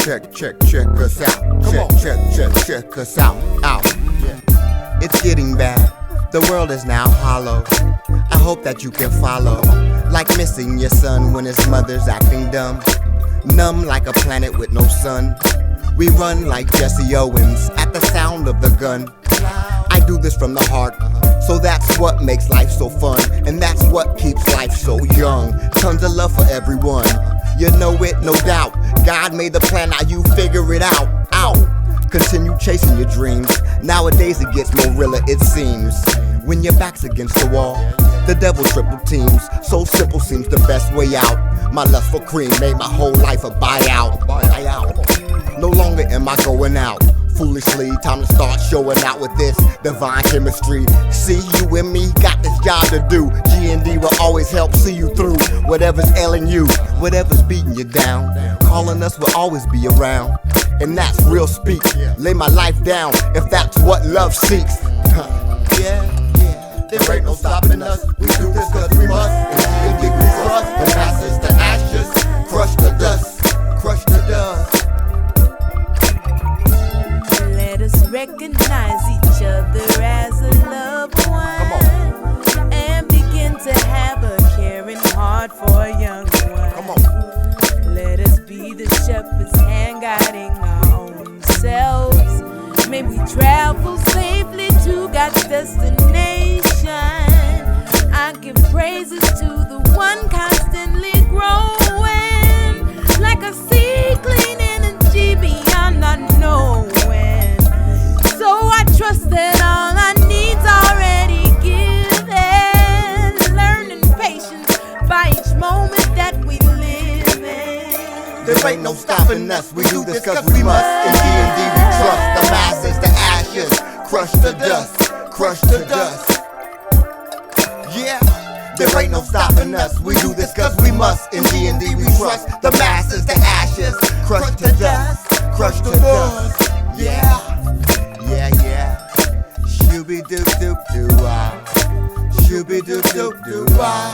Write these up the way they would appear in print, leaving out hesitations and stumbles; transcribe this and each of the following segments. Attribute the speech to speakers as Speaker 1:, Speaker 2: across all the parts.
Speaker 1: check us out. Check us out. It's getting bad. The world is now hollow. I hope that you can follow. Like missing your son when his mother's acting dumb. Numb like a planet with no sun. We run like Jesse Owens at the sound of the gun. I do this from the heart, so that's what makes life so fun. And that's what keeps life so young. Tons of love for everyone. You know it, no doubt. God made the plan, now you figure it out. Continue chasing your dreams. Nowadays it gets more realer, it seems. When your back's against the wall, the devil triple teams. So simple seems the best way out. My lust for cream made my whole life a buyout. No longer am I going out foolishly. Time to start showing out with this divine chemistry. See, you and me got this job to do. G&D will always help see you through whatever's ailing you, whatever's beating you down. Calling us will always be around, and that's real speak. Lay my life down if that's what love seeks. There ain't no stopping us. We do this cause we must. And G&D we trust. The masses to ashes. Crush the dust. Crush the dust.
Speaker 2: Let us recognize each other as a loved one. And begin to have a caring heart for a young one. Let us be the shepherd's hand guiding our own selves. May we travel safely to God's destination. I give praises to the one constantly growing, like a sea clean energy beyond unknowing. So I trust that all our needs already given, learning patience by each moment that we live in.
Speaker 1: There ain't no stopping us. We do this cause we must. In D&D we trust. The masses to ashes. Crush the dust. Crush the dust. Yeah, there ain't no stopping us. We do this cause we must. In D&D we trust. The masses to ashes. Crush the dust. Crush the dust. Yeah. Shooby doop doop doo ah. Shooby doop doop doo ah.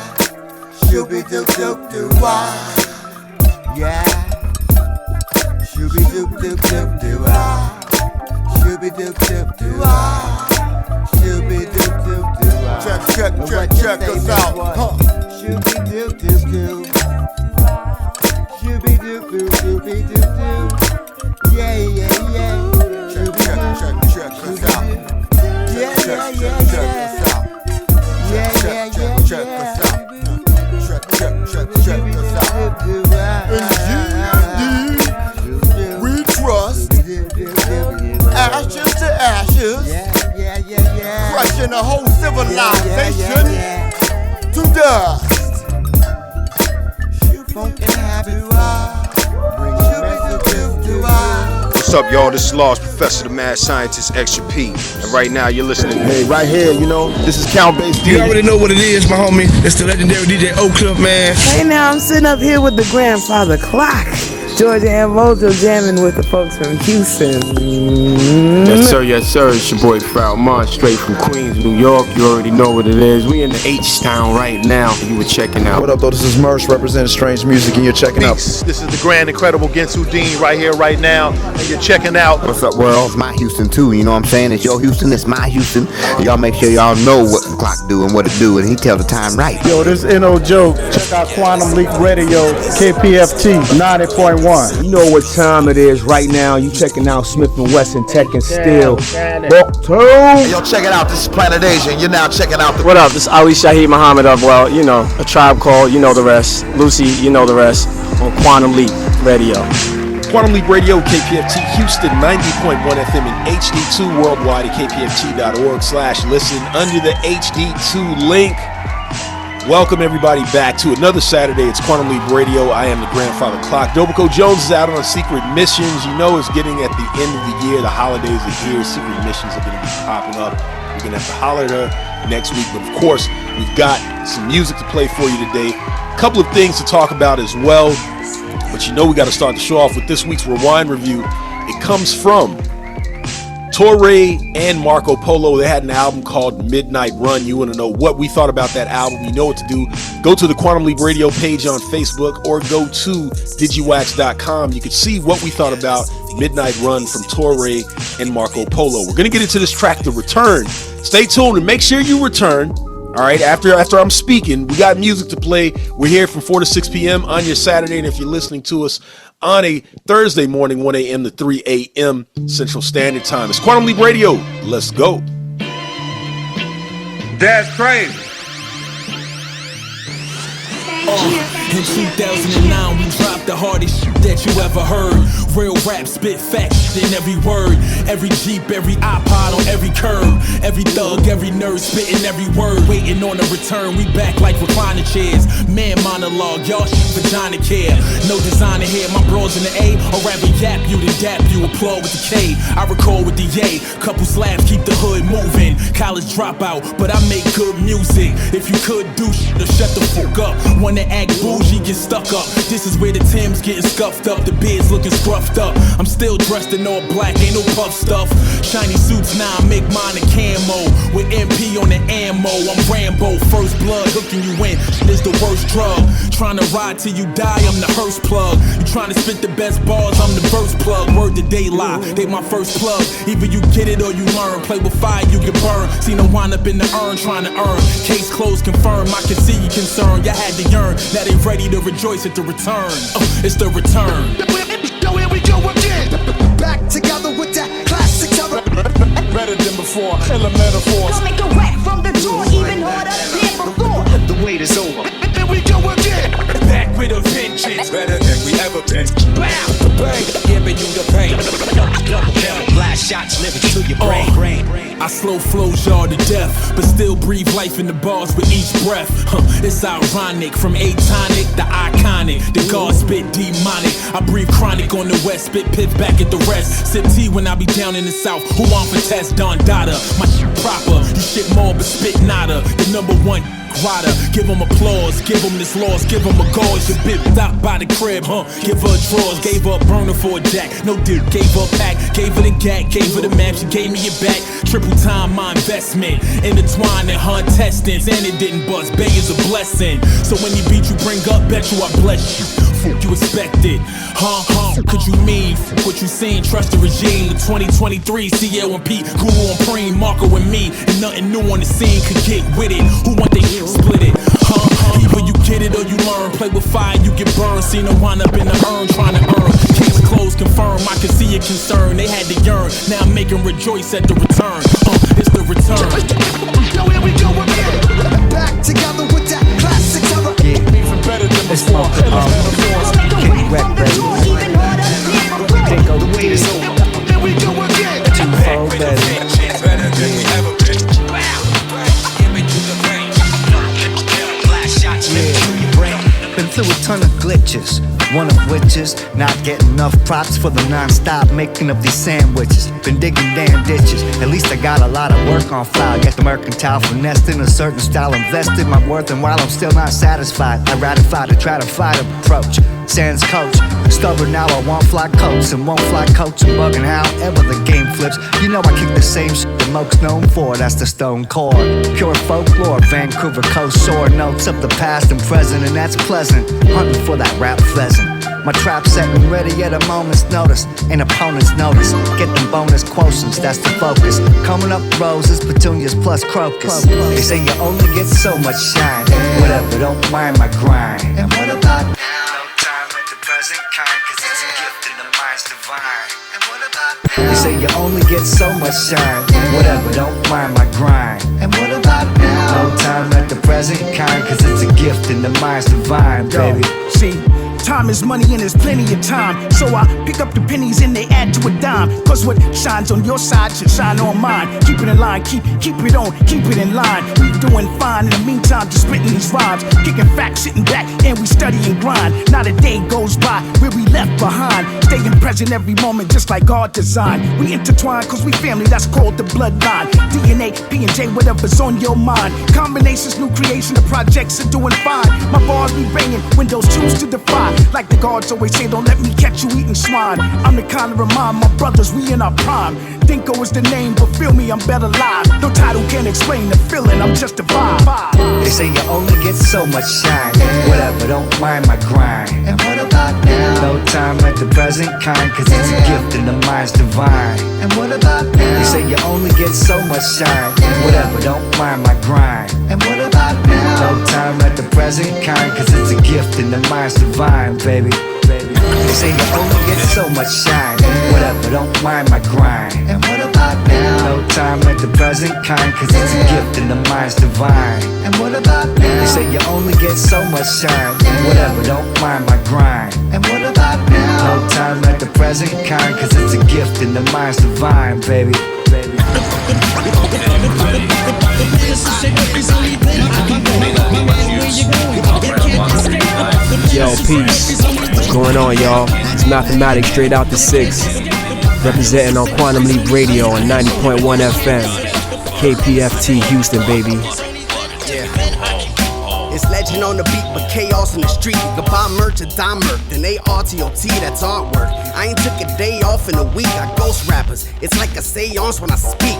Speaker 1: Shooby doop doop doo ah. Yeah. Shooby doop doop doop doo ah. Shooby doop doop doo ah. Shooby doop doop doo ah. Check us out. Shooby doop doop doo. Shooby doop doop doopy doop doo. Yeah. Check us out. Check us out. In G&D, we trust. Ashes to ashes. Crushing a whole civilization to dust. Funkin' happy.
Speaker 3: What's up, y'all? This is Lost Professor, the Mad Scientist, Extra P. And right now, you're listening to
Speaker 4: Hey, right here, this is Count Bass.
Speaker 5: You already know what it is, my homie. It's the legendary DJ Oak man.
Speaker 6: Hey, now I'm sitting up here with the grandfather clock. Georgia and Mojo jamming with the folks from Houston.
Speaker 7: Yes, sir. It's your boy Farrell Munn, straight from Queens, New York. You already know what it is. We in the H-Town right now. You were checking out.
Speaker 4: What up, though? This is Mersh representing Strange Music, and you're checking out.
Speaker 8: This is the grand, incredible Gensu Dean right here, right now, and you're checking out.
Speaker 9: What's up, world? It's my Houston, too. You know what I'm saying? It's your Houston, it's my Houston. And y'all make sure y'all know what the clock do and what it do, and he tell the time right.
Speaker 10: Yo, this is N.O. Joe. Check out Quantum Leak Radio, KPFT 90.1.
Speaker 11: You know what time it is right now. You checking out Smith & Wesson Tech and Steel.
Speaker 4: Hey, yo, check it out. This is Planet Asia, and you're now checking out
Speaker 12: What up? This is Ali Shaheed Muhammad of, A Tribe Called, you know the rest. Lucy, you know the rest. On Quantum Leap Radio.
Speaker 5: Quantum Leap Radio, KPFT Houston, 90.1 FM and HD2 worldwide at kpft.org/listen under the HD2 link. Welcome everybody back to another Saturday. It's Quantum Leap Radio. I am the grandfather clock. Dobico Jones is out on secret missions. You know it's getting at the end of the year. The holidays are here. Secret missions are going to be popping up. We're going to have to holler at her next week. But of course, we've got some music to play for you today. A couple of things to talk about as well. But we got to start the show off with this week's Rewind Review. It comes from Torre and Marco Polo. They had an album called Midnight Run. You want to know what we thought about that album? You know what to do. Go to the Quantum Leap Radio page on Facebook or go to digiwax.com. You can see what we thought about Midnight Run from Torre and Marco Polo. We're going to get into this track, The Return. Stay tuned and make sure you return. All right, after I'm speaking, we got music to play. We're here from 4 to 6 p.m. on your Saturday, and if you're listening to us on a Thursday morning, 1 a.m. to 3 a.m. Central Standard Time. It's Quantum Leap Radio. Let's go.
Speaker 13: That's crazy.
Speaker 14: In 2009, we dropped the hardest shit that you ever heard. Real rap, spit facts in every word. Every Jeep, every iPod on every curb. Every thug, every nerd spitting every word. Waiting on a return, we back like recliner chairs. Man monologue, y'all shit vagina care. No designer here, my bros in the A. Or rather yap you, then dap you, applaud with the K. I record with the yay, couple slaps keep the hood moving. College dropout, but I make good music. If you could do shit, then shut the fuck up. Wanna act bougie, get stuck up. This is where the Tim's getting scuffed up, the beard's looking scruffed up. I'm still dressed in all black, ain't no puff stuff. Shiny suits now, I make mine in camo. With MP on the ammo, I'm Rambo. First blood, hooking you in, this the worst drug. Trying to ride till you die, I'm the hearse plug. You trying to spit the best bars, I'm the verse plug. Word to they lie, they my first plug. Either you get it or you learn. Play with fire, you get burned. See no wind up in the urn, trying to earn. Case closed, confirmed, I can see you concerned. Y'all had to yearn, now they ready to rejoice at the return. It's the return.
Speaker 15: Yo, here we go again. Back together with that classic terror.
Speaker 10: Better than before, and the metaphors.
Speaker 15: Coming correct from the door, even harder than before.
Speaker 13: The wait is over.
Speaker 15: Here we go again.
Speaker 14: Back with a vengeance.
Speaker 13: Better than we ever been.
Speaker 14: Bow! Bang! Giving you the pain.
Speaker 13: Blast shots living to your brain.
Speaker 14: I slow flows y'all to death, but still breathe life in the bars with each breath. It's ironic, from atonic to iconic. The God spit demonic. I breathe chronic on the west, spit pith back at the rest. Sip tea when I be down in the south. Who want for test? Don Dada. My shit proper. You shit more, but spit nada. The number one rider. Give him applause, give him this loss, give him a gauze. Your bitch stopped by the crib, give her drawers. Gave her a burner for a jack. No dick, gave her a pack. Gave her the gat, gave her the map. She gave me it back. Triple time my investment. Intertwined in her intestines, and it didn't bust. Bay is a blessing. So any beat you bring up, bet you I bless you. Fuck you expected. Could you mean? What you seen? Trust the regime. The 2023 CL and P. Guru and Preem, Marco and me. And nothing new on the scene could get with it. Who want they split it? Either you get it or you learn. Play with fire, you get burned. See no wind up in the urn trying to earn. Case closed, confirmed. I can see your concern. They had to yearn. Now I'm making rejoice at the return. It's the return.
Speaker 15: Yo, here we go again. Back together with that classic terror.
Speaker 10: Even better than before, and the metaphors.
Speaker 15: Correct from the door, even harder than before.
Speaker 13: The wait is over.
Speaker 15: Here we go again.
Speaker 13: Better than we ever been. Giving you the pain. Blast shots living through your brain.
Speaker 16: Been through a ton of glitches, one of which is not getting enough props for the non-stop making of these sandwiches. Been digging damn ditches, at least I got a lot of work on file. Get the mercantile finessed in a certain style, invested my worth, and while I'm still not satisfied, I ratify to try to fight approach. Sans coach, stubborn now, I want fly coats and won't fly coats. I'm bugging however the game flips. You know I kick the same shit that Moke's known for, that's the stone chord. Pure folklore, Vancouver coast, sore notes of the past and present, and that's pleasant. Hunting for that rap pheasant. My trap set and ready at a moment's notice, and opponents notice. Get them bonus quotients, that's the focus. Coming up roses, petunias plus crocus. They say you only get so much shine. Whatever, don't mind my grind. And what about now? Present kind, cause it's a gift and the mind's divine. And what about now? They say you only get so much shine. Whatever, don't mind my grind. And what about now? No time at the present kind, cause it's a gift and the mind's divine, baby.
Speaker 17: See, time is money and there's plenty of time. So I pick up the pennies and they add to a dime. Cause what shines on your side should shine on mine. Keep it in line, keep it on, keep it in line. We doing fine in the meantime, just spitting these rhymes. Kicking facts, sitting back, and we study and grind. Not a day goes by where we left behind. Staying present every moment just like God designed. We intertwine cause we family, that's called the bloodline. DNA, P&J, whatever's on your mind. Combinations, new creation, the projects are doing fine. My bars be banging, windows choose to defy. high. Like the guards always say, don't let me catch you eating swine. I'm the kind to remind my brothers we in our prime. Dinko is the name, but feel me, I'm better live. No title can explain the feeling, I'm just a vibe.
Speaker 16: They say you only get so much shine. Whatever, don't mind my grind. And what about now? No time at the present kind, cause it's a gift and the mind's divine. And what about now? They say you only get so much shine. Whatever, don't mind my grind. And what about now? No time at the present kind, cause it's a gift and the mind's divine, baby. They say you only get so much shine. Whatever, don't mind my grind. And what about now? No time at the present kind, cause it's a gift and the mind's divine. And what about now? They say you only get so much shine. Whatever, don't mind my grind. And what about now? No time at the present kind, cause it's a gift and the mind's divine, baby.
Speaker 18: Yo, peace. What's going on, y'all? It's Mathematics straight out the 6. Representing on Quantum Leap Radio on 90.1 FM. KPFT Houston, baby.
Speaker 19: It's legend on the beat, but chaos in the street. You can buy merch at Dime Merc, then ARTOT, that's artwork. I ain't took a day off in a week, I ghost rappers. It's like a seance when I speak.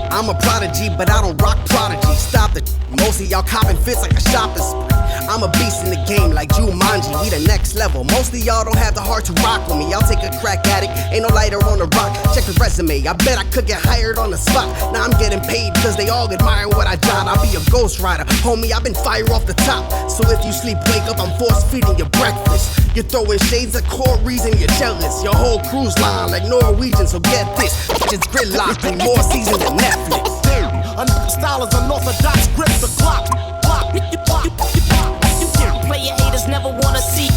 Speaker 19: I'm a prodigy, but I don't rock prodigy. Stop the most of y'all copping fits like a shopping spree. I'm a beast in the game like Jumanji, we the next level. Most of y'all don't have the heart to rock with me. I'll take a crack at it, ain't no lighter on the rock. Check the resume, I bet I could get hired on the spot. Now I'm getting paid cause they all admire what I got. I'll be a ghost rider, homie, I've been fire off the top. So if you sleep, wake up, I'm force feeding your breakfast. You're throwing shades of core reason you're jealous. Your whole cruise line like Norwegian, so get this. It's gridlock and more season than Netflix.
Speaker 15: Another style is unorthodox, grip the clock.
Speaker 20: Player haters never wanna see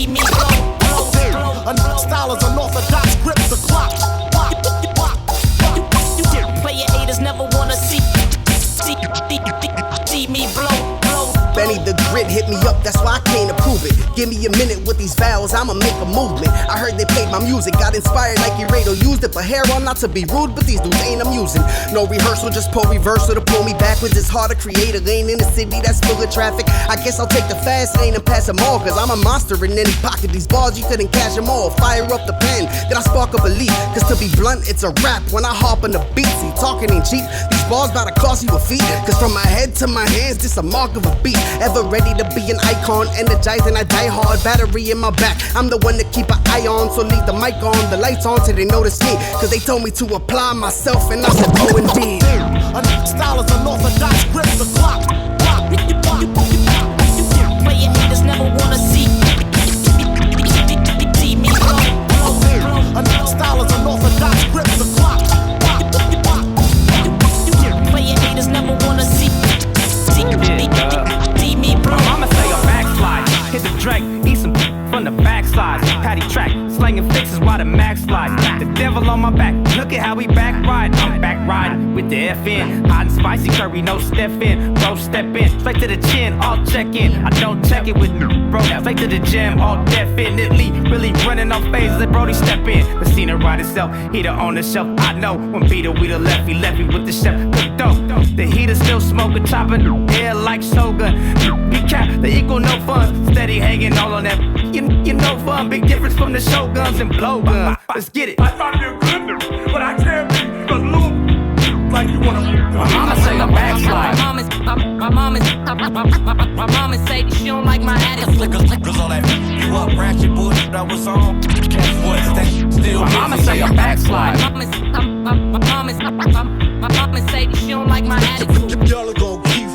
Speaker 20: me blow.
Speaker 15: Another style is unorthodox, grip the clock.
Speaker 20: Player haters never wanna see me blow.
Speaker 19: Benny the Grid hit me up, that's why I can't approve it. Give me a minute with these vowels, I'ma make a movement. I heard they played my music, got inspired like Laredo used it. But hair on, not to be rude, but these dudes ain't amusing. No rehearsal, just pull reversal to pull me backwards. It's hard to create a lane in a city that's full of traffic. I guess I'll take the fast lane and pass them all, cause I'm a monster in any pocket. These balls, you couldn't catch them all. Fire up the pen, then I spark a belief. Cause to be blunt, it's a rap when I hop on the beat. See, talking ain't cheap, these balls bout to cost you a feat. Cause from my head to my hands, this a mark of a beat. Ever ready to be an icon, energized and I die hard. Battery in my back, I'm the one to keep an eye on. So leave the mic on, the lights on till they notice me. Cause they told me to apply myself and I said, oh indeed.
Speaker 15: Another style is unorthodox, grip the clock.
Speaker 20: Player haters never wanna see me blow.
Speaker 15: Another style is unorthodox, grip the clock.
Speaker 20: Player haters never wanna see me blow.
Speaker 21: I'ma say a backslide, hit the Drake, eat some from the backside. Patty track, slanging fixes while the max flies. The devil on my back, look at how we back riding. I'm back riding with the FN. Hot and spicy curry, no step in. Bro, step in, straight to the chin, all check in. I don't check it with me, bro. Straight to the gym, all definitely. Really running off phases, and Brody step in. The scene ride itself, heater on the shelf. I know when Peter we the left me with the chef. Cook dope, the heater still smoking, chopping air like Shogun. Be cap, the equal no fun, steady hanging all on that. You know fun, big difference from the showguns and blowguns. Let's get it.
Speaker 15: I try to be a good, but I can't be cause Lou like you wanna.
Speaker 21: My mama say I'm backslide.
Speaker 20: My mama say she don't like my attitude.
Speaker 13: Cause all that you up, ratchet bullshit that was on. Still
Speaker 21: my mama say I'm backslide.
Speaker 20: My mama say she don't like my attitude.
Speaker 22: Y'all are gonna keep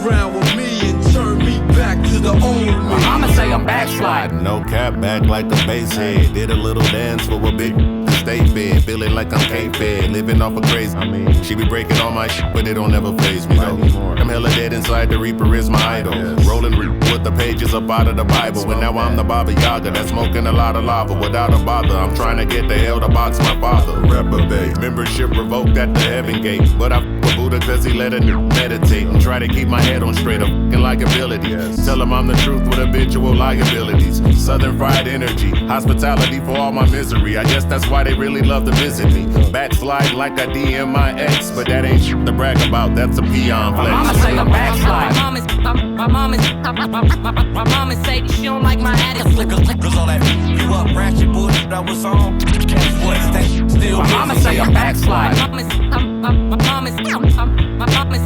Speaker 22: around with me and turn me back to the old me.
Speaker 21: My mama say I'm backslide.
Speaker 23: No cap, back like a bass head. Did a little dance for a big state bed. Feeling like I'm K-Fed, living off a crazy. She be breaking all my shit, but it don't ever faze me though. I'm hella dead inside, the Reaper is my idol. Rolling with the pages up out of the Bible. And now I'm the Baba Yaga that's smoking a lot of lava without a bother. I'm trying to get the hell to box my father. Reprobate. Membership revoked at the heaven gate. But I f*** Buddha cause he let a new meditate. And try to keep my head on straight up f***ing likability. Tell him I'm the truth with habitual liabilities. Southern fried energy, hospitality for all my misery. I guess that's why they really love to visit me. Backslide like I DM my ex, but that ain't shit to brag about, that's a peon flex.
Speaker 21: My mama say I'm backslide.
Speaker 20: My My mama say that she don't like my attitude.
Speaker 13: Cause all that you up, ratchet bullshit that was on. Guess what? That still
Speaker 21: My mama say I'm backslide.
Speaker 20: My mama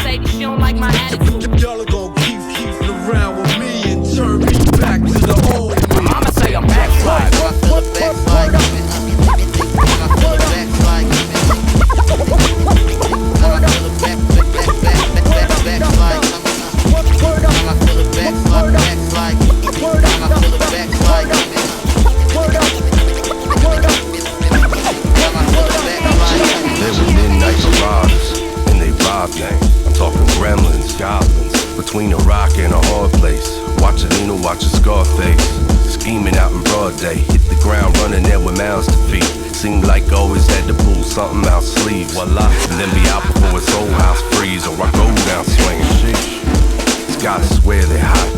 Speaker 20: say that she don't like my attitude.
Speaker 22: Y'all are gonna keep around with me and turn me back to the old me.
Speaker 21: My mama say I'm backslide.
Speaker 1: They were midnight marauders, and they robbed gang. I'm talking gremlins, goblins, between a rock and a hard place. Watching Nino, watching Scarface, scheming out in broad day. Hit the ground running there with mouths to feed. Seemed like always had to pull something out sleeves. Voila, and then be out before his whole house freeze, or I go down swinging. Sheesh, these guys swear they're hot.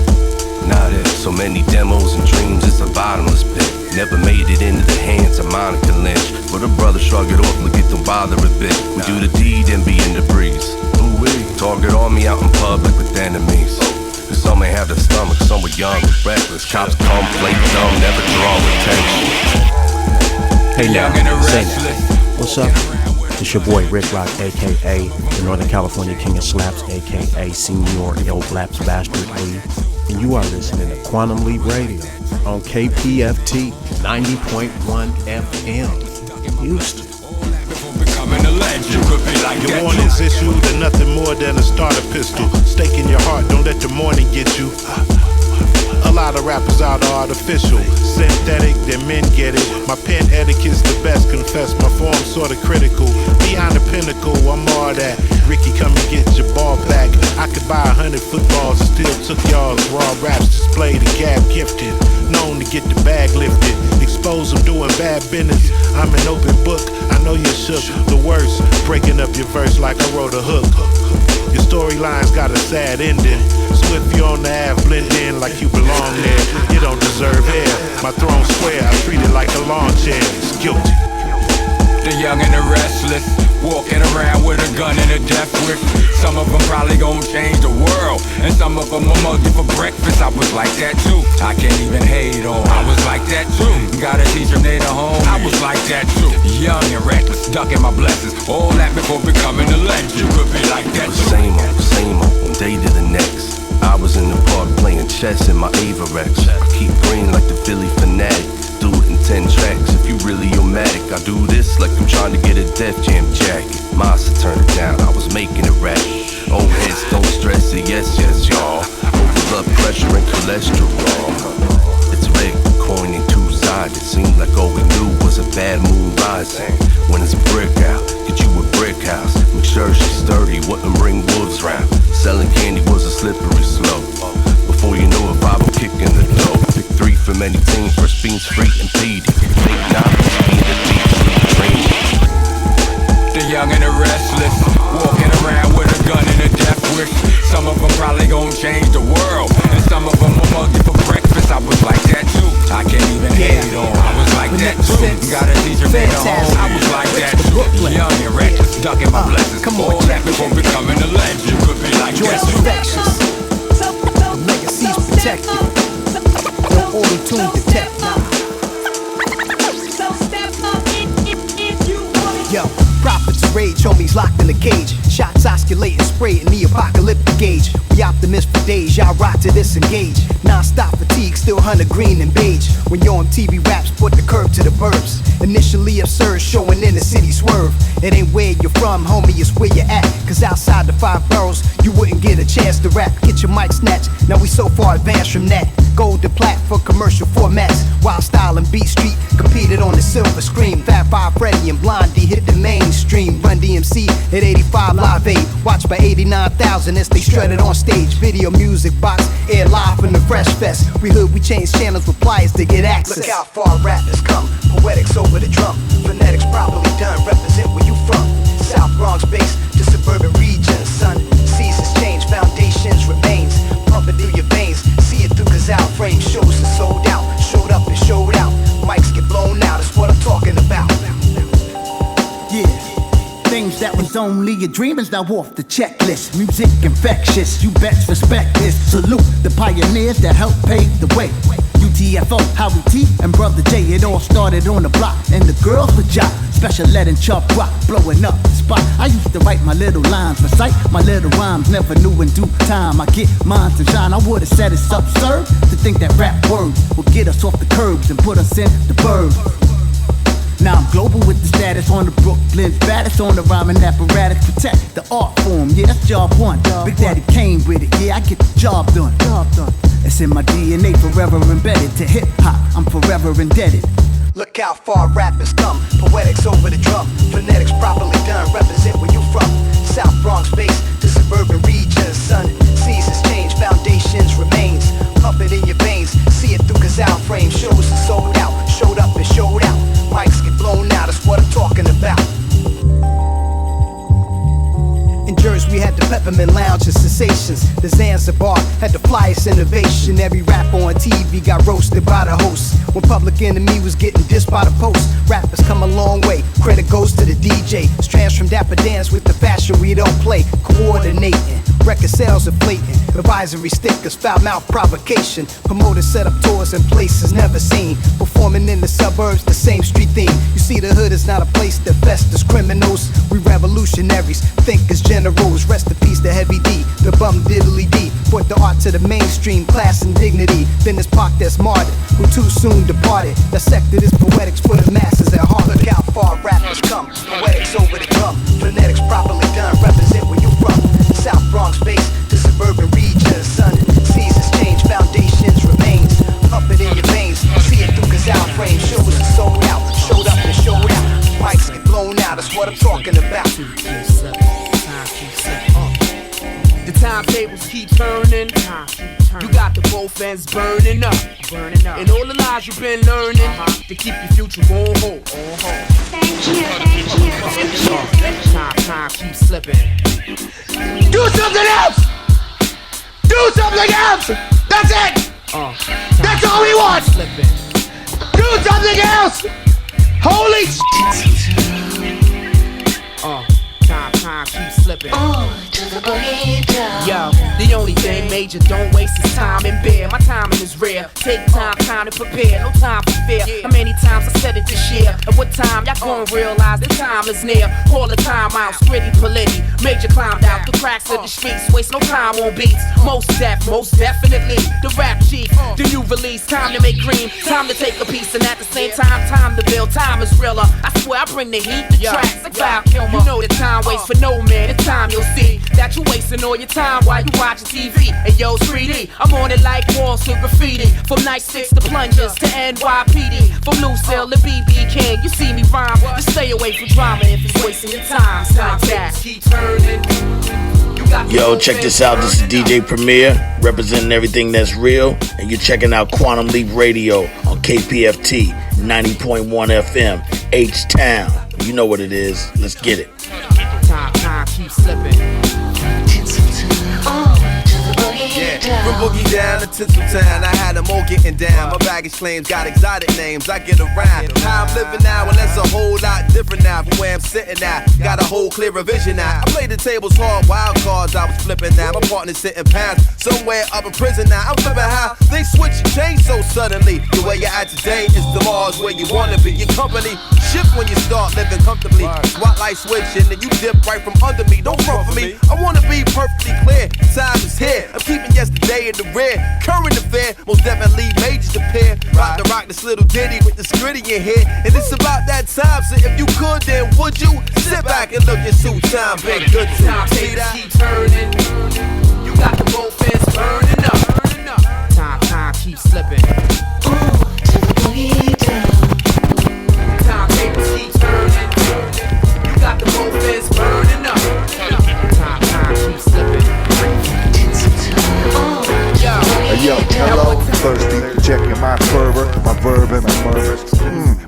Speaker 1: Nah, there's so many demos and dreams, it's a bottomless pit. Never made it into the hands of Monica Lynch, but a brother shrug it off, look it, don't bother a bit. We do the deed and be in the breeze. Ooh-wee, target on me out in public with enemies. Some may have the stomach, some were young and reckless. Cops come, play dumb, never draw attention.
Speaker 2: Hey now, say now. What's up? It's your boy Rick Rock, aka the Northern California King of Slaps, aka Senior Yo Blaps Bastard League. And you are listening to Quantum Leap Radio on KPFT 90.1 FM, Houston.
Speaker 8: Your warning's issued and nothing more than a starter pistol. Stake in your heart, don't let the morning get you. A lot of rappers out are artificial, synthetic, then men get it. My pen etiquette's the best, confess my form's sorta critical. Beyond the pinnacle, I'm all that. Ricky, come and get your ball back. I could buy 100 footballs and still took y'all's raw raps. Display the gab gifted, known to get the bag lifted. Expose them doing bad business, I'm an open book. I know you're shook, the worst, breaking up your verse like I wrote a hook. Your storyline's got a sad ending. Swift, you on the Ave, blend in like you belong there. You don't deserve air. My throne square, I treat it like a lawn chair. It's guilty.
Speaker 13: The young and the restless, walking around with a gun and a death wish. Some of them probably gon' change the world, and some of them will mug you for breakfast. I was like that too. I can't even hate on. I was like that too. Gotta teach them they the home. I was like that too. Young and reckless, ducking my blessings. All that before becoming a legend. You could be like that too.
Speaker 1: Same old, one day to the next. I was in the park playing chess in my Averex. I keep green like the Philly fanatic. Do it in 10 tracks if you really omatic. I do this like I'm trying to get a Def Jam jacket. Monster turned it down, I was making it rap. Old heads don't stress it, yes, y'all. Over blood pressure and cholesterol. It's rigged, coin and two-sided. Seemed like all we knew was a bad moon rising. When it's brick out, get you a brick house. Make sure she's sturdy, wouldn't bring wolves round. Selling candy was a slippery slope. Before you knew it, I was kicking the dough. Pick 3 from any team, first beans free and PD. Think not, being the deep sleep training.
Speaker 13: The young and the restless, walking around with a gun and a death wish. Some of them probably gon' change the world, and some of them will mug you for breakfast. I was like that too. I can't even hate on. I was like that too. Gotta teach them they the home. I was like that too. Young and reckless, ducking my blessings. All that before becoming a legend. You could be like that too.
Speaker 19: Legacy's protected. No auto-tune detect. Yo, prophets of rage, homies locked in a cage. Shots oscillating, spray in the apocalyptic gauge. We optimists for days, y'all rock to disengage. Non-stop fatigue, still hunter green and beige. When your MTV raps put the curve to the burbs. Initially absurd, showing in the city swerve. It ain't where you're from, homie, it's where you're at. Cause outside the 5 boroughs, you wouldn't get a chance to rap. Get your mic snatched, now we so far advanced from that. Gold to plat for commercial formats. Wild Style and Beat Street competed on the silver screen. Fat Five Freddy and Blondie hit the mainstream. Run DMC at 85 Live 8. Watched by 89,000 as they strutted on stage. Video music box, air live from the Fresh Fest. We hood, we change channels with pliers to get access. Look how far rappers come. Poetics over the drum. Phonetics properly done. Represent where you from. South Bronx base to suburban regions. Son, seasons change, foundations remains. Pump it through your veins. See it through cause our frame shows are sold out. Showed up and showed out. Mics get blown out. That's what I'm talking about. Yeah, things that was
Speaker 17: was only a dream, is now off the checklist. Music infectious, you best respect this. Salute the pioneers that helped pave the way. UTFO, Howie T, and Brother J. It all started on the block, and the girls were jock. Special ed and chop rock, blowing up the spot. I used to write my little lines, recite my little rhymes. Never knew in due time I get mine to shine. I would've said it's absurd to think that rap words will get us off the curbs and put us in the burbs. Now I'm global with the status on the Brooklyn's baddest on the rhyming apparatus. Protect the art form, yeah, that's job one. Big Daddy came with it, yeah, I get the job done. It's in my DNA, forever embedded to hip hop. I'm forever indebted.
Speaker 19: Look how far rappers come. Poetics over the drum. Phonetics properly done. Represent where you from. South Bronx base to suburban regions, son. Seasons change, foundations remains. Pump it in your veins. See it through Gazelle frame. Shows are sold out. Showed up and showed out. Mics get blown out. That's what I'm talking about. In Jersey, we had the Peppermint Lounge and Sensations. The Zanzibar had the flyest innovation. Every rapper on TV got roasted by the host. When Public Enemy was getting dissed by the post. Rappers come a long way, credit goes to the DJ. Strands from Dapper Dance with the fashion we don't play. Coordinating, record sales inflating. Advisory stickers, foul mouth provocation. Promoters set up tours in places never seen. Performing in the suburbs, the same street theme. You see, the hood is not a place that festers criminals. We revolutionaries, thinkers, generals. Rest in peace to Heavy D, the bum diddly D. Brought the art to the mainstream, class and dignity. Then this Pac that's martyred, who too soon departed. Dissected his poetics for the masses at heart. Look how far rappers come. Poetics over the drum. Phonetics properly done. Represent where you from. South Bronx base to suburban regions, son. Seasons change, foundations remains. Up it in your veins. See it through Gazelle frame. Shows are sold out. Showed up and showed out. Mics get blown out. That's what I'm talking about. The timetables keep turning. You got the both ends burning up. And all the lies you've been learning to keep your future on hold.
Speaker 15: Thank you.
Speaker 19: Time keeps slipping.
Speaker 4: Do something else! Do something else! That's it! That's all we want! Do something else! Holy
Speaker 19: Time keeps slipping.
Speaker 15: To the burrito.
Speaker 19: Yo, the only thing major don't waste is time in bed. My timing is rare. Take time to prepare. No time for fear. How many times I said it this year? At what time y'all gonna realize the time is near? Call the time out, gritty, polity. Major climbed out the cracks of the streets. Waste no time on beats. Most definitely. The rap chief, the new release. Time to make cream. Time to take a piece, and at the same time to build. Time is realer. I swear I bring the heat. The tracks like Val Kilmer. You know the time waits for no man. The time you'll see that you wasting all your time while you watching TV. And yo, 3D, I'm on it like walls to graffiti. From night 6 to plungers to NYPD. From Lucille to BB King, you see me rhyme. Just stay away from drama if it's wasting your time. Time keep turning.
Speaker 3: Yo, check this out. This is DJ Premier, representing everything that's real. And you're checking out Quantum Leap Radio on KPFT 90.1 FM, H-Town. You know what it is. Let's get it.
Speaker 19: Time keeps slipping.
Speaker 1: Yeah, from Boogie down to Tinseltown, I had them all getting down. My baggage claims got exotic names, I get around. How I'm living now, and that's a whole lot different now from where I'm sitting now. Got a whole clearer vision now. I played the tables hard, wild cards I was flipping now. My partner's sitting pounds somewhere up in prison now. I'm flipping how things switch and change so suddenly. The way you're at today is tomorrow's where you wanna be. Your company shift when you start living comfortably. Spotlight switching and you dip right from under me. Don't run for me, I wanna be perfectly clear. Time is here, I'm keeping yesterday in the rear. Current affair, most definitely majors to pair. Rock the rock, this little ditty with the gritty in here. And it's about that time, so if you could, then would you? Sit back and look at suit time, been good to
Speaker 19: time
Speaker 1: see that?
Speaker 19: Keep turning. You got the both ends burning up. Time keeps slipping.
Speaker 15: To the burrito.
Speaker 19: Timetables keep turning. You got the both ends burning up. Time keeps slipping.
Speaker 6: Yo, hello, thirsty, checking my fervor, my verb and my murmurs.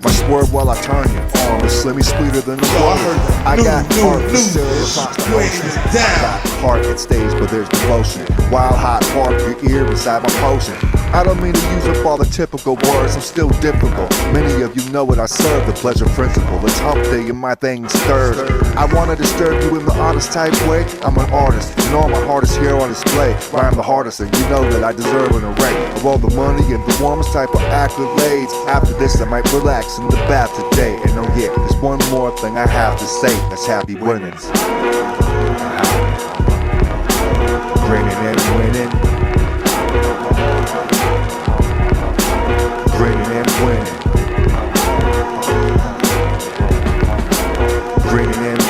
Speaker 6: My swerve while I turn you on. Slimmy sweeter than the water. I got art for stereotypes. I got heart gets staged, but there's devotion. Wild hot park your ear inside my potion. I don't mean to use up all the typical words, I'm still difficult. Many of you know what I serve, the pleasure principle. It's hump day and my thing's stirred. I wanna disturb you in the honest type way. I'm an artist, and all my heart is here on display. Rhyme the hardest, and you know that I deserve an array of all the money and the warmest type of accolades. After this, I might relax in the bath today. And oh yeah, there's one more thing I have to say. That's happy winnings. Grinning and winning. Grinning and winning. Grinning and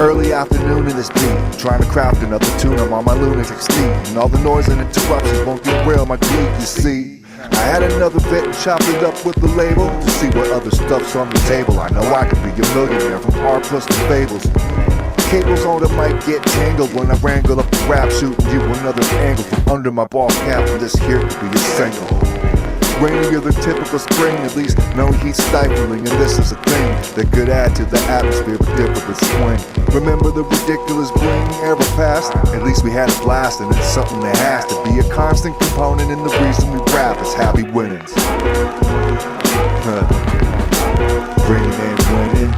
Speaker 6: early afternoon in this beat, trying to craft another tune. I'm on my lunatic steed, and all the noise and interruptions won't derail my glee, you see. I had another bit and chopped it up with the label to see what other stuff's on the table. I know I could be a millionaire from art plus the fables. Cables on the mic get tangled when I wrangle up the rap shoot and give another angle from under my ball cap, and this here could be a single. Rainier than typical spring, at least no heat stifling, and this is a thing that could add to the atmosphere of a different swing. Remember the ridiculous bling ever passed? At least we had a blast, and it's something that has to be a constant component in the reason we rap is happy winnings. Grinning and winning.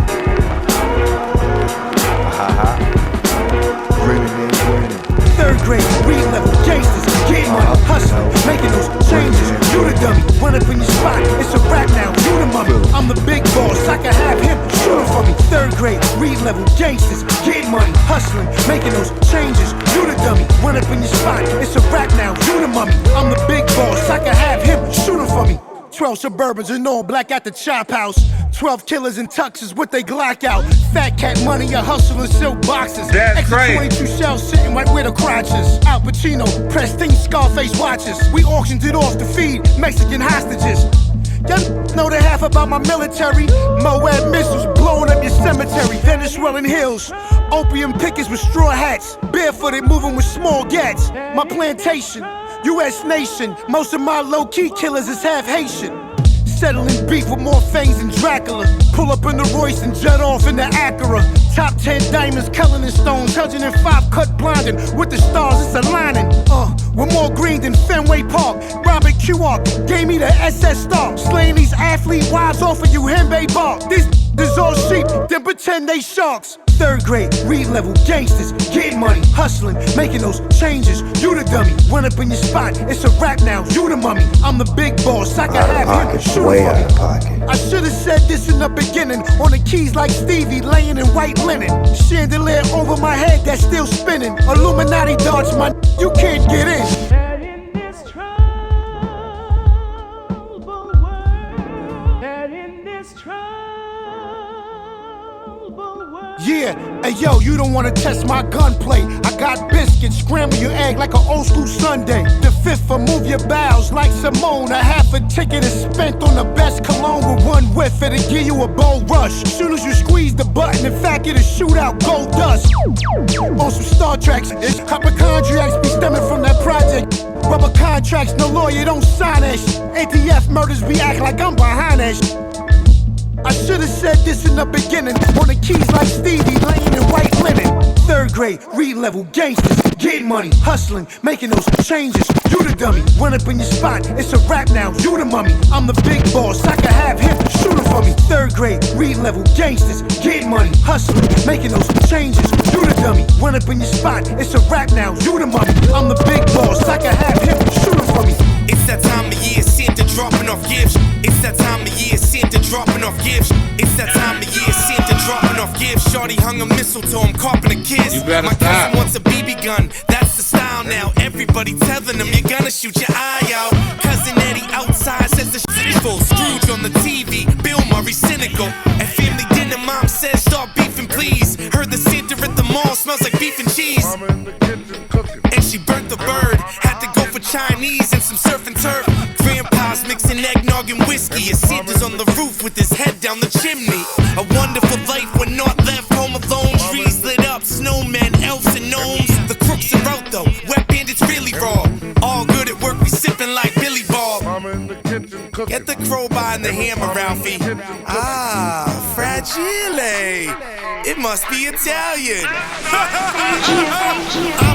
Speaker 6: Grinning and winning.
Speaker 17: Third grade, read level, gangsters, getting money, hustling, making those changes. You the dummy, run up in your spot, it's a rap now, you the mummy. I'm the big boss, I can have him shooting for me. Third grade, read level, gangsters, getting money, hustling, making those changes. You the dummy, run up in your spot, it's a rap now, you the mummy. I'm the big boss, I can have him shooting for me. 12 Suburbans in all black at the chop house. 12 killers in tuxes with they Glock out. Fat cat money, a hustler in silk boxes. That's great. 22 shells sitting right where the crotches. Al Pacino, Prestige, Scarface watches. We auctioned it off to feed Mexican hostages. Y'all know the half about my military. Moab missiles blowing up your cemetery. Venezuelan hills, opium pickers with straw hats. Barefooted moving with small gats. My plantation, U.S. nation. Most of my low-key killers is half Haitian. Settling beef with more fangs than Dracula. Pull up in the Royce and jet off in the Acura. Top 10 diamonds, Cullinan stones, 105 cut blinding. With the stars, it's aligning. We're more green than Fenway Park. Robert Q-Ark gave me the SS star. Slaying these athlete wives off of you, Hembe Bark. These all sheep, then pretend they sharks. Third grade, read level, gangsters, getting money, hustling, making those changes. You the dummy, run up in your spot, it's a rap now, you the mummy. I'm the big boss, I can have him shoot way out of pocket. I should've said this in the beginning, on the keys like Stevie, laying in white linen. Chandelier over my head that's still spinning. Illuminati darts, my you can't get in. Yeah, hey yo, you don't wanna test my gunplay. I got biscuits, scramble your egg like an old school Sunday. The fifth for move your bowels like Simone. A half a ticket is spent on the best cologne with one whiff. It'll give you a bold rush. Soon as you squeeze the button, in fact it'll shoot out gold dust. On some Star Treks, it's hypochondriacs be stemming from that project. Rubber contracts, no lawyer don't sign that shit. ATF murders be act like I'm behind that shit. I should've said this in the beginning. On the keys like Stevie, laying in white linen. Third grade, read level, gangsters, getting money, hustling, making those changes. You the dummy, run up in your spot, it's a rap now, you the mummy. I'm the big boss, I can have him shooting for me. Third grade, read level, gangsters, getting money, hustling, making those changes. You the dummy, run up in your spot, it's a rap now, you the mummy. I'm the big boss, I can have him shooting for me.
Speaker 7: It's that time of year, Santa dropping off gifts. It's that time of year, Santa dropping off gifts. It's that time of year, Santa dropping off gifts. Shorty hung a mistletoe, I'm carping a kiss. My cousin wants a BB gun, that's the style now. Everybody telling him you're gonna shoot your eye out. Cousin Eddie outside says the shit's full. Scrooge on the TV, Bill Murray cynical. At family dinner, mom says start beefing please. Heard the Santa at the mall smells like beef and cheese. And she burnt the bird, had to go for Chinese and some surf and turf. Grandpa's mixing eggnog and whiskey. As Santa's on the roof with his head down the chimney. A wonderful life when not left home alone. Trees lit up, snowmen, elves and gnomes. The crooks are out though, wet bandits really raw. All good at work, we sipping like Billy Bob. Get the crowbar and the hammer, Ralphie. Ah, fragile. It must be Italian.
Speaker 15: I'm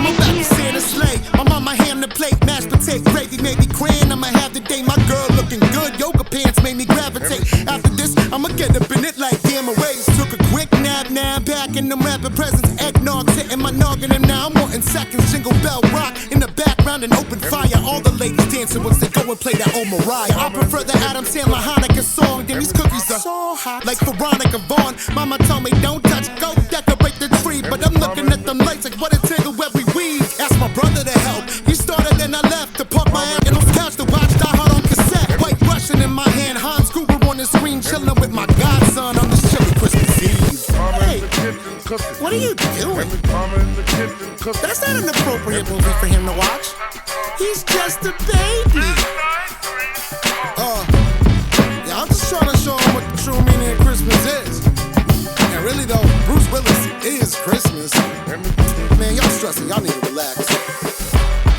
Speaker 15: about to send a sleigh. My mama ham the plate, mashed potato gravy made me grand. I'ma have the day, my girl looking good. Yoga pants made me gravitate. After this, I'ma get up in it like Gamma Waves. Took a quick nap, now back in them rapid presents. Eggnog hitting my noggin, and now I'm wanting seconds. Jingle bell rock in the background and open fire. All the ladies dancing once they go and play that old Mariah. I prefer the Adam Sandler Hanukkah song. Then these cookies are so hot, like Veronica Vaughn. Mama told me don't touch, go decorate the tree. But I'm looking at them lights like what a tingle every weed. Asked my brother to help. He started, then I left to park my ass in the couch to watch Die Hard on cassette. White Russian in my hand, Hans Gruber on the screen, chilling with my godson on this chilly Christmas Eve. Hey, what are you doing? That's not an appropriate movie for him to watch. He's just a baby. Yeah, I'm just trying to show him what the true meaning of Christmas is. And really though, Bruce Willis is Christmas. Man, y'all stressing, y'all need to relax.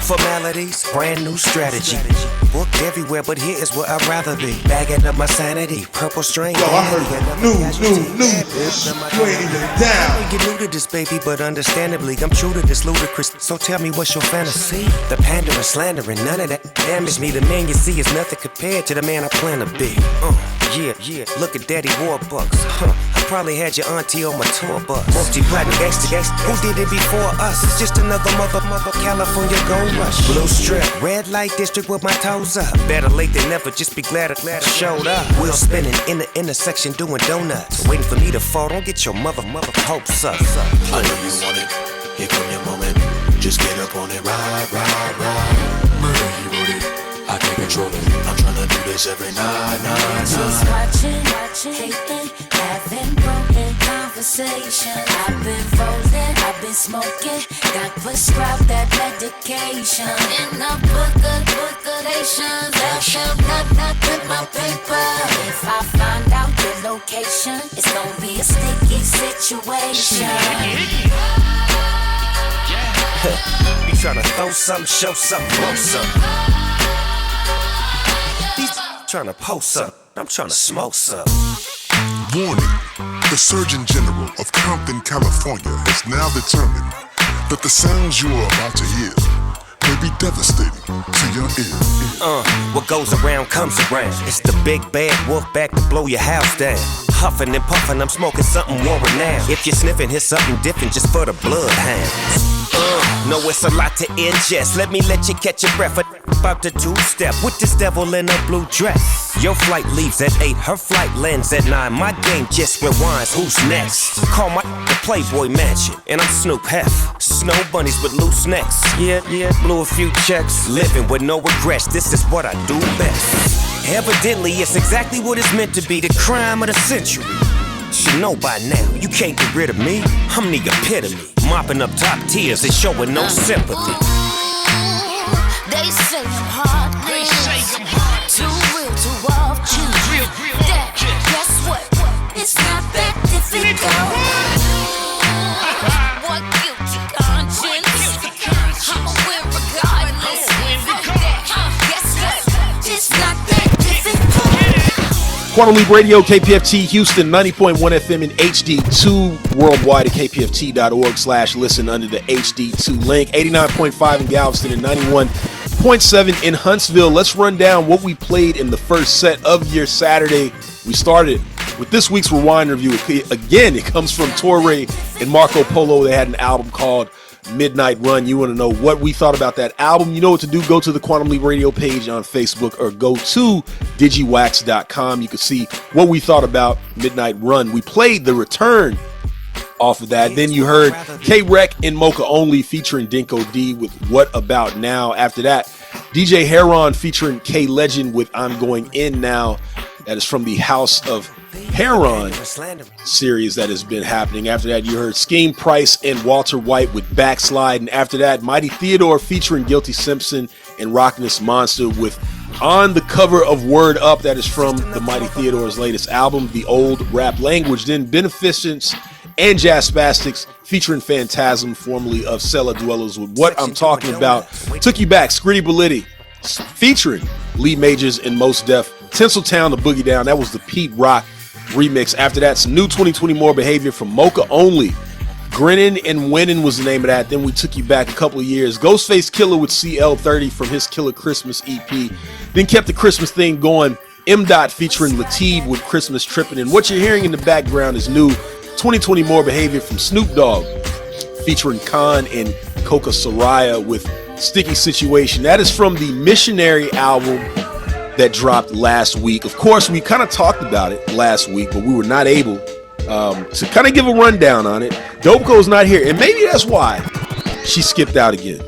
Speaker 9: Formalities, brand new strategy. Booked everywhere, but here is where I'd rather be. Bagging up my sanity, purple string.
Speaker 11: Yo, I heard that new, bitch. You ain't even down.
Speaker 9: I get new to this, baby, but understandably, I'm true to this ludicrous. So tell me what's your fantasy? The pandering, slandering, none of that damage me. The man you see is nothing compared to the man I plan to be. Yeah, look at Daddy Warbucks. I probably had your auntie on my tour bus. Multi-platinum gangsta. Who did it before us? It's just another mother California gold rush. Blue strip, red light district with my toes up. Better late than never, just be glad I showed up. Wheel spinning in the intersection doing donuts. Waiting for me to fall, don't get your mother hopes up.
Speaker 12: I know you want it, here come your moment. Just get up on it, ride. Murder, you wrote it, I can't control it. I'm tryna do this every night.
Speaker 24: Just watching, hating, having broken conversation. I've been frozen, I've been smoking, got prescribed that medication. In the book of nations, I shall not with my paper. If I find out your location, it's gonna be a sticky situation.
Speaker 9: You tryna throw something, show something, blow something. Trying to post up, I'm trying to smoke some.
Speaker 25: Warning, the Surgeon General of Compton, California has now determined that the sounds you are about to hear may be devastating to your ear.
Speaker 9: What goes around comes around. It's the big bad wolf back to blow your house down. Huffing and puffing, I'm smoking something more renowned. If you're sniffing, here's something different just for the bloodhounds. No, it's a lot to ingest. Let me let you catch your breath. About to two-step with this devil in a blue dress. Your flight leaves at 8, her flight lands at 9. My game just rewinds. Who's next? Call my the Playboy Mansion, and I'm Snoop Hef. Snow bunnies with loose necks. Yeah, blew a few checks. Living with no regrets. This is what I do best. Evidently, it's exactly what it's meant to be. The crime of the century. Should know by now, you can't get rid of me. I'm the epitome, mopping up top tiers and showing no sympathy.
Speaker 24: They say I'm heartless, too real to walk you. That, guess what? It's not that difficult. What guilty conscience? I'ma win regardless. Guess what? It's not that difficult.
Speaker 5: Quantum Leap Radio, KPFT Houston, 90.1 FM in HD2, worldwide at kpft.org/listen under the HD2 link, 89.5 in Galveston and 91.7 in Huntsville. Let's run down what we played in the first set of your Saturday. We started with this week's Rewind review. Again, it comes from Torre and Marco Polo. They had an album called Midnight Run. You want to know what we thought about that album? You know what to do. Go to the Quantum Leap Radio page on Facebook or go to digiwax.com. You can see what we thought about Midnight Run. We played The Return off of that. Then you heard K-Rec and Mocha Only featuring Dinko D with What About Now. After that, DJ Heron featuring K-Legend with I'm Going In Now. That is from the House of Heron series that has been happening. After that, you heard Scheme Price and Walter White with Backslide. And after that, Mighty Theodore featuring Guilty Simpson and Rockness Monster with On the Cover of Word Up. That is from the Mighty Theodore's latest album, The Old Rap Language. Then Beneficence and Jazz Spastics featuring Phantasm, formerly of Cellar Dwellers, with What I'm Talking About. Took You Back, Scritty Bellitti featuring Lee Majors and Mos Def. Tinseltown, The Boogie Down. That was the Pete Rock remix. After that, some new 2020 More Behavior from Mocha Only. Grinnin' and Winnin' was the name of that. Then we took you back a couple of years. Ghostface Killer with CL30 from his Killer Christmas EP. Then kept the Christmas thing going. M. Dot featuring Lateef with Christmas Trippin'. And what you're hearing in the background is new 2020 More Behavior from Snoop Dogg featuring Khan and Coca Soraya with Sticky Situation. That is from the Missionary album that dropped last week. Of course, we kind of talked about it last week, but we were not able to kind of give a rundown on it. Dopeco's not here, and maybe that's why she skipped out again,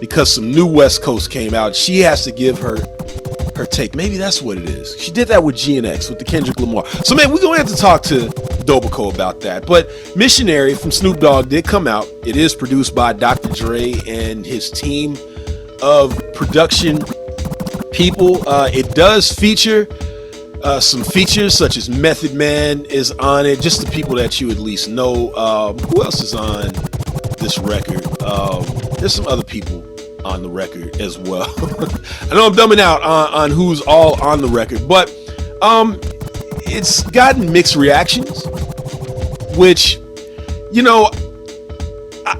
Speaker 5: because some new West Coast came out. She has to give her take. Maybe that's what it is. She did that with GNX, with the Kendrick Lamar. So, man, we're going to have to talk to Dopeco about that. But Missionary from Snoop Dogg did come out. It is produced by Dr. Dre and his team of production people. It does feature some features such as Method Man is on it, just the people that you at least know. Who else is on this record? There's some other people on the record as well. I know I'm dumbing out on who's all on the record, but it's gotten mixed reactions, which, you know,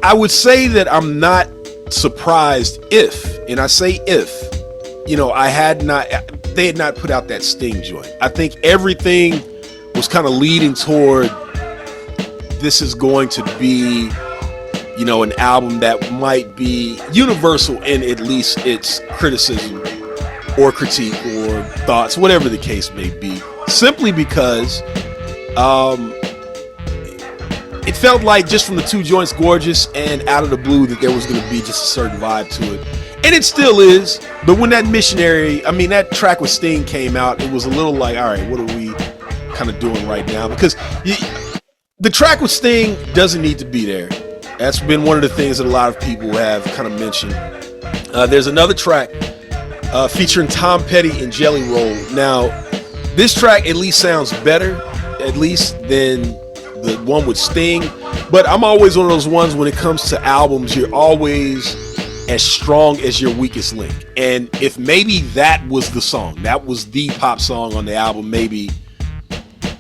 Speaker 5: I would say that I'm not surprised if, and I say if, you know, they had not put out that Sting joint. I think everything was kind of leading toward this is going to be, you know, an album that might be universal in at least its criticism or critique or thoughts, whatever the case may be, simply because it felt like just from the two joints, Gorgeous and Out of the Blue, that there was going to be just a certain vibe to it. And it still is. But when that that track with Sting came out, it was a little like, all right, what are we kind of doing right now? Because the track with Sting doesn't need to be there. That's been one of the things that a lot of people have kind of mentioned. There's another track featuring Tom Petty and Jelly Roll. Now, this track at least sounds better, at least, than the one with Sting. But I'm always one of those ones when it comes to albums, you're always as strong as your weakest link. And if maybe that was the song, that was the pop song on the album, maybe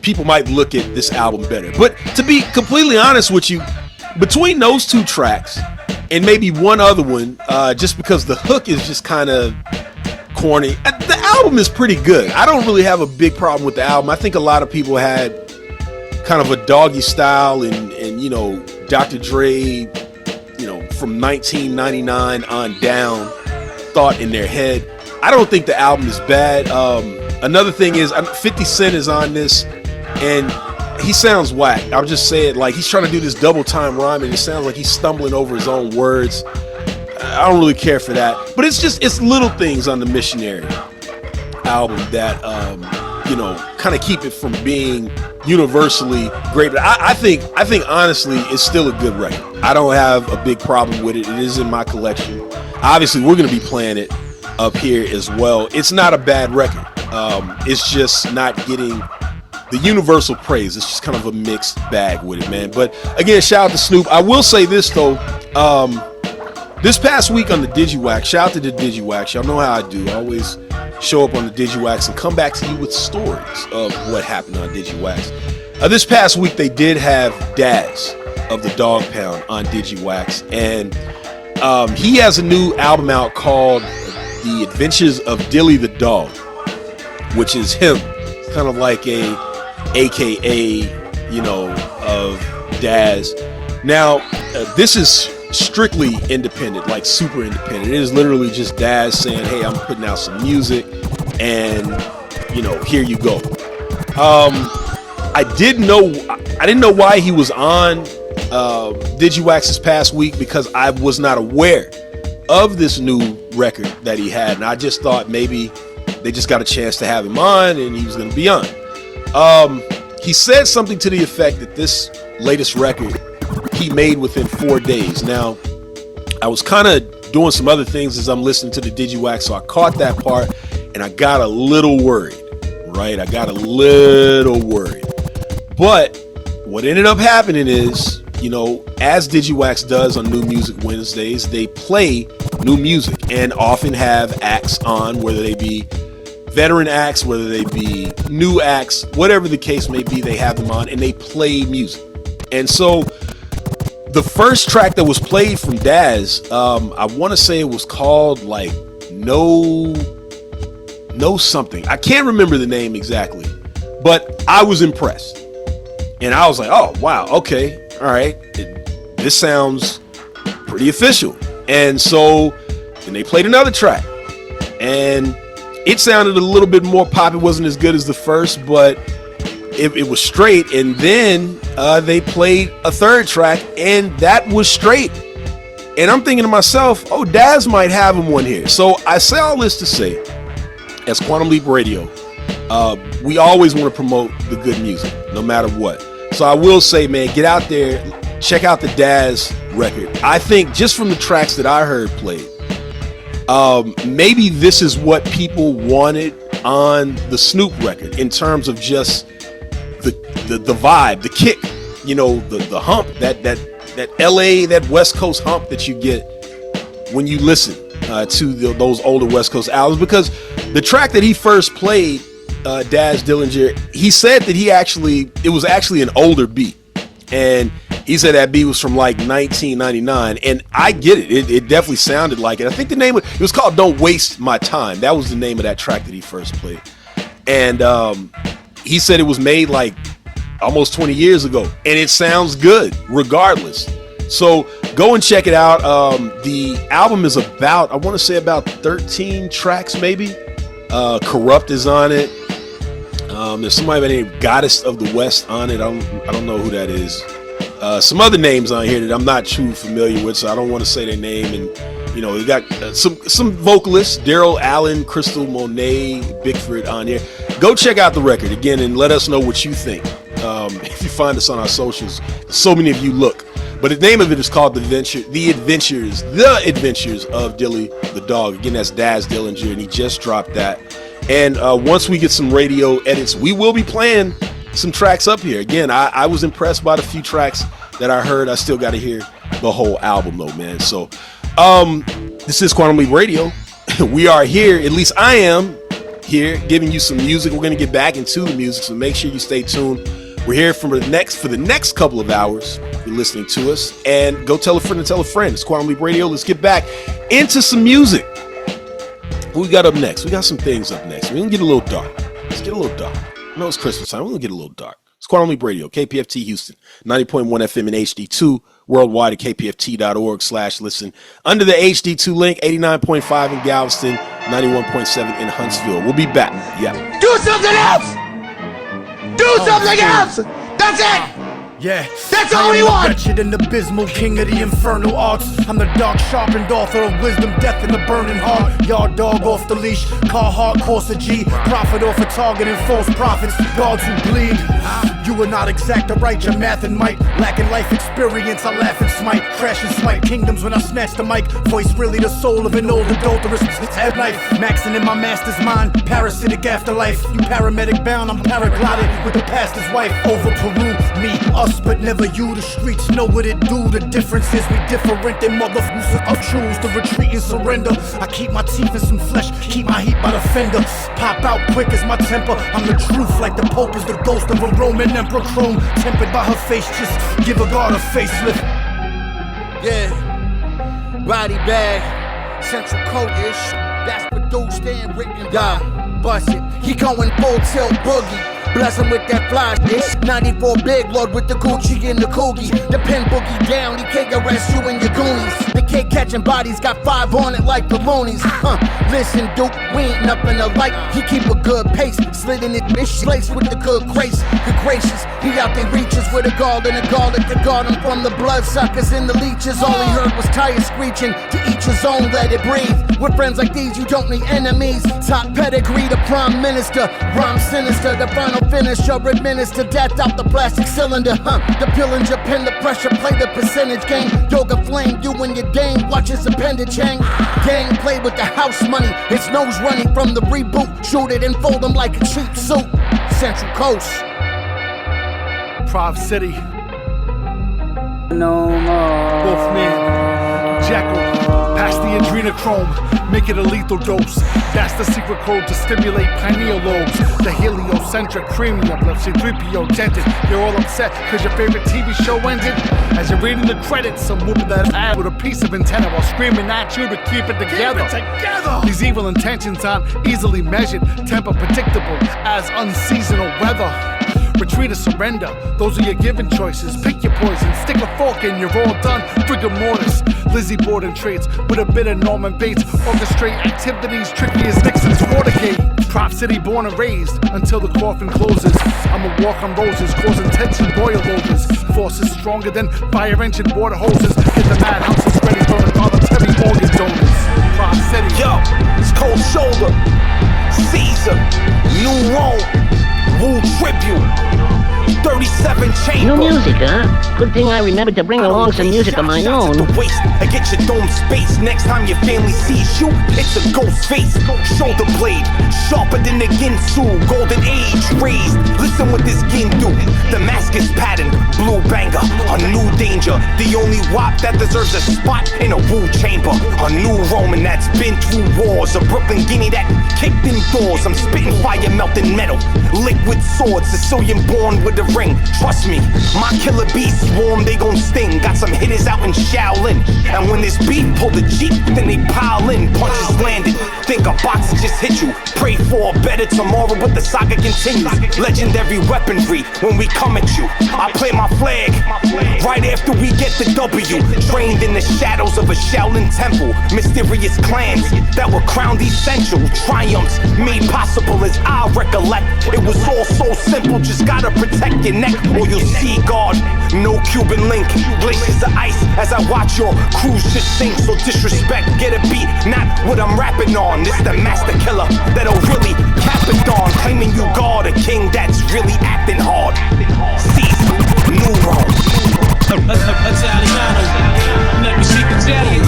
Speaker 5: people might look at this album better. But to be completely honest with you, between those two tracks and maybe one other one, just because the hook is just kind of corny, the album is pretty good. I don't really have a big problem with the album. I think a lot of people had kind of a Doggy Style and you know, Dr. Dre, you know, from 1999 on down thought in their head. I don't think the album is bad. Another thing is 50 Cent is on this, and he sounds whack. I'll just say it, like he's trying to do this double time rhyming. It sounds like he's stumbling over his own words. I don't really care for that. But it's little things on the Missionary album that you know, kind of keep it from being universally great. But I think honestly it's still a good record. I don't have a big problem with it. It is in my collection. Obviously we're going to be playing it up here as well. It's not a bad record. It's just not getting the universal praise. It's just kind of a mixed bag with it, man. But again, shout out to Snoop. I will say this though, this past week on the DigiWax, shout out to the DigiWax. Y'all know how I do. I always show up on the DigiWax and come back to you with stories of what happened on DigiWax. This past week they did have Daz of the Dog Pound on DigiWax, and he has a new album out called The Adventures of Dilly the Dog, which is him, kind of like a AKA, you know, of Daz. Now, this is strictly independent, like super independent. It is literally just Daz saying, hey, I'm putting out some music and, you know, here you go. I didn't know why he was on DigiWax this past week, because I was not aware of this new record that he had, and I just thought maybe they just got a chance to have him on and he was going to be on. He said something to the effect that this latest record he made within 4 days. Now, I was kind of doing some other things as I'm listening to the DigiWax, so I caught that part and I got a little worried, right? I got a little worried. But what ended up happening is, you know, as DigiWax does on New Music Wednesdays, they play new music and often have acts on, whether they be veteran acts, whether they be new acts, whatever the case may be, they have them on and they play music. And so the first track that was played from Daz, I want to say it was called like No something. I can't remember the name exactly, but I was impressed. And I was like, oh, wow, okay, all right. This sounds pretty official. And so then they played another track. And it sounded a little bit more pop. It wasn't as good as the first, but it was straight. And then they played a third track, and that was straight. And I'm thinking to myself, oh, Daz might have him one here. So I say all this to say, as Quantum Leap Radio, we always want to promote the good music, no matter what. So I will say, man, get out there, check out the Daz record. I think just from the tracks that I heard played, maybe this is what people wanted on the Snoop record in terms of just the vibe, the kick, you know, the hump, that LA, that West Coast hump that you get when you listen to those older West Coast albums. Because the track that he first played, Daz Dillinger, he said that it was actually an older beat, and he said that beat was from like 1999, and I get it. It definitely sounded like it. I think the name it was called "Don't Waste My Time." That was the name of that track that he first played, and he said it was made like almost 20 years ago, and it sounds good regardless. So go and check it out. The album is about, I want to say about 13 tracks maybe. Corrupt is on it. There's somebody by the name Goddess of the West on it. I don't know who that is. Some other names on here that I'm not too familiar with, so I don't want to say their name. And you know, we got some vocalists, Daryl Allen, Crystal Monet, Bigford on here. Go check out the record again and let us know what you think. If you find us on our socials, so many of you look. But the name of it is called The Adventures of Dilly the Dog. Again, that's Daz Dillinger, and he just dropped that. And once we get some radio edits, we will be playing some tracks up here. Again, I was impressed by the few tracks that I heard. I still got to hear the whole album though, man. So this is Quantum Leap Radio. We are here, at least I am here, giving you some music. We're going to get back into the music, so make sure you stay tuned. We're here for the next couple of hours. You're listening to us, and go tell a friend to tell a friend. It's Quantum Leap Radio. Let's get back into some music. What we got up next? We got some things up next. We're gonna get a little dark. Let's get a little dark. I know it's Christmas time. We're gonna get a little dark. It's Quantum Leap Radio, KPFT Houston, 90.1 FM and HD2, worldwide at kpft.org/listen. Under the HD2 link, 89.5 in Galveston, 91.7 in Huntsville. We'll be back. Yeah.
Speaker 15: Do something else! Do something else! That's it!
Speaker 10: Yeah,
Speaker 15: that's all we want!
Speaker 10: I'm the wretched and abysmal king of the infernal arts. I'm the dark sharpened author of wisdom, death, and the burning heart. Yard dog off the leash, Carhartt, Corsa G. Profit off of targeting false prophets, gods who bleed. You are not exact to write your math and might. Lacking life experience, I laugh and smite. Crash and smite kingdoms when I snatch the mic. Voice really the soul of an old adulterous head knife. Maxing in my master's mind, parasitic afterlife. You paramedic bound, I'm paragliding with the pastor's wife. Over Peru, me, us, but never you. The streets know what it do. The difference is we different than motherfuckers. I choose to retreat and surrender. I keep my teeth in some flesh, keep my heat by the fender. Pop out quick as my temper. I'm the truth like the Pope is the ghost of a Roman Emperor Chrome. Tempered by her face, just give a god a facelift.
Speaker 15: Yeah, body bag, central coat-ish. That's produced and written down. Bust it, he going full tilt boogie. Bless him with that fly shit. 94 big lord with the Gucci and the Coogie. The pen boogie down, he can't arrest you and your goonies. The kid catching bodies got 5 on it like the loonies. Listen, Duke, we ain't up in the light. He keep a good pace, slid in his bitch lace with the good grace. Good gracious, he out they reaches with a gall and a garlic to guard him from the bloodsuckers and the leeches. All he heard was tires screeching. To each his own, let it breathe. With friends like these, you don't need enemies. Top pedigree, the prime minister. Rhyme sinister, the final finish. Or administer death out the plastic cylinder. The Pillinger pin the pressure, play the percentage game. Yoga flame, you and your dame. Watch his appendage hang. Gang play with the house money. His nose running from the reboot. Shoot it and fold him like a cheap suit. Central Coast.
Speaker 10: Prov City.
Speaker 14: No more.
Speaker 10: Wolfman. Jekyll. Pass the adrenochrome, make it a lethal dose. That's the secret code to stimulate pineal lobes. The heliocentric premium left C-3PO dented. You're all upset cause your favorite TV show ended. As you're reading the credits, some woman that ad with a piece of antenna while screaming at you to keep it together. These evil intentions aren't easily measured, temper predictable as unseasonal weather. Retreat or surrender, those are your given choices. Pick your poison, stick a fork in, you're all done. Rigor mortis, Lizzie Borden traits with a bit of Norman Bates. Orchestrate activities tricky as Nixon's Watergate. Prop City born and raised until the coffin closes. I'ma walk on roses, causing tension boil overs. Forces stronger than fire engine water hoses. Get the madhouses ready for involuntary organ donors. Prop City.
Speaker 14: Yo, it's Cold Shoulder, Caesar, New Rome, Wu Tribute, 37 Chamber.
Speaker 16: New music, huh? Good thing I remembered to bring along some music of my own.
Speaker 14: Waist, I get your dome space. Next time your family sees you, it's a ghost face. Shoulder blade, sharper than the Ginsu. Golden age raised. Listen what this Gin do. Damascus pattern, blue banger, a new danger. The only WAP that deserves a spot in a Wu chamber. A new Roman that's been through wars. A Brooklyn Guinea that kicked in doors. I'm spitting fire, melting metal. Liquid swords, Sicilian born with a ring. Trust me, my killer beast swarm, they gon' sting. Got some hitters out in Shaolin. And when this beat pull the Jeep, then they pile in. Punches landed, think a box just hit you. Pray for a better tomorrow, but the saga continues. Legendary weaponry when we come at you. I play my flag right after we get the W. Trained in the shadows of a Shaolin temple. Mysterious clans that were crowned essential. Triumphs made possible as I recollect. It was all so simple, just gotta protect your neck or you'll see God. No Cuban link, glaciers of ice as I watch your cruise just sink. So disrespect, get a beat, not what I'm rapping on. This the master killer that'll really cap it on. Claiming you God, a king that's really acting hard. Caesar, New Rome.
Speaker 18: Italiano, let me speak Italian.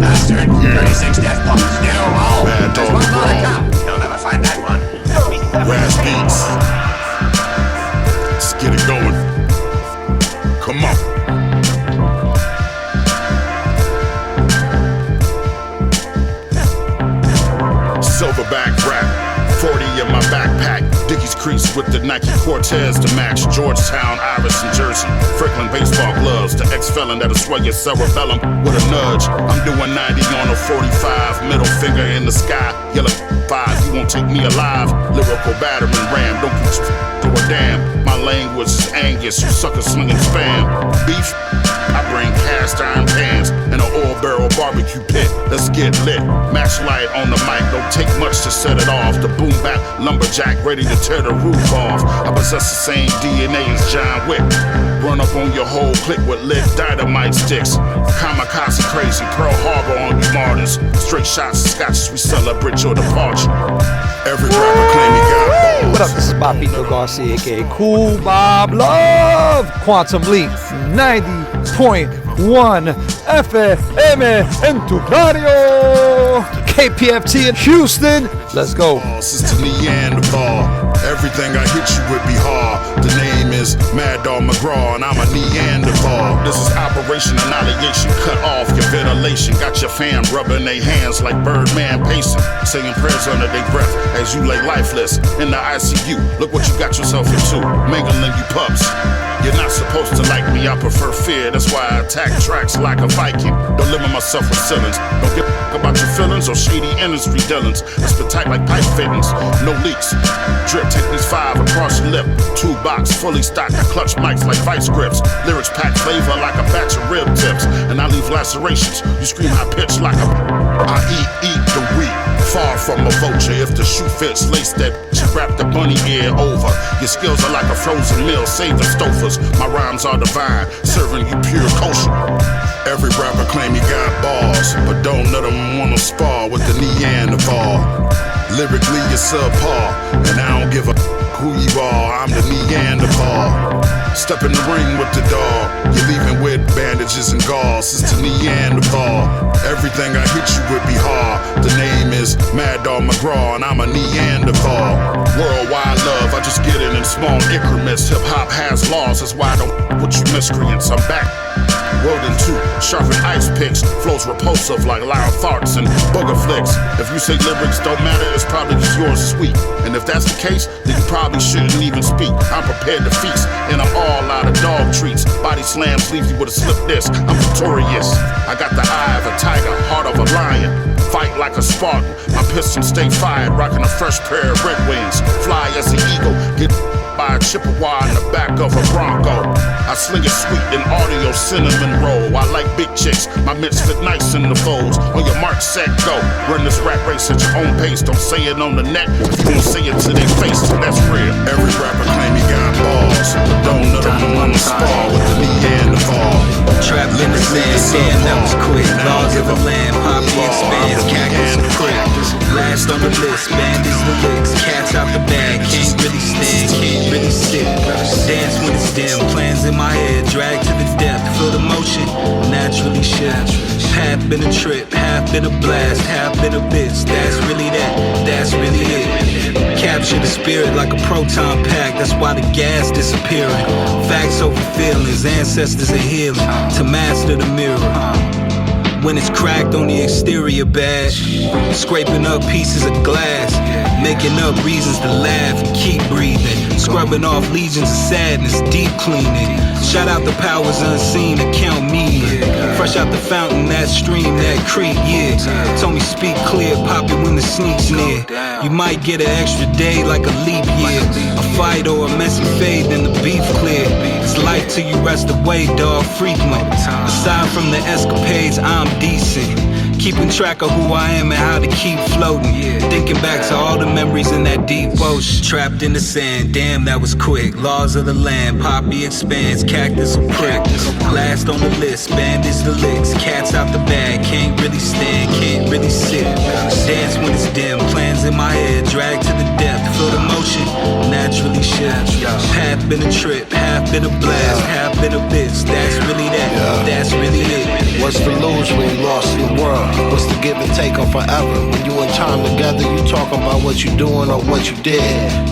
Speaker 18: Bastard, 36 death punks,
Speaker 25: Bad dog, bro.
Speaker 18: You'll never find that one.
Speaker 25: Brass beats. Let's get it going. Come on. Silverback rap, 40 in my backpack. Dickies crease with the Nike Cortez to match. Georgetown, Iris, and Jersey. Franklin baseball gloves. The ex-felon that'll sway your cerebellum with a nudge. I'm doing 90 on a 45. Middle finger in the sky. Yellow 5, you won't take me alive. Lyrical battering ram. Don't put you to a damn. My language is Angus. You suckers slinging spam. Beef. I bring cast iron pans and an oil barrel barbecue pit. Let's get lit. Match light on the mic. Don't take much to set it off. The boom bap lumberjack ready to tear the roof off. I possess the same DNA as John Wick. Run up on your whole clique with lit dynamite sticks. Kamikaze crazy, Pearl Harbor on you martyrs. Straight shots of scotches, we celebrate your departure. Every rapper claim he got balls.
Speaker 20: What up, this is Bobito Garcia, aka Cool Bob Love. Quantum Leap, 90.1 FM en tu radio. KPFT in Houston. Let's go.
Speaker 25: Sister Neanderthal. Everything I hit you with be hard. The name is Mad Dog McGraw and I'm a Neanderthal. This is Operation Annihilation. Cut off your ventilation. Got your fam rubbing their hands like Birdman pacing. Saying prayers under their breath as you lay lifeless in the ICU. Look what you got yourself into. Mangling you pups. You're not supposed to like me, I prefer fear. That's why I attack tracks like a Viking. Don't limit myself with ceilings. Don't give a about your feelings or shady industry dealings. I spit tight like pipe fittings, no leaks. Drip, take these 5 across your lip. 2 box, fully stocked. I clutch mics like vice grips. Lyrics pack flavor like a batch of rib tips. And I leave lacerations. You scream high pitch like a. I eat the wheat. Far from a vulture. If the shoe fits, lace that bitch, wrap the bunny ear over. Your skills are like a frozen meal, saving stofers. My rhymes are divine, serving you pure kosher. Every rapper claim he got bars, but don't let them wanna spar with the Neanderthal. Lyrically you're subpar, and I don't give a who you are, I'm the Neanderthal. Step in the ring with the dog, you're leaving with bandages and gauze. It's the Neanderthal. Everything I hit you with be hard. The name is Mad Dog McGraw and I'm a Neanderthal. Worldwide love, I just get it and
Speaker 2: small increments. Hip hop has laws, that's why I don't with you miscreants. I'm back. Rolling two, sharpen ice picks, flows repulsive like loud farts and booger flicks. If you say lyrics don't matter, it's probably because yours is sweet. And if that's the case, then you probably shouldn't even speak. I'm prepared to feast in an all out of dog treats. Body slams leave you with a slip disc. I'm victorious. I got the eye of a tiger, heart of a lion. Fight like a Spartan. My pistons stay fired, rocking a fresh pair of Red Wings. Fly as an eagle, get by a Chippewa in the back of a Bronco. I sling it sweet in audio cinnamon roll. I like big chicks, my mitts fit nice in the folds. On your mark, set, go. Run this rap race at your own pace. Don't say it on the net, if you gon' say it to their face, that's real. Every rapper claim he got balls, but don't let them on the spar with the knee and the ball.
Speaker 8: Trapped in the sand, damn, that was quick. Laws of the land, poppy expands, cactus and prick. Last on the list, bandits the licks. Cats out the bag, can't really stand, can't really sit. Dance when it's dim, plans in my head, drag to the depth. Feel the motion, naturally shift. Half been a trip, half been a blast, half been a bitch. That's really that, that's really it. Capture the spirit like a proton pack, that's why the gas disappearing. Facts over feelings, ancestors are healing to master the mirror. When it's cracked on the exterior bad, scraping up pieces of glass, making up reasons to laugh and keep breathing, scrubbing off legions of sadness, deep cleaning. Shout out the powers unseen to count me in. Fresh out the fountain, that stream, that creek, yeah. Told me speak clear, pop it when the sneak's near. You might get an extra day like a leap year, a fight or a messy fade, then the beef clear. It's life till you rest away, dog, frequent. Aside from the escapades, I'm decent. Keeping track of who I am and how to keep floating. Thinking back to all the memories in that deep ocean. Trapped in the sand, damn, that was quick. Laws of the land, poppy expands, cactus and prick. Last on the list, bandits the licks. Cats out the bag, can't really stand, can't really sit. Dance when it's dim, plans in my head, drag to the depth. Feel the motion, naturally shift. Half been a trip, half been a blast, half been a bitch. That's really that, that's really it.
Speaker 21: What's to lose when you lost in the world? What's the give and take on forever? When you in time together, you talking about what you doing or what you did,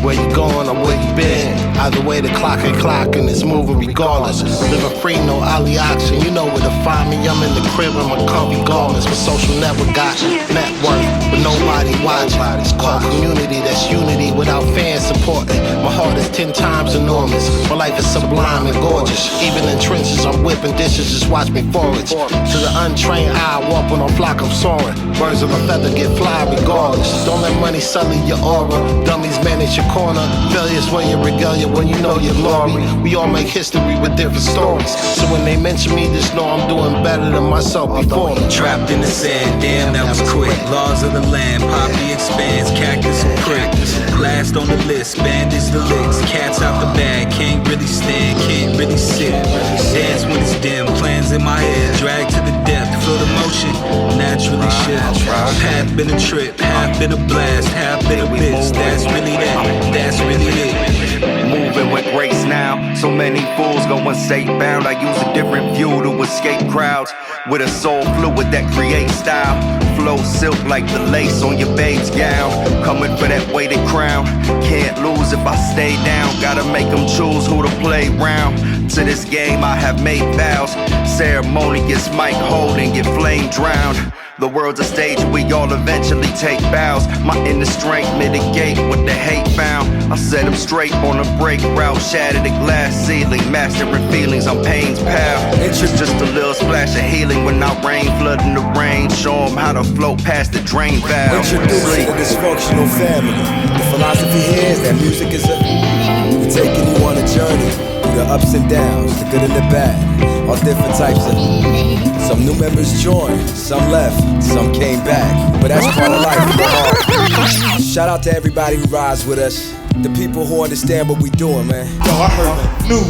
Speaker 21: where you going or where you been. Either way, the clock ain't clocking, it's moving regardless. Living free, no alley oxen. You know where to find me. I'm in the crib in my comfy garments. My social network got net worth, but nobody watching. It's called community, that's unity without fans supporting. My heart is 10 times enormous. My life is sublime and gorgeous. Even in trenches, I'm whipping dishes, just watch me forage. To the untrained eye, walking on flock, I'm soaring. Birds of a feather get fly regardless. Don't let money sully your aura. Dummies manage your corner. Failures when you regale you when you know your glory. We all make history with different stories. So when they mention me, just know I'm doing better than myself before me.
Speaker 8: Trapped in the sand, damn, that was quick. Laws of the land, poppy expands, cactus and prick. Last on the list, bandits the licks. Cats out the bag, can't really stand, can't really sit. Dance when it's dim, plans in my head, drag to the depth. Feel the motion, naturally shift. Half been a trip, half been a blast, half been a bitch. That's really that, that's really it.
Speaker 22: Moving with grace now. So many fools going safe bound. I use a different view to escape crowds. With a soul fluid that creates style. Flow silk like the lace on your babe's gown. Coming for that weighted crown. Can't lose if I stay down. Gotta make them choose who to play round. To this game I have made vows. Ceremonious mic holding, get flame drowned. The world's a stage we all eventually take bows. My inner strength mitigate what the hate found. I set them straight on a break route. Shatter the glass ceiling, mastering feelings on pain's pal. It's just a little splash of healing when I rain, flooding the rain. Show them how to float past the drain valve.
Speaker 23: Introducing a dysfunctional family. The philosophy here is that music is we're taking you on a journey through the ups and downs, the good and the bad. All different types of. Some new members joined, some left, some came back. But that's part of life. Shout out to everybody who rides with us. The people who understand what we doing, man.
Speaker 11: Yo, I heard new.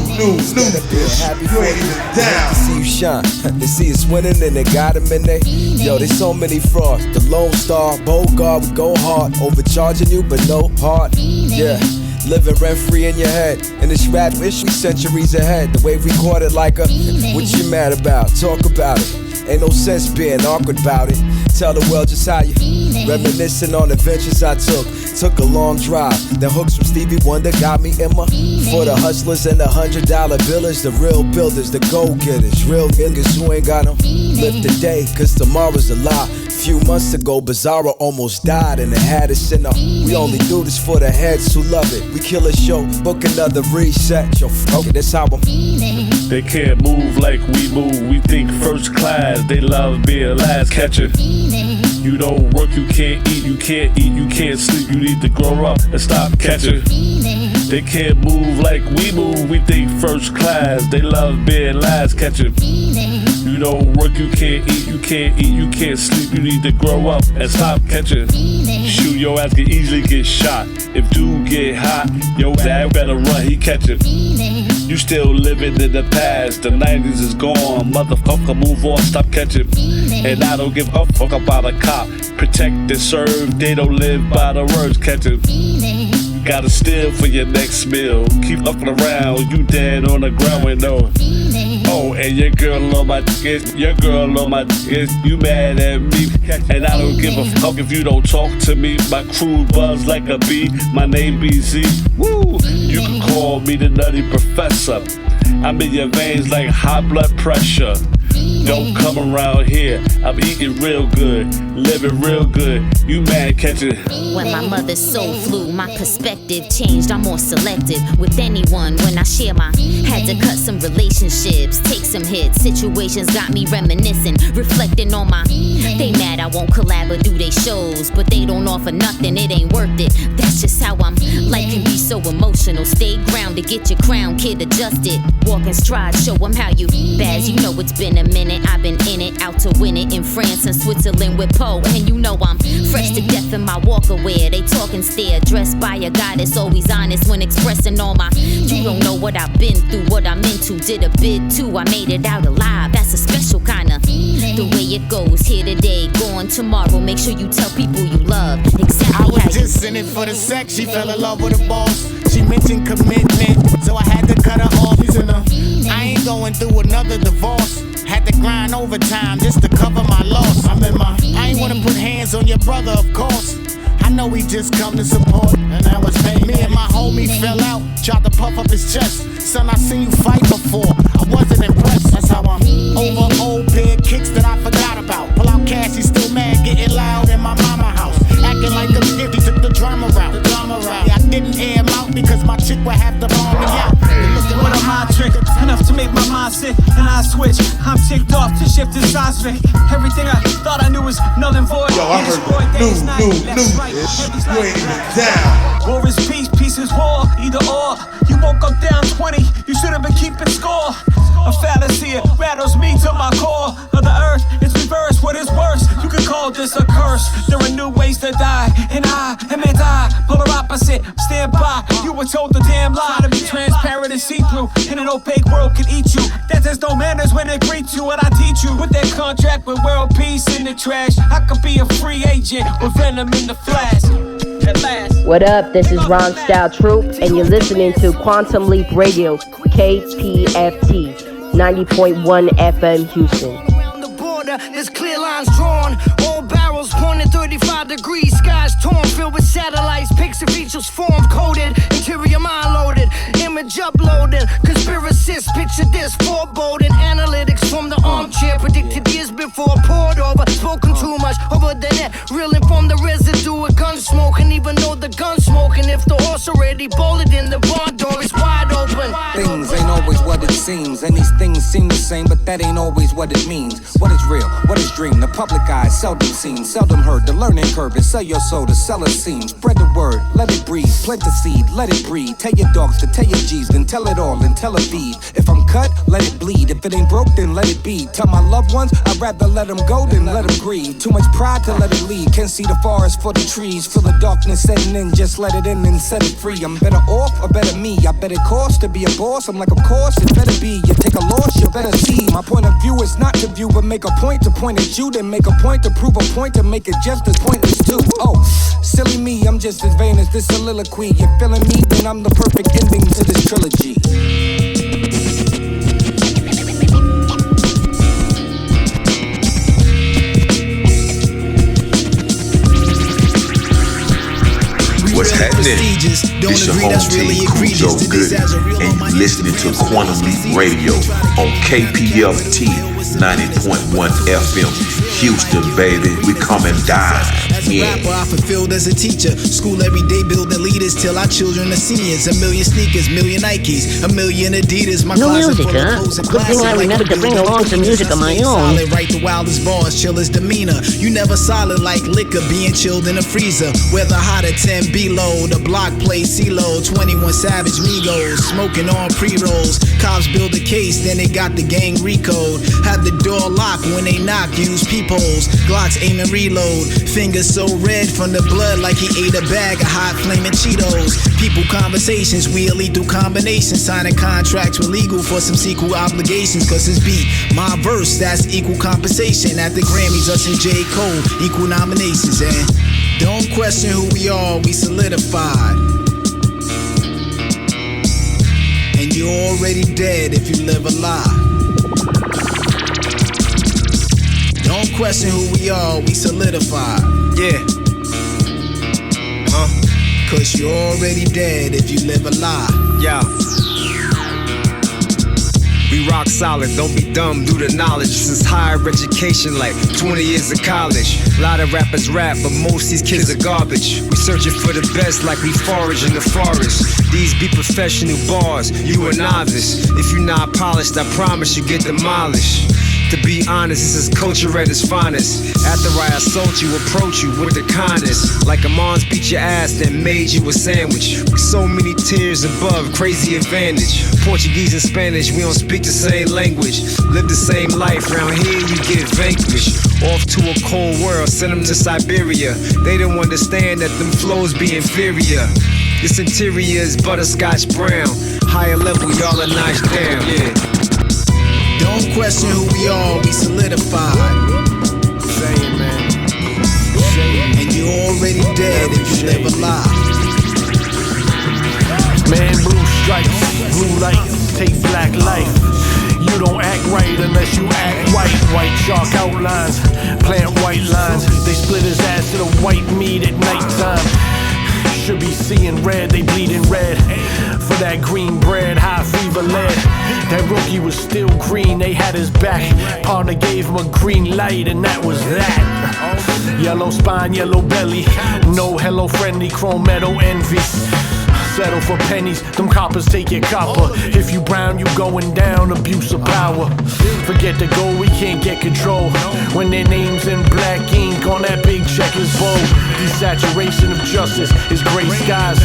Speaker 23: Happy
Speaker 11: you ain't even down.
Speaker 23: To see you shine. They see us winning and they got them in they. Yo, there's so many frauds. The Lone Star, Bogart, we go hard. Overcharging you, but no heart. Yeah. Living rent-free in your head. And this rap issue centuries ahead. The way we caught it like a what you mad about? Talk about it. Ain't no sense being awkward about it. Tell the world just how you reminiscing on adventures I took. Took a long drive. The hooks from Stevie Wonder got me in my. For the hustlers and the $100 billers, the real builders, the go-getters, real niggas who ain't got no live today, cause tomorrow's a lie. Few months ago, Bizarro almost died and it had us in a. We only do this for the heads who love it. We kill a show, book another reset. Yo, okay, that's how I'm.
Speaker 1: They can't move like we move. We think first class. They love being last catcher. You don't work, you can't eat, you can't sleep. You need to grow up and stop catching. They can't move like we move. We think first class. They love being last catching. You don't work, you can't eat, you can't sleep. You need to grow up and stop catching. Shoot, your ass can easily get shot. If dude get hot, yo dad better run, he catching. You still living in the past, the 90s is gone. Motherfucker, move on, stop catching. And I don't give a fuck about a cop. Protect and serve, they don't live by the words catching. Gotta steal for your next meal. Keep looking around, you dead on the ground with no. Oh, and your girl on my dick, you mad at me. And I don't give a fuck if you don't talk to me. My crew buzz like a bee, my name BZ. Woo! You can call me the Nutty Professor. I'm in your veins like high blood pressure. Don't come around here, I'm eating real good, living real good, you mad catching.
Speaker 3: When my mother's soul flew, my perspective changed, I'm more selective with anyone when I share my. Had to cut some relationships, take some hits, situations got me reminiscing, reflecting on my. They mad I won't collab or do they shows, but they don't offer nothing, it ain't worth it. That's just how I'm. Life can be so emotional, stay grounded, get your crown, kid, adjust it. Walk in stride, show them how you. Baz, you know it's been a minute, I've been in it, out to win it. In France and Switzerland with Poe, and you know I'm fresh to death in my walker wear. They talk and stare, dressed by a goddess, always honest when expressing all my. You don't know what I've been through, what I'm into. Did a bid too, I made it out alive. That's a special kinda. The way it goes, here today, gone tomorrow. Make sure you tell people you love exactly
Speaker 10: I was just in it for the sex. She fell in love with a boss. She mentioned commitment, so I had to cut her off. I ain't going through another divorce. Had to grind overtime just to cover my loss. I ain't wanna put hands on your brother, of course. I know he just come to support, and I was paying. Me and my homie fell out, tried to puff up his chest. Son, I seen you fight before, I wasn't impressed. That's how I'm over old big kicks that I forgot about. Pull out cash, he's still mad, getting loud in my mama house. Acting like a kid, he took the drama route. Yeah, I didn't air him out because my chick would have to bomb me out.
Speaker 17: What a mind trick, enough to make my mind sick, and I switch. I'm ticked off to shift the size fit. Everything I thought I knew was null and void.
Speaker 11: Yo, I heard new, you ain't even down.
Speaker 17: War is peace, peace is war, either or. You woke up down 20, you should have been keeping score. A fallacy, it rattles me to my core. Of the earth, it's reversed, what is worse? You could call this a curse. There are new ways to die, and I am die. Polar opposite, stand by. You were told the damn lie to be transparent and see-through. In an opaque world can eat you. That there's no manners when they greet you. What I teach you, with that contract with world peace in the trash. I could be a free agent with venom in the flash.
Speaker 4: What up? This is Ron Style Troop, and you're listening to Quantum Leap Radio, KPFT, 90.1 FM Houston.
Speaker 13: There's clear lines drawn, all barrels pointed 35 degrees, skies torn, filled with satellites, picture features formed, coded, interior mind loaded, image uploaded, conspiracists, picture this, foreboding, analytics from the armchair, predicted years before, poured over, spoken too much, over the net, reeling from the residue of gun smoke, and even though the gun smoking, if the horse already bolted in the barn door, it's wide open.
Speaker 19: Things ain't always what it seems, and these things seem the same, but that ain't always what it means. What is real? What is dream? The public eye seldom seen, seldom heard. The learning curve is sell your soul to sell a scene. Spread the word, let it breathe, plant the seed, let it breed. Tell your dogs to tell your G's, then tell it all and tell a feed. If I'm cut, let it bleed. If it ain't broke, then let it be. Tell my loved ones, I'd rather let them go than let them grieve. Too much pride to let it lead. Can't see the forest for the trees. Feel the darkness setting in, just let it in and set it free. I'm better off or better me? I bet it costs to be a boss. I'm like, of course, it better be. You take a loss, you better see. My point of view is not to view, but make a point to point at you, then make a point to prove a point to make it just as pointless too. Oh, silly me, I'm just as vain as this soliloquy. You're feeling me, then I'm the perfect ending to this trilogy.
Speaker 13: prestigious. Don't
Speaker 6: This your
Speaker 13: agree,
Speaker 6: home
Speaker 13: that's really
Speaker 6: team,
Speaker 13: egregious.
Speaker 6: Cujo
Speaker 13: To
Speaker 6: Goody,
Speaker 13: as a real
Speaker 6: and you listening to Quantum Leap Radio on KPFT 90.1 FM. Houston, baby, we coming down.
Speaker 13: As a rapper, I fulfilled as a teacher. School every day, building leaders till our children are seniors. 1 million sneakers, 1 million Nikes, 1 million Adidas. My
Speaker 16: No
Speaker 13: closet
Speaker 16: music,
Speaker 13: full of
Speaker 16: huh?
Speaker 13: clothes and
Speaker 16: Good thing I
Speaker 13: classics.
Speaker 16: remembered to bring along some music of my own.
Speaker 13: Solid, write the wildest bars, chill as demeanor. You never solid like liquor, being chilled in a freezer. Weather hot at 10 below. The block play CeeLo, 21 Savage Migos, smoking on pre-rolls. Cops build a case, then they got the gang recode. Have the door locked when they knock, use peepholes. Glocks aim and reload. Fingers so red from the blood like he ate a bag of hot flaming Cheetos. People conversations, we a lethal combination. Signing contracts with legal for some sequel obligations. Cause it's beat, my verse, that's equal compensation. At the Grammys, us and J. Cole, equal nominations. And don't question who we are, we solidified. And you're already dead if you live a lie. Don't question who we are, we solidified. Yeah. Cause you're already dead if you live a lie.
Speaker 7: Yeah. We rock solid, don't be dumb, do the knowledge. Since higher education, like 20 years of college. A lot of rappers rap, but most these kids are garbage. We searching for the best like we forage in the forest. These be professional bars, you a novice. If you not polished, I promise you get demolished. To be honest, this is culture at its finest. After I assault you, approach you with the kindness. Like a mom's beat your ass, then made you a sandwich. With so many tiers above, crazy advantage. Portuguese and Spanish, we don't speak the same language. Live the same life, round here you get vanquished. Off to a cold world, send them to Siberia. They don't understand that them flows be inferior. This interior is butterscotch brown. Higher level, y'all are notched down, yeah.
Speaker 13: Don't question who we are, we solidified.
Speaker 7: Saying, man.
Speaker 13: And you're already dead if you live a lie.
Speaker 10: Man, blue stripes, blue lights, take black life. You don't act right unless you act white. White shark outlines, plant white lines. They split his ass to the white meat at nighttime. Should be seeing red, they bleeding red. For that green bread, high fever lead. That rookie was still green, they had his back. Partner gave him a green light, and that was that. Yellow spine, yellow belly. No hello friendly, chrome metal envy. Settle for pennies, them coppers take your copper. If you brown, you going down, abuse of power. Forget the goal, we can't get control. When their name's in black ink on that big checkers bowl. Desaturation of justice is gray skies.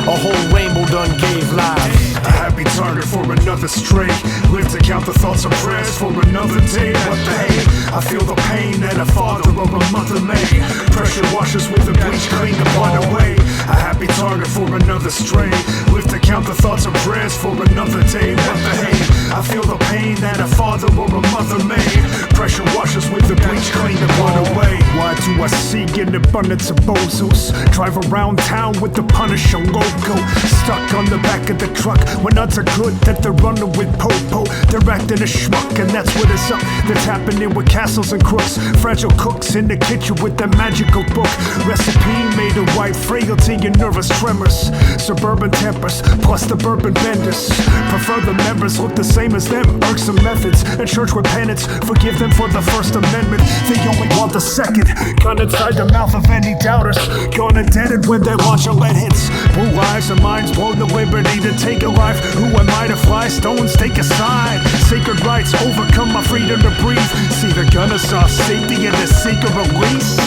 Speaker 10: A whole rainbow done gave lives.
Speaker 9: A happy target for another stray. Live to count the thoughts of prayers for another day. What the hey? I feel the pain that a father or a mother made. Pressure washes with a bleach clean the blood away. A happy target for another stray. Live to count the thoughts of prayers for another day. What the hey? I feel the pain that a father or a mother made. Pressure washes with the bleach clean the blood away. Why do I seek an abundance of bozos? Drive around town with the Punisher logo stuck on the back of the truck. When odds are good that they're running with Popo, they're acting a schmuck, and that's what it's up. They're tapping in with castles and crooks. Fragile cooks in the kitchen with that magical book. Recipe made of white frailty and nervous tremors. Suburban tempers plus the bourbon benders. Prefer the members look the same as them. Irksome methods. A church with penance. Forgive them for the First Amendment. They only want the second. Gun inside the mouth of any doubters. Gone indebted when they launch a lead hits. Blue eyes and minds blown the liberty to take a life. Who am I to fly stones? Take a side. Sacred rights overcome my freedom to breathe. See the gun of soft safety and the seek of release.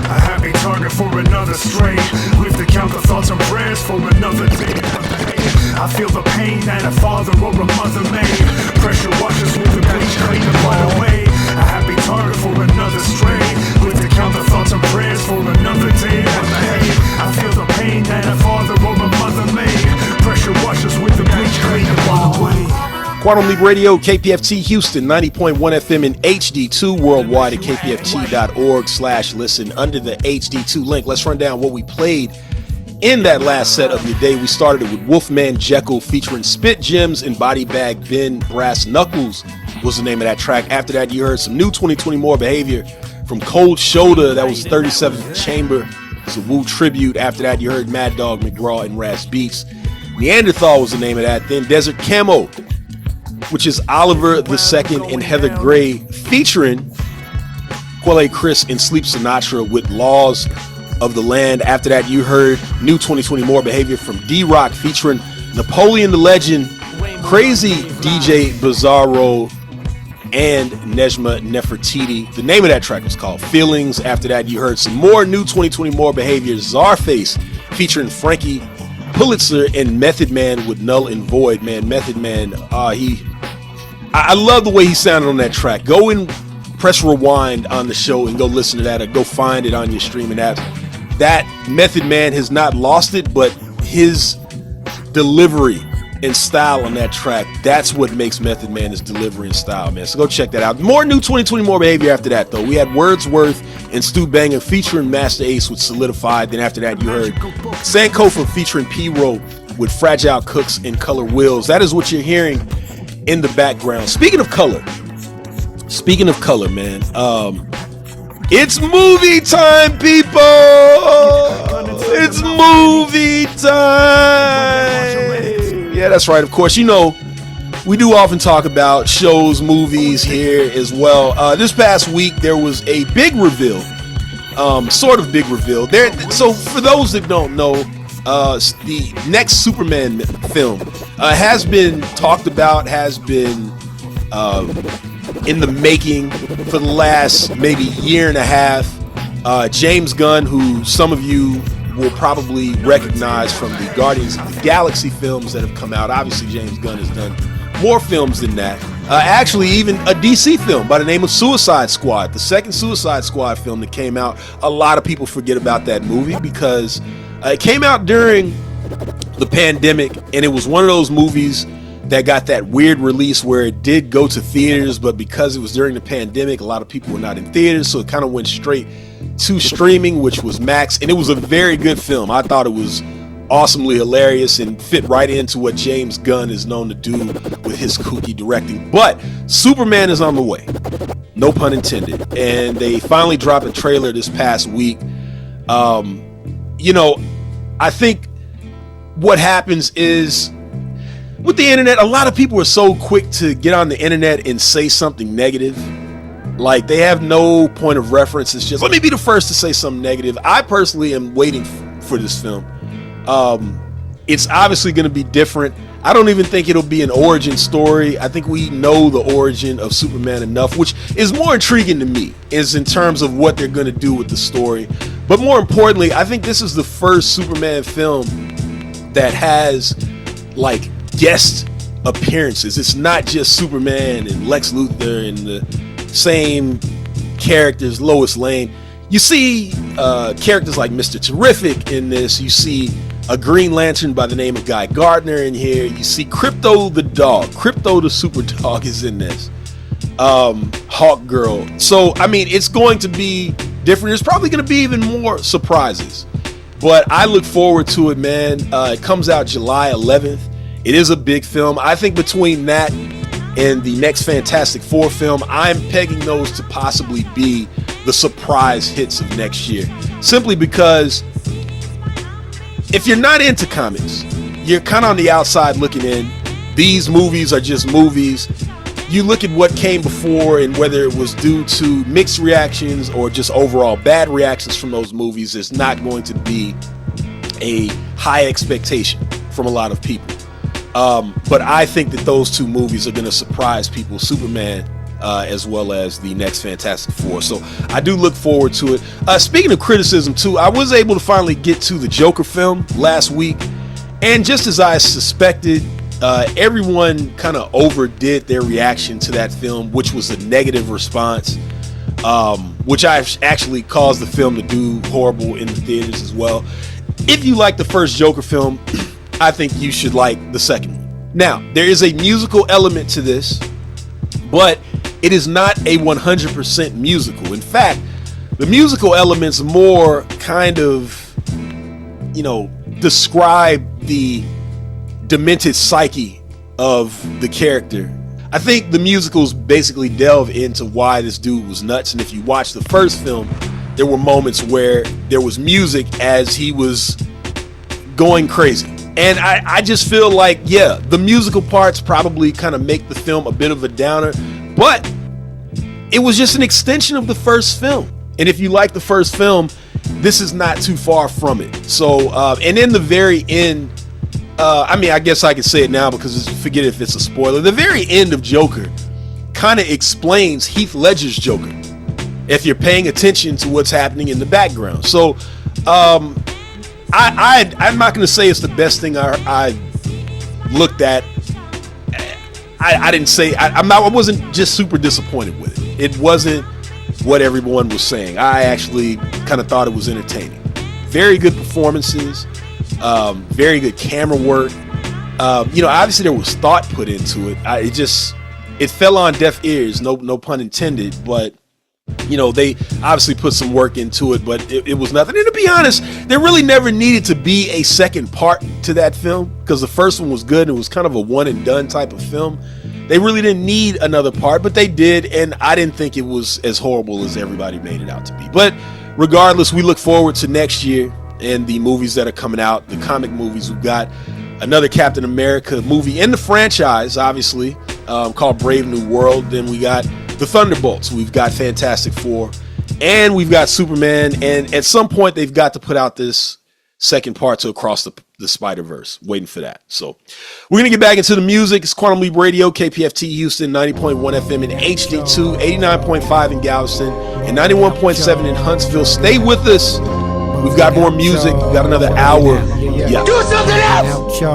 Speaker 9: A happy target for another stray. Live to count the thoughts and prayers for another day. I feel the pain that a father or a mother made. Pressure washes with the bleach, clean the blood away. A happy target for another stray. Live to count the thoughts and prayers for another day. I feel the pain that a father or a mother made. Pressure washes with the bleach, clean the blood away.
Speaker 5: Quantum Leap Radio, KPFT Houston, 90.1 FM in HD2, worldwide at kpft.org/listen under the HD2 link. Let's run down what we played in that last set of the day. We started it with Wolfman Jekyll featuring Spit Gems and Body Bag Ben. Brass Knuckles was the name of that track. After that, you heard some new 2020 More Behavior from Cold Shoulder. That was 37th Chamber. It's a Wu tribute. After that, you heard Mad Dog McGraw and Raz Beats. Neanderthal was the name of that. Then Desert Camo, which is Oliver II and Heather Gray featuring Quelle Chris and Sleep Sinatra with Laws of the Land. After that, you heard New 2020 More Behavior from D-Rock featuring Napoleon the Legend, Crazy DJ Bizarro, and Nejma Nefertiti. The name of that track was called Feelings. After that, you heard some more New 2020 More Behavior, Czarface featuring Frankie Pulitzer and Method Man with Null and Void. Man, Method Man, I love the way he sounded on that track. Go and press rewind on the show and go listen to that, or go find it on your streaming apps. That Method Man has not lost it, but his delivery and style on that track, that's what makes Method Man, his delivery and style, man. So go check that out. More New 2020 More Behavior after that, though. We had Wordsworth and Stu Banger featuring Master Ace with Solidified. Then after that, you heard Sankofa featuring P-Row with Fragile Cooks and Color Wheels. That is what you're hearing in the background. Speaking of color, man, it's movie time, people. It's movie time. Yeah, that's right. Of course, you know, we do often talk about shows, movies here as well. This past week, there was a big reveal, sort of big reveal. So for those that don't know, the next Superman film has been talked about, has been in the making for the last maybe year and a half. James Gunn, who some of you will probably recognize from the Guardians of the Galaxy films that have come out. Obviously, James Gunn has done more films than that. Actually, even a DC film by the name of Suicide Squad, the second Suicide Squad film that came out. A lot of people forget about that movie because it came out during the pandemic, and it was one of those movies that got that weird release where it did go to theaters, but because it was during the pandemic, a lot of people were not in theaters, so it kind of went straight to streaming, which was Max, and it was a very good film. I thought it was awesomely hilarious and fit right into what James Gunn is known to do with his kooky directing. But Superman is on the way, no pun intended, and they finally dropped a trailer this past week. You know, I think what happens is with the internet, a lot of people are so quick to get on the internet and say something negative. Like, they have no point of reference. It's just, let me be the first to say something negative. I personally am waiting for this film. It's obviously going to be different. I don't even think it'll be an origin story. I think we know the origin of Superman enough, which is more intriguing to me, is in terms of what they're going to do with the story. But more importantly, I think this is the first Superman film that has, like, guest appearances. It's not just Superman and Lex Luthor and the same characters, Lois Lane. You see characters like Mr. Terrific in this. You see a Green Lantern by the name of Guy Gardner in here. You see Crypto the dog. Crypto the super dog is in this. Hawk Girl. So, I mean, it's going to be different. There's probably going to be even more surprises. But I look forward to it, man. It comes out July 11th. It is a big film. I think between that and the next Fantastic Four film, I'm pegging those to possibly be the surprise hits of next year. Simply because if you're not into comics, you're kind of on the outside looking in. These movies are just movies. You look at what came before and whether it was due to mixed reactions or just overall bad reactions from those movies, there's not going to be a high expectation from a lot of people. But I think that those two movies are going to surprise people, Superman as well as the next Fantastic Four. So I do look forward to it. Speaking of criticism too, I was able to finally get to the Joker film last week. And just as I suspected, everyone kind of overdid their reaction to that film, which was a negative response, which actually caused the film to do horrible in the theaters as well. If you like the first Joker film, I think you should like the second one. Now, there is a musical element to this, but it is not a 100% musical. In fact, the musical elements more kind of, you know, describe the demented psyche of the character. I think the musicals basically delve into why this dude was nuts, and if you watch the first film, there were moments where there was music as he was going crazy. And I just feel like, yeah, the musical parts probably kind of make the film a bit of a downer, but it was just an extension of the first film. And if you like the first film, this is not too far from it. So, and in the very end, I mean, I guess I can say it now because forget if it's a spoiler. The very end of Joker kind of explains Heath Ledger's Joker, if you're paying attention to what's happening in the background. So, I'm not going to say it's the best thing I looked at. I didn't say I wasn't just super disappointed with it. It wasn't what everyone was saying. I actually kind of thought it was entertaining. Very good performances, very good camera work. Obviously there was thought put into it. It fell on deaf ears, no pun intended, but they obviously put some work into it, but it was nothing. And to be honest, there really never needed to be a second part to that film because the first one was good and it was kind of a one and done type of film. They really didn't need another part, but they did, and I didn't think it was as horrible as everybody made it out to be. But regardless, we look forward to next year and the movies that are coming out, the comic movies. We've got another Captain America movie in the franchise, obviously, called Brave New World. Then we got the Thunderbolts. We've got Fantastic Four, and we've got Superman. And at some point, they've got to put out this second part to Across the Spider-Verse. Waiting for that. So we're going to get back into the music. It's Quantum Leap Radio, KPFT Houston, 90.1 FM in HD2, 89.5 in Galveston, and 91.7 in Huntsville. Stay with us. We've got more music. We've got another hour. Yeah.
Speaker 17: Do something else! Do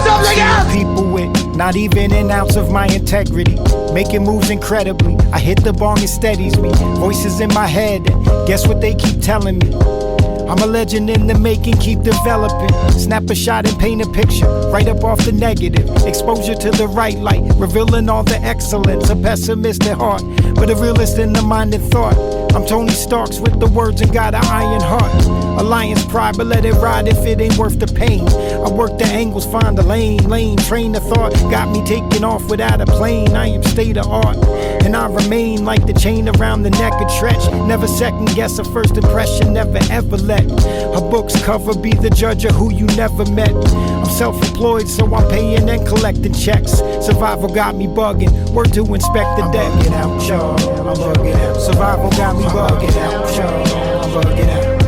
Speaker 17: something else! People with not even an ounce of my integrity, making moves incredibly. I hit the bong, it steadies me. Voices in my head, guess what they keep telling me? I'm a legend in the making, keep developing. Snap a shot and paint a picture, right up off the negative. Exposure to the right light, revealing all the excellence. A pessimist at heart, but a realist in the mind and thought. I'm Tony Starks with the words and got an iron heart. A lion's pride, but let it ride if it ain't worth the pain. I work the angles, find the lane, train of thought. Got me taking off without a plane. I am state of art, and I remain like the chain around the neck of Tretch. Never second guess a first impression, never ever let a book's cover be the judge of who you never met. I'm self-employed, so I'm paying and collecting checks. Survival got me bugging, word to inspect the deck. I'm bugging out, y'all. I'm bugging out. Survival got me bugging out, y'all. I'm bugging out.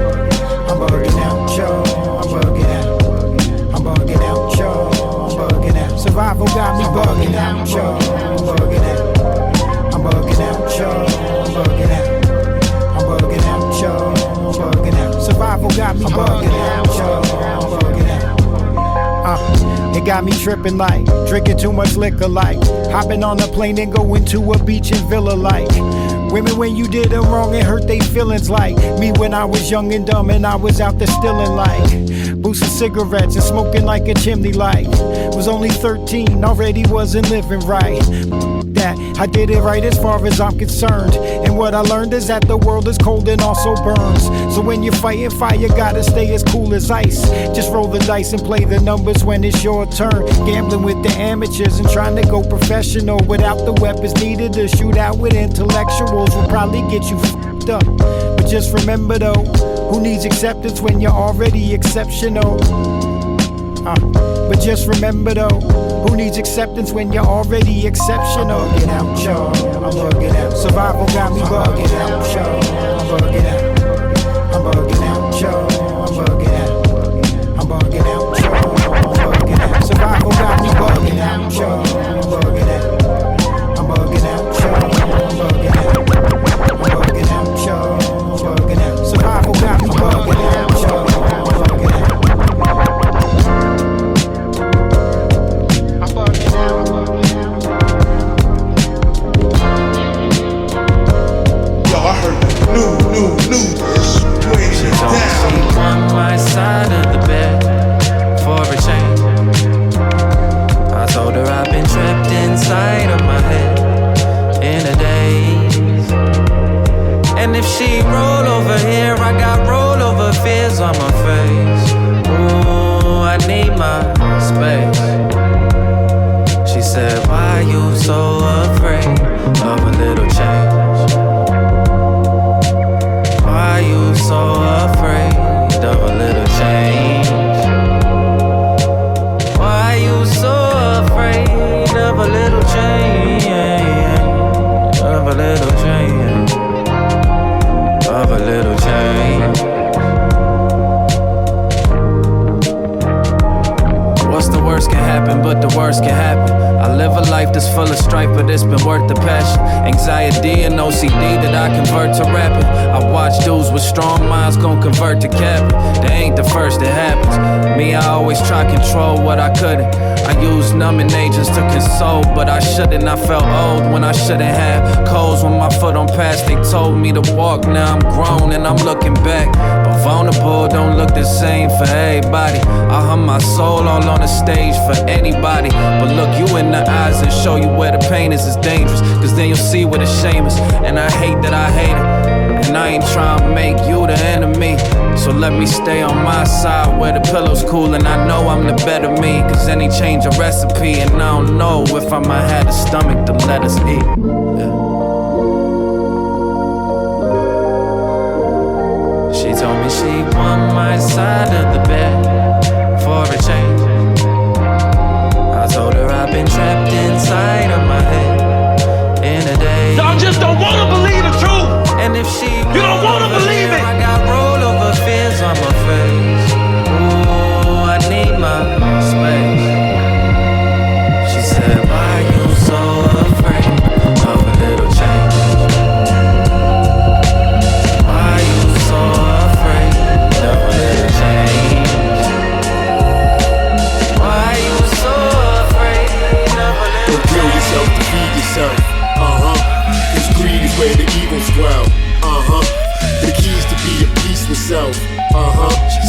Speaker 17: I'm bugging out, y'all. I'm bugging out. I'm bugging out, y'all. I'm bugging out. Survival got me bugging out, y'all. I'm bugging out. I'm bugging out, y'all. I'm bugging out. I'm bugging out, y'all. I'm bugging out. Survival got me bugging out, y'all. I'm bugging out. It got me tripping like drinking too much liquor, like hopping on a plane and going to a beach in Villa, like women when you did them wrong, it hurt they feelings, like me when I was young and dumb and I was out there stealing, like boosting cigarettes and smoking like a chimney, like was only 13, already wasn't living right. That I did it right as far as I'm concerned, and what I learned is that the world is cold and also burns. So when you're fighting fire, gotta stay as cool as ice. Just roll the dice and play the numbers when it's your turn. Gambling with the amateurs and trying to go professional without the weapons needed to shoot out with intellectuals will probably get you f***ed up. But just remember though, who needs acceptance when you're already exceptional? But just remember though, who needs acceptance when you're already exceptional? I'm bugging out, y'all. I'm bugging out. Survival got me bugging out, y'all. I'm bugging out. I'm bugging out, y'all. I'm bugging out. I'm bugging out, y'all. I'm bugging out. Survival got me bugging out, y'all. I'm bugging out. I'm bugging out, y'all. I'm bugging out. I'm bugging out, y'all. I'm bugging out. Survival got me bugging out, y'all.
Speaker 12: She don't sleep on my side of the bed for a change. I told her I've been trapped inside of my head in a daze. And if she roll over here, I got rollover fears on my face. Ooh, I need my space. She said, why you so afraid of a little change? it's been worth the passion. Anxiety and OCD that I convert to rapping. I watch dudes with strong minds gon' convert to capping. They ain't the first it happens. Me, I always try control what I couldn't. I use numbing agents to console, but I shouldn't. I felt old when I shouldn't have. Colds when my foot on past, they told me to walk. Now I'm grown and I'm looking back. But vulnerable don't look the same for everybody. I hum my soul all on the stage for anybody. But look you in the eyes and show you where the pain is dangerous. Cause then you'll see where the shame is. And I hate that I hate it. And I ain't trying to make you the enemy. So let me stay on my side where the pillow's cool. And I know I'm the better me. Cause any change a recipe. And I don't know if I might have the stomach to let us eat. She told me she want my side of the bed for a change. I told her I've been trapped inside of my head in a day.
Speaker 14: Y'all just don't wanna believe the truth.
Speaker 12: And if she
Speaker 14: you don't wanna believe it,
Speaker 12: I got rollover fears on my face. Ooh, I need my space. She said, why you so afraid of a little change? Why you so afraid of a little change? Why you so afraid of a little change?
Speaker 15: Don't kill yourself to feed yourself. Cause greed is where the evils dwell. The keys to be a peaceful self.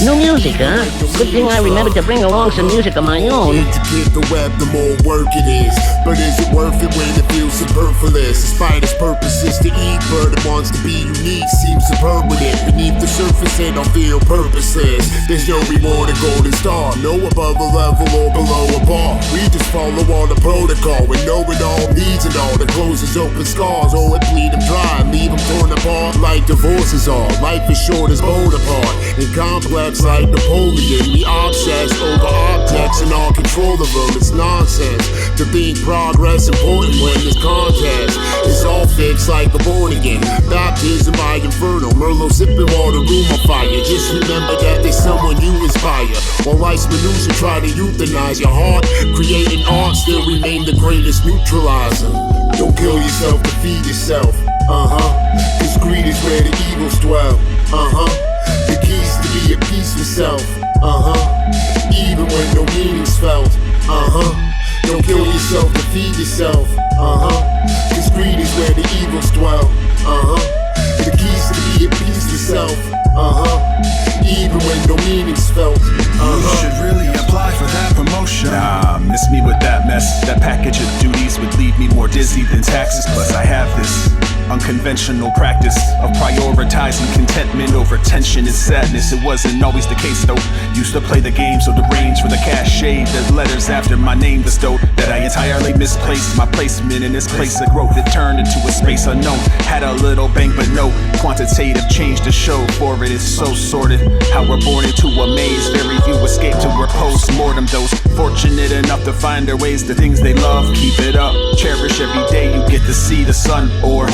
Speaker 16: No music, huh? Good thing I remembered to bring along some music of my own.
Speaker 15: To get the web, the more work it is. But is it worth it when it feels superfluous? The spider's purpose is to eat, but it wants to be unique. Seems superb with it. Beneath the surface, it don't feel purposeless. There's no reward, a golden star. No above a level or below a bar. We just follow all the protocol. We know it all needs it all. The closes open scars, or it bleed them dry. Leave them torn apart like divorces are. Life is short as Bonaparte. And complex like Napoleon. We obsess over objects and all control of them. It's nonsense to think progress important when this contest is all fixed like a born again. Baptism by inferno, Merlot sipping water, room on fire. Just remember that there's someone you inspire. While life's minutia try to euthanize your heart, creating art still remain the greatest neutralizer. Don't kill yourself to feed yourself. Cause greed is where the evils dwell. The keys to be a peaceful self. Even when no meaning's felt. Don't kill yourself to feed yourself. Cause greed is where the evils dwell. The keys to be a peaceful self. Even when no meaning's felt.
Speaker 17: You should really apply for that promotion.
Speaker 18: Nah, miss me with that mess. That package of duties would leave me more dizzy than taxes. Plus I have this unconventional practice of prioritizing contentment over tension and sadness. It wasn't always the case though. Used to play the game so the range for the cash shaved. The letters after my name bestowed that I entirely misplaced my placement in this place of growth. It turned into a space unknown. Had a little bank but no quantitative change to show for it. It's so sorted how we're born into a maze. Very few escape to our post-mortem. Those fortunate enough to find their ways to things they love, keep it up. Cherish every day you get to see the sun. Or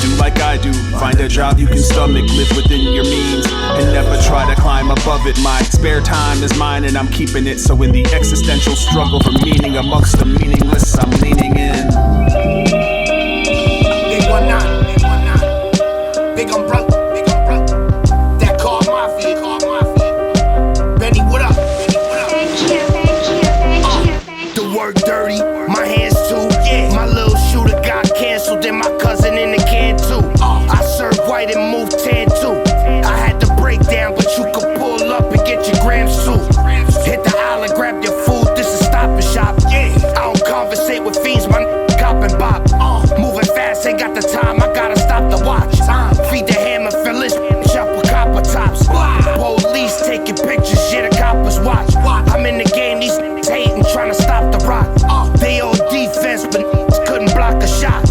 Speaker 18: do like I do, find a job you can stomach, live within your means, and never try to climb above it. My spare time is mine and I'm keeping it. So in the existential struggle for meaning amongst the meaningless, I'm leaning in.
Speaker 20: Big 19, big umbrella, that car mafia, Benny, what up? Thank you. The work dirty, my hands too. My little shooter got canceled and my cousin in the can too. I serve white and move tan too. I had to break down, but you could pull up and get your grams too. Hit the aisle and grab your food, this is Stop and Shop. I don't conversate with fiends, my cop and bop. Moving fast, ain't got the time, I gotta stop the watch. Feed the hammer, fill this up with copper tops. Police taking pictures, shit, the coppers watch. I'm in the game, these hating, trying to stop the rock. They on defense, but couldn't block a shot.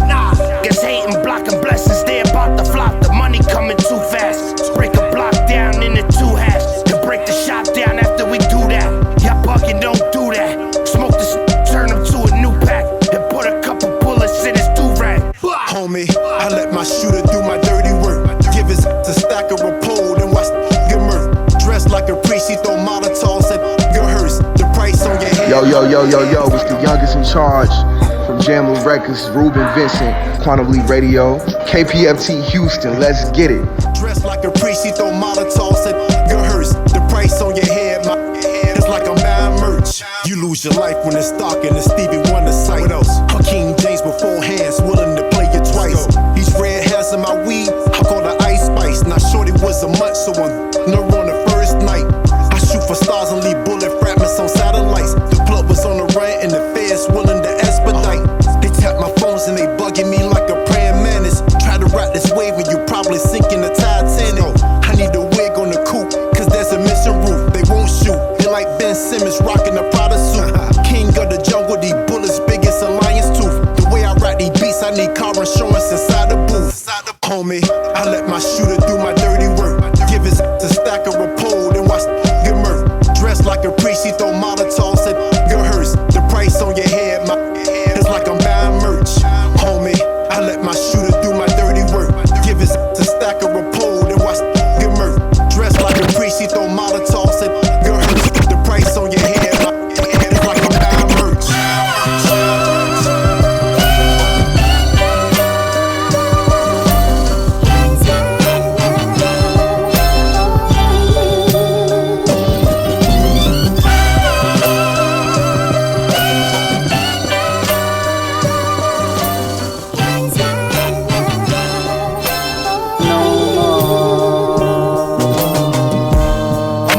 Speaker 20: Guess hating, blocking blessings, they about to flop. The money coming too fast. Break a block down into two halves. Then break the shop down after we do that. Y'all bugging, don't do that. Smoke this, turn them to a new pack. And put a couple bullets in his do-rag.
Speaker 24: Homie, I let my shooter do my dirty work. Give his a stack of a pole, then watch get murked. Dressed like a priest, he throw Molotovs at your hearse. The price on your head.
Speaker 26: Yo, it's the youngest in charge from
Speaker 2: Jamlin Records, Ruben Vincent, Quantum Leap Radio, KPFT Houston, let's get it.
Speaker 24: Dressed like a priest, he throw Molotovs at your hearse. The price on your head, my head is like I'm buying merch. You lose your life when it's dark and the Stevie Wonder sight. What else? King James before hands, willing to play you twice. These red hairs in my weed, I call the ice spice. Now shorty was a month, so I'm never on the first night. I shoot for stars and leave bullet fragments on satellites. The plug was on the run and the feds willing to expedite. They tap my phones and they bugging me like a praying mantis. Try to ride this wave and you probably sink in the Titanic. I need a wig on the coupe, cause there's a missing roof. They won't shoot, they like Ben Simmons rocking a Prada suit. King of the jungle, these bullets biggest a lion's tooth. The way I ride these beats, I need car insurance inside the booth. Homie, I let my shooter do my dirty work. Give his a stack of a pole, then watch get murked. Dressed like a priest, he throw Molotovs at your hearse. The price on your head, my head is like I'm buying merch. Homie, I let my shooter do my dirty work. Give his a stack of a pole, then watch get murked. Dressed like a priest, he throw Molotovs at your hearse. The price on your head, my head is like I'm buying merch.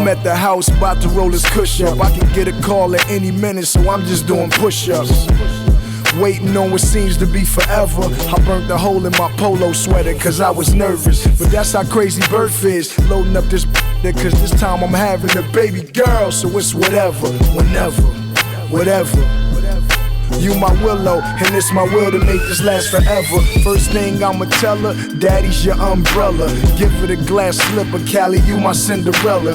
Speaker 17: At the house, about to roll his cush up. I can get a call at any minute, so I'm just doing push-ups. Waiting on what seems to be forever. I burnt the hole in my polo sweater cause I was nervous. But that's how crazy birth is. Loading up this cause this time I'm having a baby girl. So it's whatever, whenever, whatever. You my willow, and it's my will to make this last forever. First thing I'ma tell her, daddy's your umbrella. Give her the glass slipper, Callie, you my Cinderella.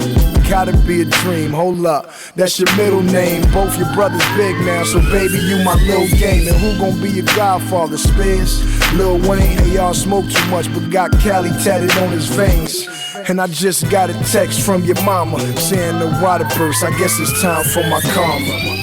Speaker 17: Gotta be a dream, hold up, that's your middle name. Both your brothers big now, so baby, you my little game. And who gon' be your godfather, Spears? Lil Wayne, hey, y'all smoke too much, but got Callie tatted on his veins. And I just got a text from your mama, saying the water burst, I guess it's time for my karma.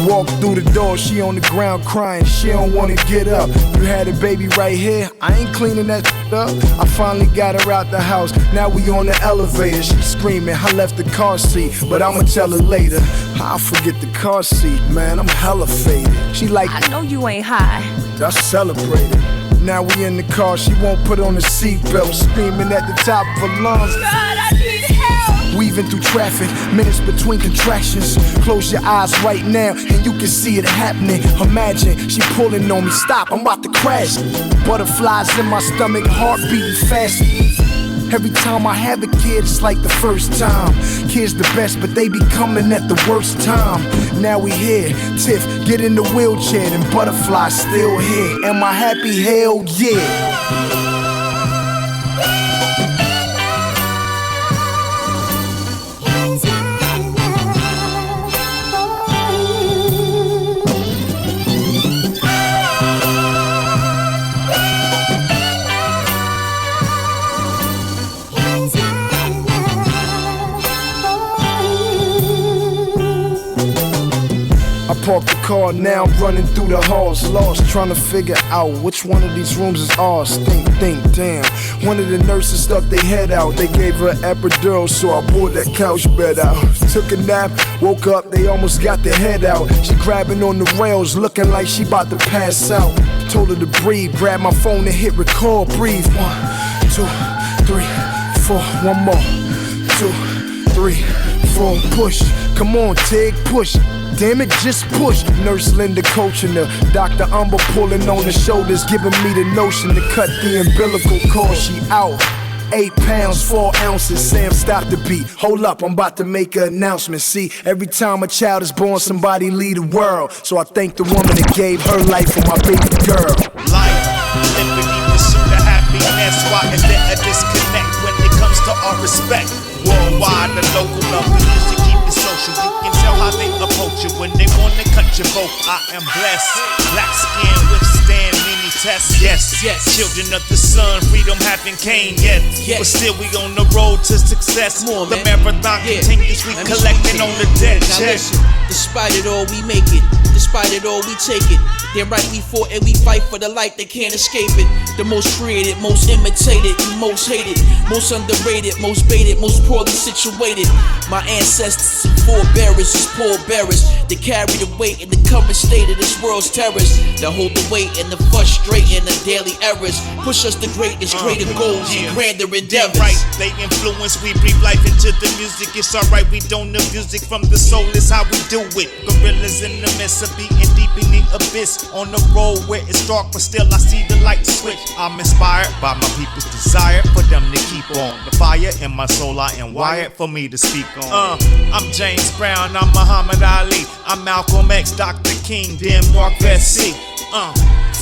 Speaker 17: Walk through the door, she on the ground crying, she don't wanna get up. You had a baby right here, I ain't cleaning that up. I finally got her out the house, now we on the elevator. She screaming, I left the car seat, but I'ma tell her later. I'll forget the car seat, man, I'm hella faded. She like,
Speaker 8: I know you ain't high.
Speaker 17: I celebrated. Now we in the car, she won't put on the seatbelt, screaming at the top of her lungs.
Speaker 8: God, I need help.
Speaker 17: Weaving through traffic, minutes between contractions. Close your eyes right now, and you can see it happening. Imagine she pulling on me, stop, I'm about to crash. Butterflies in my stomach, heart beating fast. Every time I have a kid, it's like the first time. Kids the best, but they be coming at the worst time. Now we here, Tiff, get in the wheelchair, and Butterfly still here. Am I happy? Hell yeah. I parked the car, now I'm running through the halls, lost, trying to figure out which one of these rooms is ours. Think, damn. One of the nurses stuck their head out. They gave her an epidural, so I pulled that couch bed out. Took a nap, woke up, they almost got their head out. She grabbing on the rails, looking like she about to pass out. Told her to breathe, grab my phone and hit record, breathe. 1, 2, 3, 4, one more. 2, 3, 4, push. Come on, Tig, push. Damn it, just push. Nurse Linda coaching her. Dr. Umber pulling on the shoulders, giving me the notion to cut the umbilical cord. She out. 8 pounds, 4 ounces. Sam, stop the beat. Hold up, I'm about to make an announcement. See, every time a child is born, somebody lead the world. So I thank the woman that gave her life for my baby girl.
Speaker 21: Life, infinity, pursuit of happiness. Why is there a disconnect when it comes
Speaker 1: to our respect. Worldwide, the local love the music, keep it social. You can tell how they approach you when they wanna cut you both. I am blessed, black skin withstand many tests. Yes, yes, children of the sun, freedom haven't came yet. But still we on the road to success. The marathon continues, we collecting on the dead check.
Speaker 21: Despite it all, we make it. Despite it all, we take it. They're right, we fought and we fight for the light, they can't escape it. The most created, most imitated, most hated, most underrated, most baited, most poorly situated. My ancestors and forebearers is pallbearers. They carry the weight in the current state of this world's terrors. That hold the weight and the frustrating the daily errors. Push us to greatness, greater goals and grander endeavors.
Speaker 1: Right, they influence, we breathe life into the music. It's alright, we don't abuse music from the soul, is how we do it. Gorillas in the midst of being deep in the abyss. On the road where it's dark, but still I see the light switch. I'm inspired by my people's desire for them to keep on. The fire in my soul I am wired for me to speak on. I'm James Brown, I'm Muhammad Ali, I'm Malcolm X, Dr. King, then Mark Vesey.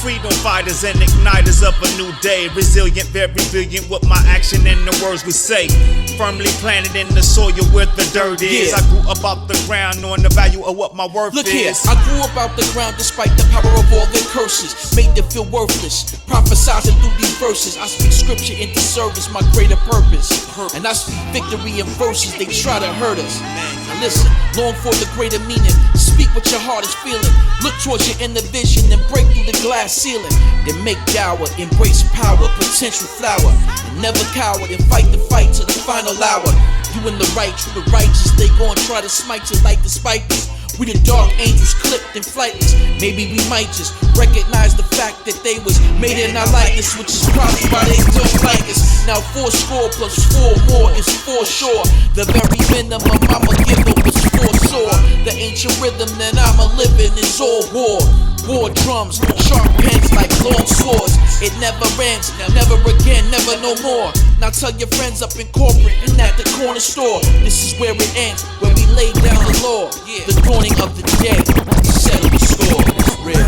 Speaker 1: Freedom fighters and igniters of a new day. Resilient, very brilliant with my action and the words we say. Firmly planted in the soil where the dirt is. I grew up out the ground knowing the value of what my worth
Speaker 21: Look
Speaker 1: is.
Speaker 21: here, I grew up out the ground despite the power of all their curses. Made them feel worthless, prophesizing through these verses. I speak scripture into service, my greater purpose. And I speak victory in verses, they try to hurt us. Now listen, long for the greater meaning. Speak what your heart is feeling. Look towards your inner vision and break through the glass ceiling. Then make dower, embrace power, potential flower. And never cower and fight the fight to the final hour. You in the right, true the righteous. They gon' try to smite you like the spikers. We the dark angels clipped and flightless. Maybe we might just recognize the fact that they was made in our likeness, which is probably why they don't like us. Now 4 score plus 4 more is 4 sure. The very minimum I'ma give them was 4 sore. The ancient rhythm that I'ma live in is all war. War drums, sharp pens like long swords. It never ends, never again, never no more. Now tell your friends up in corporate and at the corner store. This is where it ends, where we lay down the law. The dawning of the day, settle the score. It's real.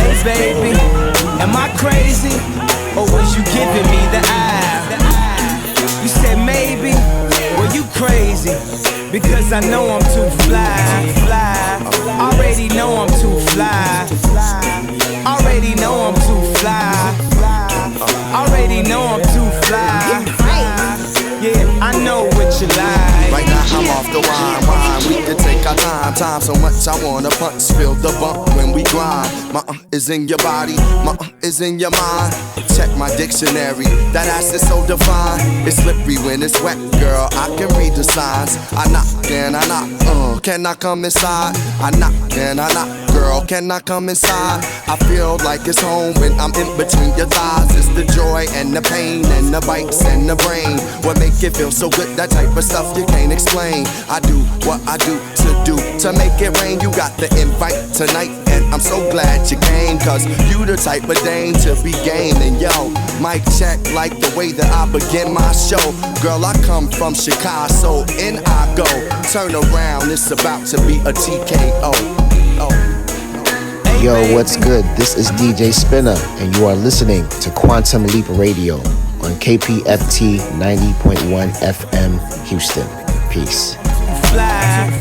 Speaker 22: Hey baby, am I crazy? Or was you giving me the eye? You said maybe, well you crazy. Because I know I'm too fly. Already know I'm too fly. Already know I'm too fly. Already know I'm too fly. Yeah, I know what you like.
Speaker 23: Right now I'm off the wine. We can take our time so much I wanna punch. Feel the bump when we grind. My is in your body, my is in your mind. Check my dictionary, that ass is so divine. It's slippery when it's wet, girl, I can read the signs. I knock and I knock, can I come inside? I knock and I knock, girl, can I come inside? I feel like it's home when I'm in between your thighs. It's the joy and the pain and the bites and the brain. What make it feel so good, that type of stuff you can't explain. I do what I do to make it rain. You got the invite tonight and I'm so glad you came. Cause you the type of dame to be game. And yo, mic check like the way that I begin my show. Girl, I come from Chicago, so in I go. Turn around, it's about to be a TKO.
Speaker 25: Yo, what's good? This is DJ Spinner, and you are listening to Quantum Leap Radio on KPFT 90.1 FM Houston. Peace.
Speaker 22: Fly.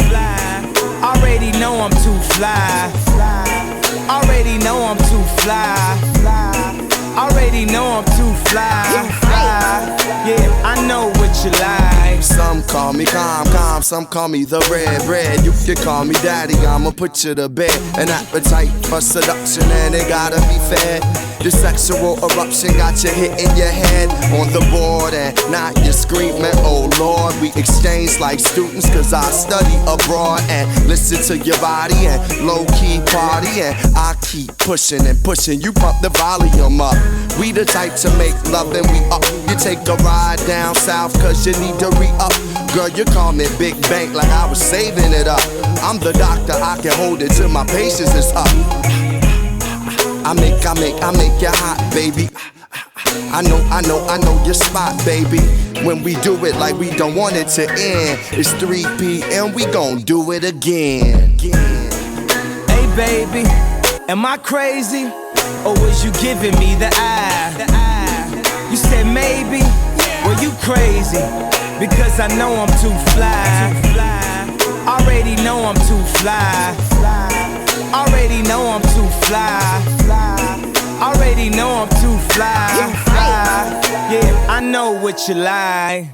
Speaker 22: Already know I'm too fly. Already know I'm too fly. Already know I'm too fly. Yeah, I know what you like.
Speaker 23: Some call me calm, some call me the red bread. You can call me daddy, I'ma put you to bed. An appetite for seduction and it gotta be fed. The sexual eruption got you hitting your head on the board and now you're screaming, oh Lord. We exchange like students cause I study abroad and listen to your body and low-key party. And I keep pushing and pushing, you pump the volume up. We the type to make love and we up. You take a ride down south cause you need to re-up. Girl, you call me Big Bank like I was saving it up. I'm the doctor, I can hold it till my patience is up. I make you hot, baby. I know your spot, baby. When we do it like we don't want it to end. It's 3 p.m., we gon' do it again.
Speaker 22: Hey baby, am I crazy? Or was you giving me the eye? You said maybe, well Well, you crazy, because I know I'm too fly. Already know I'm too fly. Already know I'm too fly. Already know I'm too fly. Yeah, I know what you like.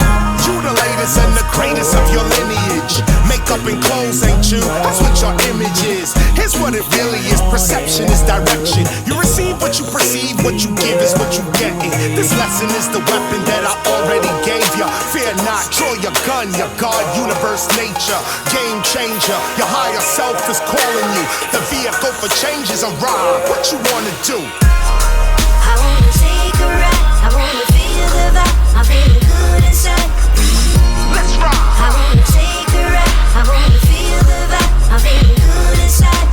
Speaker 20: You the latest and the greatest of your lineage. Makeup and clothes ain't you, that's what your image is. Here's what it really is, perception is direction. You receive what you perceive, what you give is what you getting. This lesson is the weapon that I already gave ya. Fear not, draw your gun, your God, universe, nature. Game changer, your higher self is calling you. The vehicle for change is a ride. What you wanna do?
Speaker 3: I wanna take a ride, I wanna feel the vibe, I'm feeling good inside.
Speaker 20: Let's rock.
Speaker 3: I wanna take a ride, I wanna feel the vibe, I'm feeling good inside.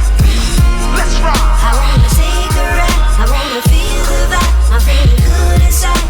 Speaker 20: Let's rock.
Speaker 3: I wanna take a ride, I wanna feel the vibe, I'm feeling good inside.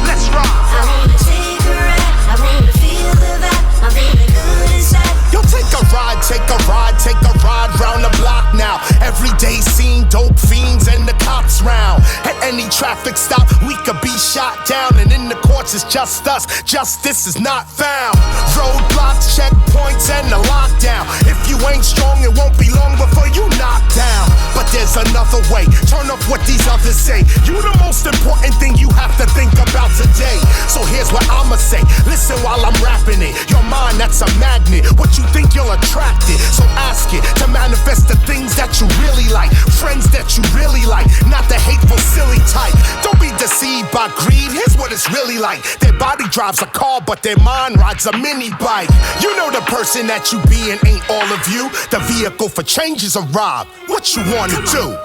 Speaker 20: Let's rock.
Speaker 3: I wanna take a ride, I wanna feel the vibe, I'm feeling good inside.
Speaker 20: Yo, take a ride, take a ride, take a ride round the block now. Every day scene, dope fiends and the cops round. At any traffic stop, we could be shot down. And in the courts, it's just us. Justice is not found. Roadblocks, checkpoints, and the lockdown. If you ain't strong, it won't be long before you knock down. But there's another way. Turn off what these others say. You the most important thing you have to think about today. So here's what I'ma say. Listen while I'm rapping it. Your mind, that's a magnet. What you think, you'll attract it. So ask it to manifest the things that you really like. Friends that you really like. Not the hateful, silly type. Don't be deceived by greed. Here's what it's really like. Their body drives a car, but their mind rides a mini bike. You know the person that you be and ain't all of you. The vehicle for change is a rob. What you wanna do?
Speaker 3: I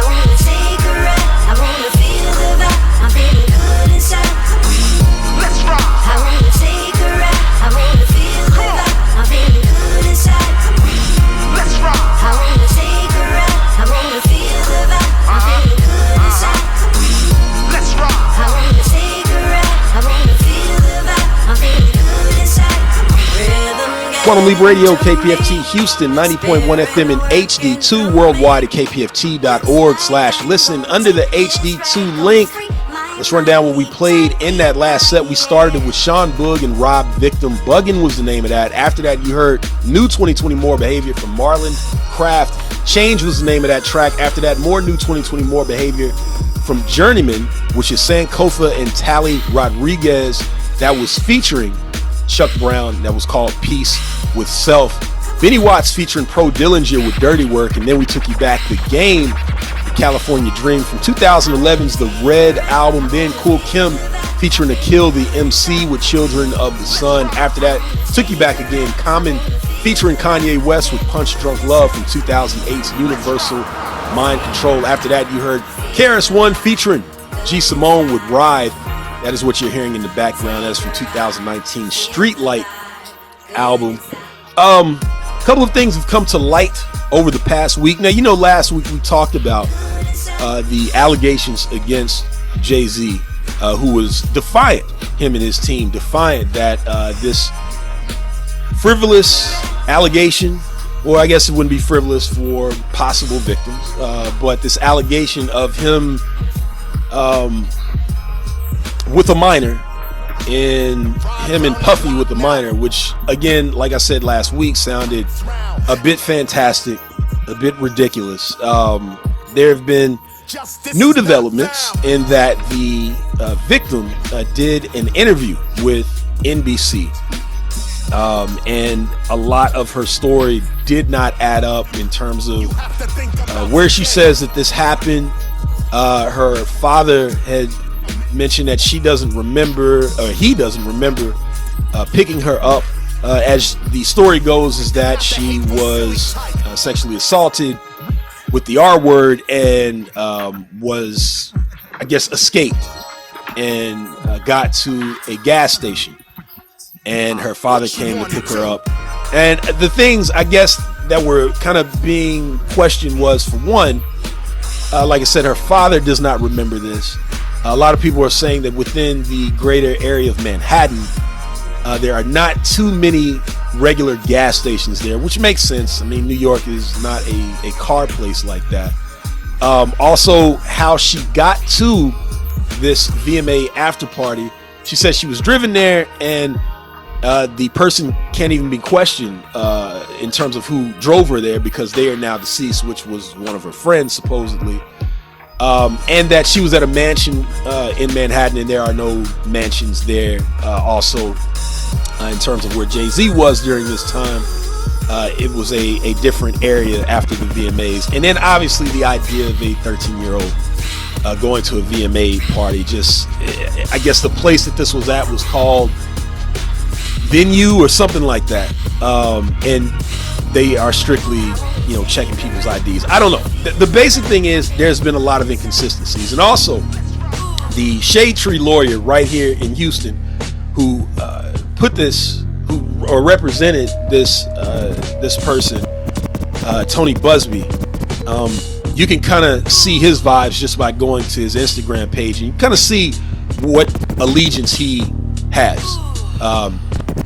Speaker 3: wanna take a ride, I wanna feel the vibe, I'm feeling good inside.
Speaker 20: Let's rock.
Speaker 3: I wanna take a ride, I wanna feel the vibe, I'm feeling good inside.
Speaker 20: Let's rock.
Speaker 3: I wanna take a ride, I wanna feel the vibe, I'm feeling good inside.
Speaker 20: Let's rock.
Speaker 3: I wanna take a ride, I wanna feel the vibe, I'm feeling good inside.
Speaker 5: Quantum Leap Radio, KPFT Houston, 90.1 FM in HD2, worldwide at kpft.org/listen under the HD2 link. Let's run down what we played in that last set. We started it with Sean Boog and Rob Victim. Buggin' was the name of that. After that, you heard New 2020 More Behavior from Marlon Craft. Change was the name of that track. After that, more New 2020 More Behavior from Journeyman, which is Sankofa and Tally Rodriguez. That was featuring Chuck Brown. That was called Peace with Self. Benny Watts featuring Pro Dillinger with Dirty Work. And then we took you back The Game, The California Dream from 2011's The Red album. Then Cool Kim featuring Akil the MC with Children of the Sun. After that, took you back again, Common featuring Kanye West with Punch Drunk Love from 2008's Universal Mind Control. After that, you heard KRS-One featuring G Simone with Ride. That is what you're hearing in the background. That's from 2019 Streetlight album. Couple of things have come to light over the past week. Now, you know, last week we talked about the allegations against Jay-Z, who was defiant, him and his team, defiant that this frivolous allegation, or I guess it wouldn't be frivolous for possible victims, but this allegation of him with a minor, and him and Puffy with the minor, which again, like I said last week, sounded a bit fantastic, a bit ridiculous. There have been new developments in that the victim did an interview with NBC, and a lot of her story did not add up in terms of where she says that this happened. Her father had mentioned that she doesn't remember, or he doesn't remember picking her up. As the story goes, is that she was sexually assaulted with the R word and was, I guess, escaped and got to a gas station, and her father came to pick her up. And the things, I guess, that were kind of being questioned was, for one, like I said, her father does not remember this. A lot of people are saying that within the greater area of Manhattan, there are not too many regular gas stations there, which makes sense. I mean, New York is not a car place like that. Also, how she got to this VMA after party. She said she was driven there, and the person can't even be questioned in terms of who drove her there because they are now deceased, which was one of her friends supposedly. And that she was at a mansion in Manhattan, and there are no mansions there. Also, in terms of where Jay-Z was during this time, it was a different area after the VMAs. And then obviously the idea of a 13-year-old going to a VMA party, just, I guess the place that this was at was called Venue or something like that. And they are strictly, checking people's IDs. I don't know. The basic thing is there's been a lot of inconsistencies. And also, the Shade Tree lawyer right here in Houston who represented this person, Tony Busby, you can kind of see his vibes just by going to his Instagram page, and you kind of see what allegiance he has.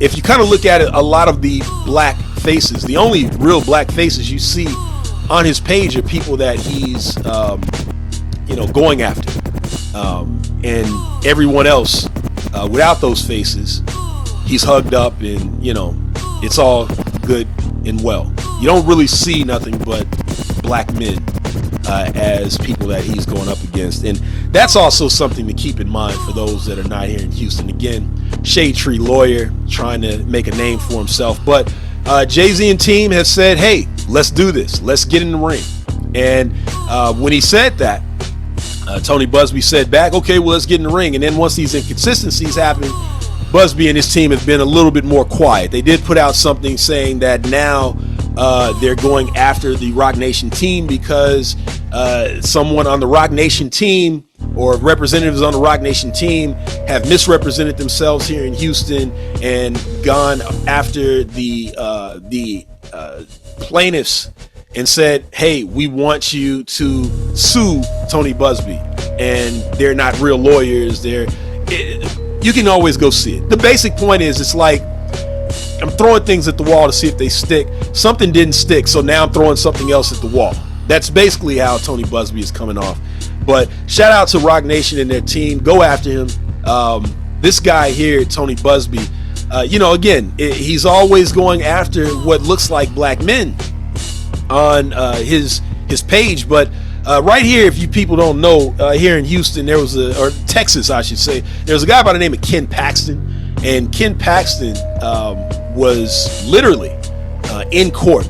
Speaker 5: If you kind of look at it, a lot of the black faces, the only real black faces you see on his page are people that he's, going after. And everyone else, without those faces, he's hugged up and, it's all good and well. You don't really see nothing but black men as people that he's going up against. And that's also something to keep in mind for those that are not here in Houston. Again, Shade Tree lawyer trying to make a name for himself. But Jay-Z and team has said, hey, let's do this. Let's get in the ring. And when he said that, Tony Busby said back, okay, well, let's get in the ring. And then once these inconsistencies happened, Busby and his team have been a little bit more quiet. They did put out something saying that now they're going after the Roc Nation team because someone on the Roc Nation team or representatives on the Roc Nation team have misrepresented themselves here in Houston and gone after the plaintiffs and said, hey, we want you to sue Tony Busby. And they're not real lawyers. You can always go see it. The basic point is, it's like I'm throwing things at the wall to see if they stick. Something didn't stick, so now I'm throwing something else at the wall. That's basically how Tony Busby is coming off. But shout out to Roc Nation and their team. Go after him. This guy here, Tony Busby, again, he's always going after what looks like black men on his page. But right here, if you people don't know, here in Houston, or Texas, I should say, there's a guy by the name of Ken Paxton. And Ken Paxton was literally in court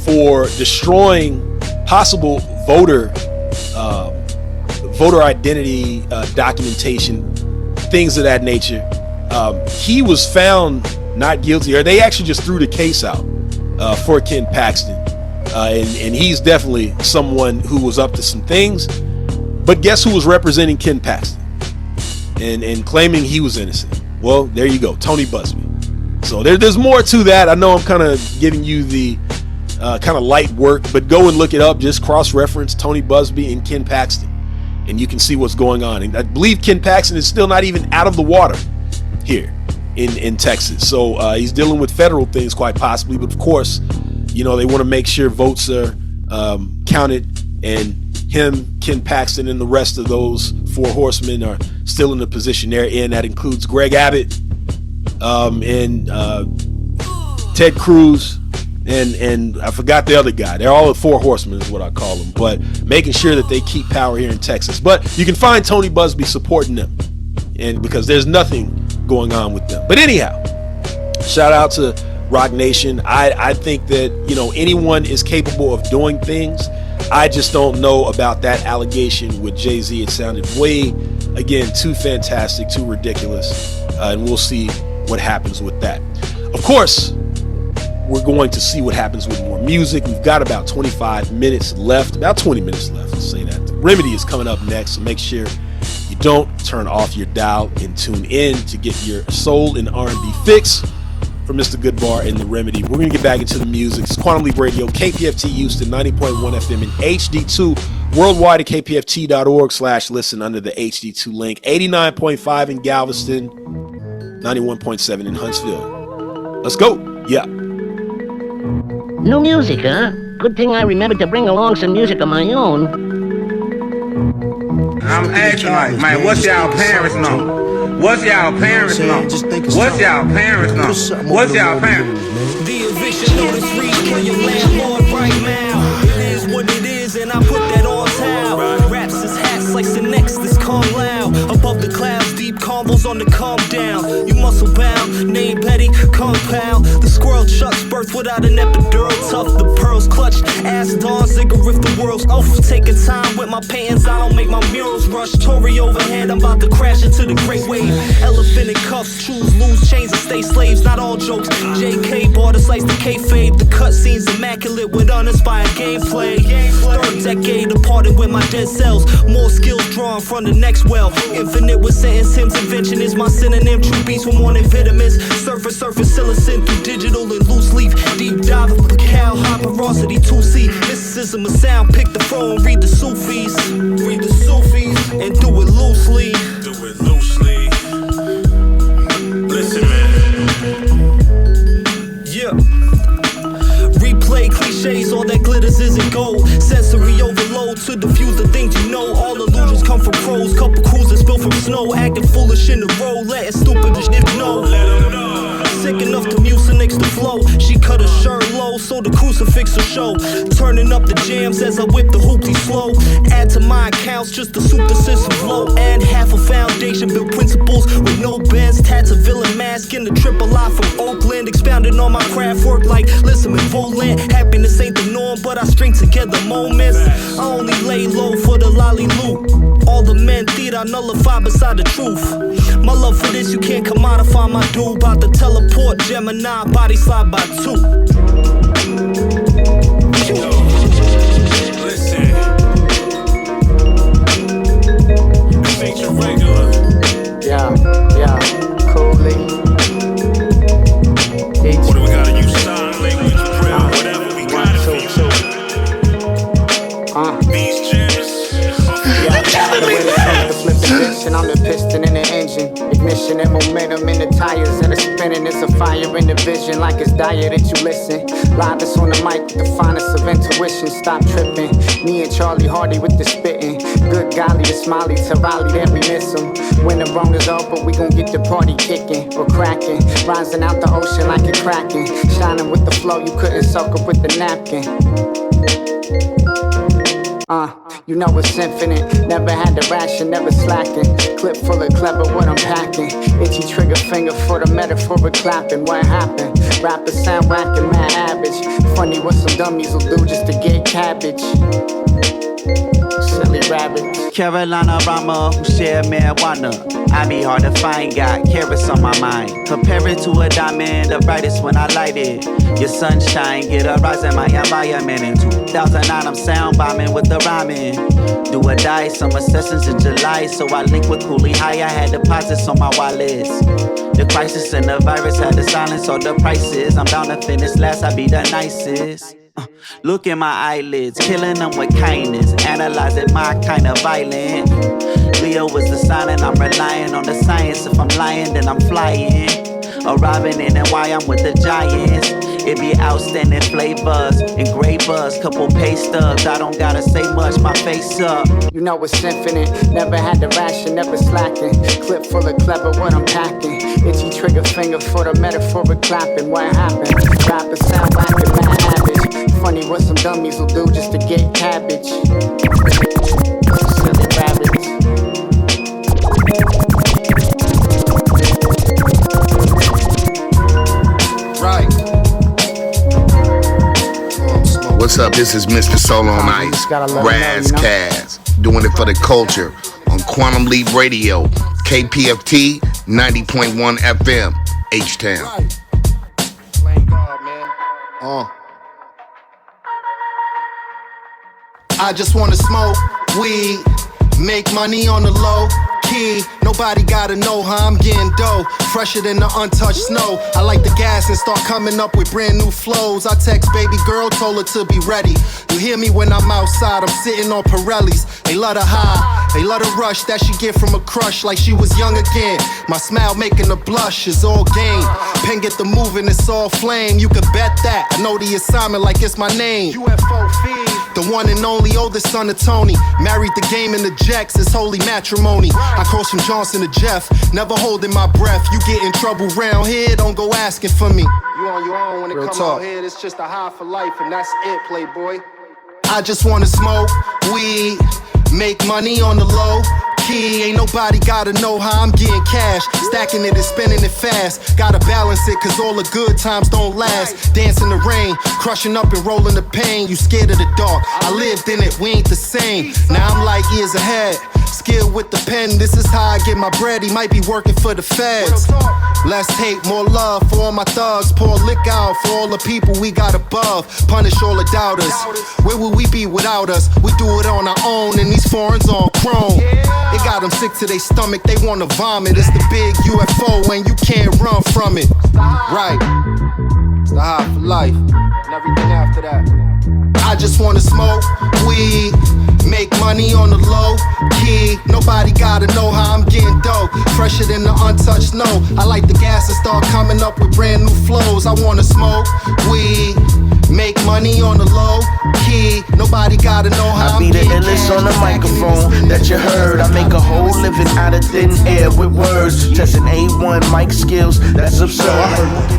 Speaker 5: for destroying possible voter identity documentation, things of that nature. He was found not guilty, or they actually just threw the case out for Ken Paxton. And he's definitely someone who was up to some things. But guess who was representing Ken Paxton and claiming he was innocent? Well, there you go, Tony Busby. So there's more to that. I know I'm kind of giving you the kind of light work, but go and look it up. Just cross-reference Tony Busby and Ken Paxton, and you can see what's going on. And I believe Ken Paxton is still not even out of the water here in Texas. So he's dealing with federal things quite possibly. But of course, they want to make sure votes are counted, and him, Ken Paxton, and the rest of those four horsemen are still in the position they're in. That includes Greg Abbott and Ted Cruz, and I forgot the other guy. They're all the four horsemen is what I call them, but making sure that they keep power here in Texas. But you can find Tony Busby supporting them, and because there's nothing going on with them. But anyhow, shout out to Roc Nation. I think that anyone is capable of doing things. I just don't know about that allegation with Jay-Z. It sounded way, again, too fantastic, too ridiculous, and we'll see what happens with that. Of course, we're going to see what happens with more music. We've got about 25 minutes left, about 20 minutes left, let's say that. The Remedy is coming up next, so make sure you don't turn off your dial and tune in to get your soul and R&B fix from Mr. Goodbar and The Remedy. We're going to get back into the music. It's Quantum Leap Radio, KPFT Houston, 90.1 FM in HD2, worldwide at kpft.org/listen under the HD2 link, 89.5 in Galveston, 91.7 in Huntsville. Let's go. Yeah.
Speaker 16: New music, huh? Good thing I remembered to bring along some music of my own.
Speaker 4: I'm asking like, man, what's y'all parents know? What's y'all parents know? What's y'all parents know? What's y'all parents?
Speaker 22: The eviction notice read for your landlord right now. It is what it is, and I put that on towel. Raps is hats like the next, this calm loud. Above the clouds, deep convos on the calm down. You muscle bound, name Betty, compound. The squirrel chucks birth without an epidural. Tough, the pearls clutched. Ass dawn, zigger if the world's off. Taking time with my paintings, I don't make my murals rush. Tory overhead, I'm about to crash into the great wave. Elephant in cuffs, choose, lose, chains and stay slaves. Not all jokes. JK bought a slice to kayfabe. The cutscenes immaculate with uninspired gameplay. Third decade departed with my dead cells. More skills drawn from the next well. Infinite with sentence, hymns, invention is my synonym. True beats with morning vitamins. Surface, silicon through digital and loose leaf. Deep dive of Cal, high porosity 2C. Mysticism of sound, pick the flow and read the Sufis. Read the Sufis and do it loosely.
Speaker 5: Do it loosely. Listen, man.
Speaker 22: Yeah. Replay cliches, all that glitters isn't gold. Sensory overload to diffuse the things you know. All illusions come from pros. Couple cruisers spill from snow. Acting foolish in the road, letting stupid shit know. Sick enough to mucinex the flow. She cut her shirt low, so the crucifix will show. Turning up the jams as I whip the hoopty slow. Add to my accounts just to soup the system flow. And half a foundation, build principles with no bends. Tats a villain mask in the triple I from Oakland. Expounding on my craft work like listen and Volant. Happiness ain't the norm, but I string together moments. I only lay low for the lolly loot. All the men theater nullify beside the truth. My love for this, you can't commodify my dude. About to teleport Gemini, body slide by 2.
Speaker 5: Listen. This ain't your regular.
Speaker 6: Yeah, coolly.
Speaker 5: What do we gotta use? Sign language, prayer, whatever we got it for you. These gems.
Speaker 6: I'm the piston in the engine. Ignition and momentum in the tires that are spinning. It's a fire in the vision, like it's dire that you listen. Live is on the mic with the finest of intuition. Stop tripping. Me and Charlie Hardy with the spitting. Good golly, the smiley to Raleigh that we miss him. When the wrong is over, we gon' get the party kicking or cracking. Rising out the ocean like a kraken. Shining with the flow, you couldn't soak up with the napkin. You know it's infinite. Never had to ration, never slacking. Clip full of clever what I'm packing. Itchy trigger finger for the metaphor clapping. What happened? Rappers sound whacking, mad average. Funny what some dummies will do just to get cabbage. Silly rabbits.
Speaker 7: Carolina Rama who share marijuana. I be hard to find, got carrots on my mind. Compare it to a diamond, the brightest when I light it. Your sunshine, get a rise in my environment. In 2009, I'm sound bombing with the rhyming. Do or die, summer sessions in July. So I link with Cooley High, I had deposits on my wallets. The crisis and the virus had to silence all the prices. I'm bound to finish last, I be the nicest. Look in my eyelids, killing them with kindness. Analyzing my kind of violent. Leo is the sign and I'm relying on the science. If I'm lying, then I'm flying. Arriving in and why I'm with the giants. It be outstanding flavors, engravers, couple pay stubs. I don't gotta say much, my face up.
Speaker 6: You know it's infinite, never had to ration, never slacking. Clip full of clever what I'm packing. Itchy trigger finger for the metaphoric clapping. What happened? Rappers sound whacking, mad average. Funny what some dummies will do just to get cabbage. Silly rabbits.
Speaker 23: Right. What's up? This is Mr. Solo on Ice, Raz Kaz, doing it for the culture on Quantum Leap Radio, KPFT 90.1 FM, H-Town.
Speaker 24: I just wanna smoke weed, make money on the low key. Nobody gotta know how I'm getting dough. Fresher than the untouched snow. I like the gas and start coming up with brand new flows. I text baby girl, told her to be ready. You hear me when I'm outside, I'm sitting on Pirellis. They love the high, they love the rush that she get from a crush like she was young again. My smile making her blush is all game. Pen get the moving, it's all flame. You could bet that. I know the assignment like it's my name. UFO feed. The one and only oldest son of Tony. Married the game and the Jacks, it's holy matrimony. I cross from Johnson to Jeff, never holding my breath. You get in trouble round here, don't go asking for me. You on your own when it comes out here, it's just a high for life, and that's it, playboy. I just wanna smoke weed, make money on the low key. Ain't nobody gotta know how I'm getting cash. Stacking it and spending it fast. Gotta balance it, cause all the good times don't last. Dance in the rain, crushing up and rolling the pain. You scared of the dark, I lived in it, we ain't the same. Now I'm like years ahead, skilled with the pen. This is how I get my bread, he might be working for the feds. Less hate, more love for all my thugs. Pour liquor out for all the people we got above. Punish all the doubters. Where would we be without us? We do it on our own and these foreigns on chrome. It got them sick to their stomach, they wanna vomit. It's the big UFO and you can't run from it. Right, it's the high for life and everything after that. I just wanna smoke weed, make money on the low key. Nobody gotta know how I'm getting dough. Fresher than the untouched snow. I like the gas and start coming up with brand new flows. I wanna smoke weed, make money on the low key. Nobody gotta know how
Speaker 9: I be the illest on the microphone that you heard. I make a whole living out of thin air with words. Testing A1 mic skills, that's absurd.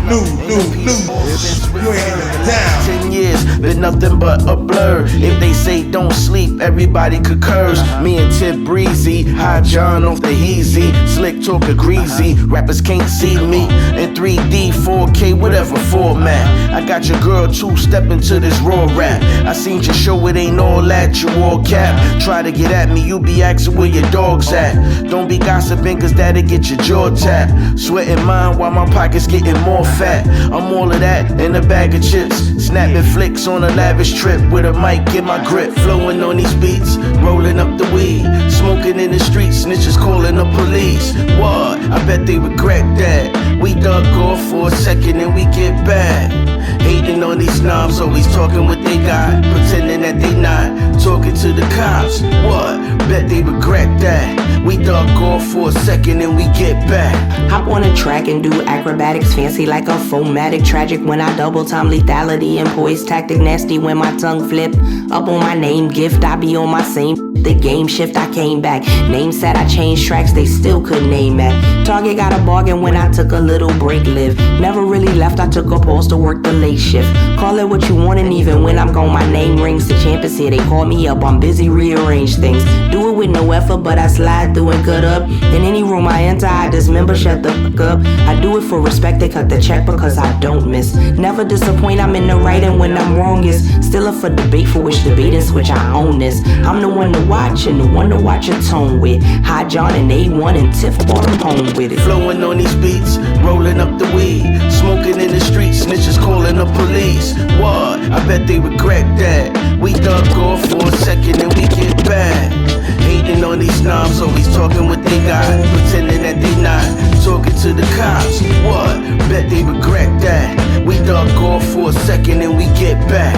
Speaker 4: New. You ain't even down.
Speaker 9: 10 years, been nothing but a blur. If they say don't sleep, everybody could curse. Me and Tip Breezy, High John off the Heezy. Slick talker greasy, rappers can't see me. In 3D, 4K, whatever format. I got your girl two-stepping to this raw rap. I seen your show, it ain't all that, you all cap. Try to get at me, you be asking where your dog's at. Don't be gossiping, cause that'll get your jaw tapped. Sweating mine while my pockets getting more fat. I'm all of that in a bag of chips. Snapping flicks on a lavish trip with a mic in my grip. Flowing on these beats, rolling up the weed. Smoking in the streets, snitches calling the police. What? I bet they regret that. We dug off for a second and we get back. Hating on these knobs, always talking what they got, pretending that they not talking to the cops. What? Bet they regret that. We dug off for a second and we get back.
Speaker 10: Hop on a track and do acrobatics, fancy like a fomatic. Tragic when I double time lethality and poise tactic. Nasty when my tongue flip up on my name gift. I be on my same. The game shift, I came back. Name said I changed tracks, they still couldn't name that. Target got a bargain when I took a little break live. Never really left, I took a pause to work the late shift. Call it what you want, and even when I'm gone, my name rings. The champ is here, they call me up, I'm busy, rearrange things. Do it with no effort, but I slide through and cut up. In any room I enter, I dismember, shut the fuck up. I do it for respect, they cut the check because I don't miss. Never disappoint, I'm in the right, and when I'm wrong, it's still up for debate, for which debate and switch I own this. I'm the one to watch and the one to watch your tone with. High John and A1 and Tiff brought them home with it.
Speaker 9: Flowing on these beats, rolling up the weed. Smoking in the streets, snitches calling the police. What? I bet they regret that. We dug off for a second and we get back. Hating on these knobs, always talking what they got, pretending that they not talking to the cops. What? Bet they regret that. We dug off for a second and we get back.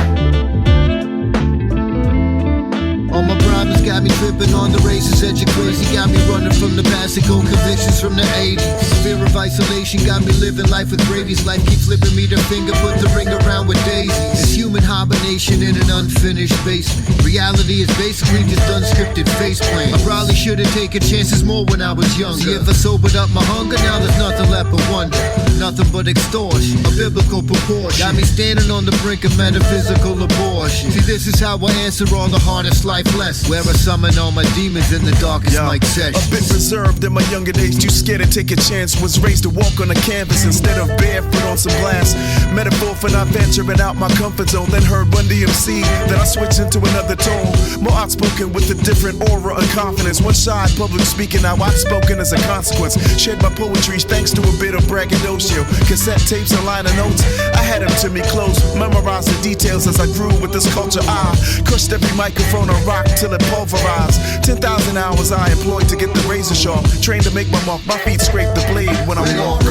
Speaker 11: All my problems got me tripping on the razor's edge of crazy. Got me running from the past and cold convictions from the 80s. Fear of isolation got me living life with rabies. Life keeps slipping me the finger, put the ring around with daisies. It's human hibernation in an unfinished basement. Reality is basically just unscripted face plant. I probably should've taken chances more when I was younger. See, if I sobered up my hunger, now there's nothing left but wonder. Nothing but extortion, a biblical proportion. Got me standing on the brink of metaphysical abortion. See, this is how I answer all the hardest life lessons. Where I summon all my demons in the darkest mic sessions.
Speaker 18: A bit reserved in my younger days, too scared to take a chance. Was raised to walk on a canvas instead of barefoot on some glass. Metaphor for not venturing out my comfort zone. Then heard one DMC, then I switched into another tone. More outspoken with a different aura and confidence. One shy public speaking, now outspoken as a consequence. Shared my poetry thanks to a bit of braggadocio. Cassette tapes and liner notes, I had them to me close. Memorized the details as I grew with this culture. I crushed every microphone on rock till it pulverized. 10,000 hours I employed to get the razor sharp. Trained to make my mark, my feet scrape the blade when I'm walking.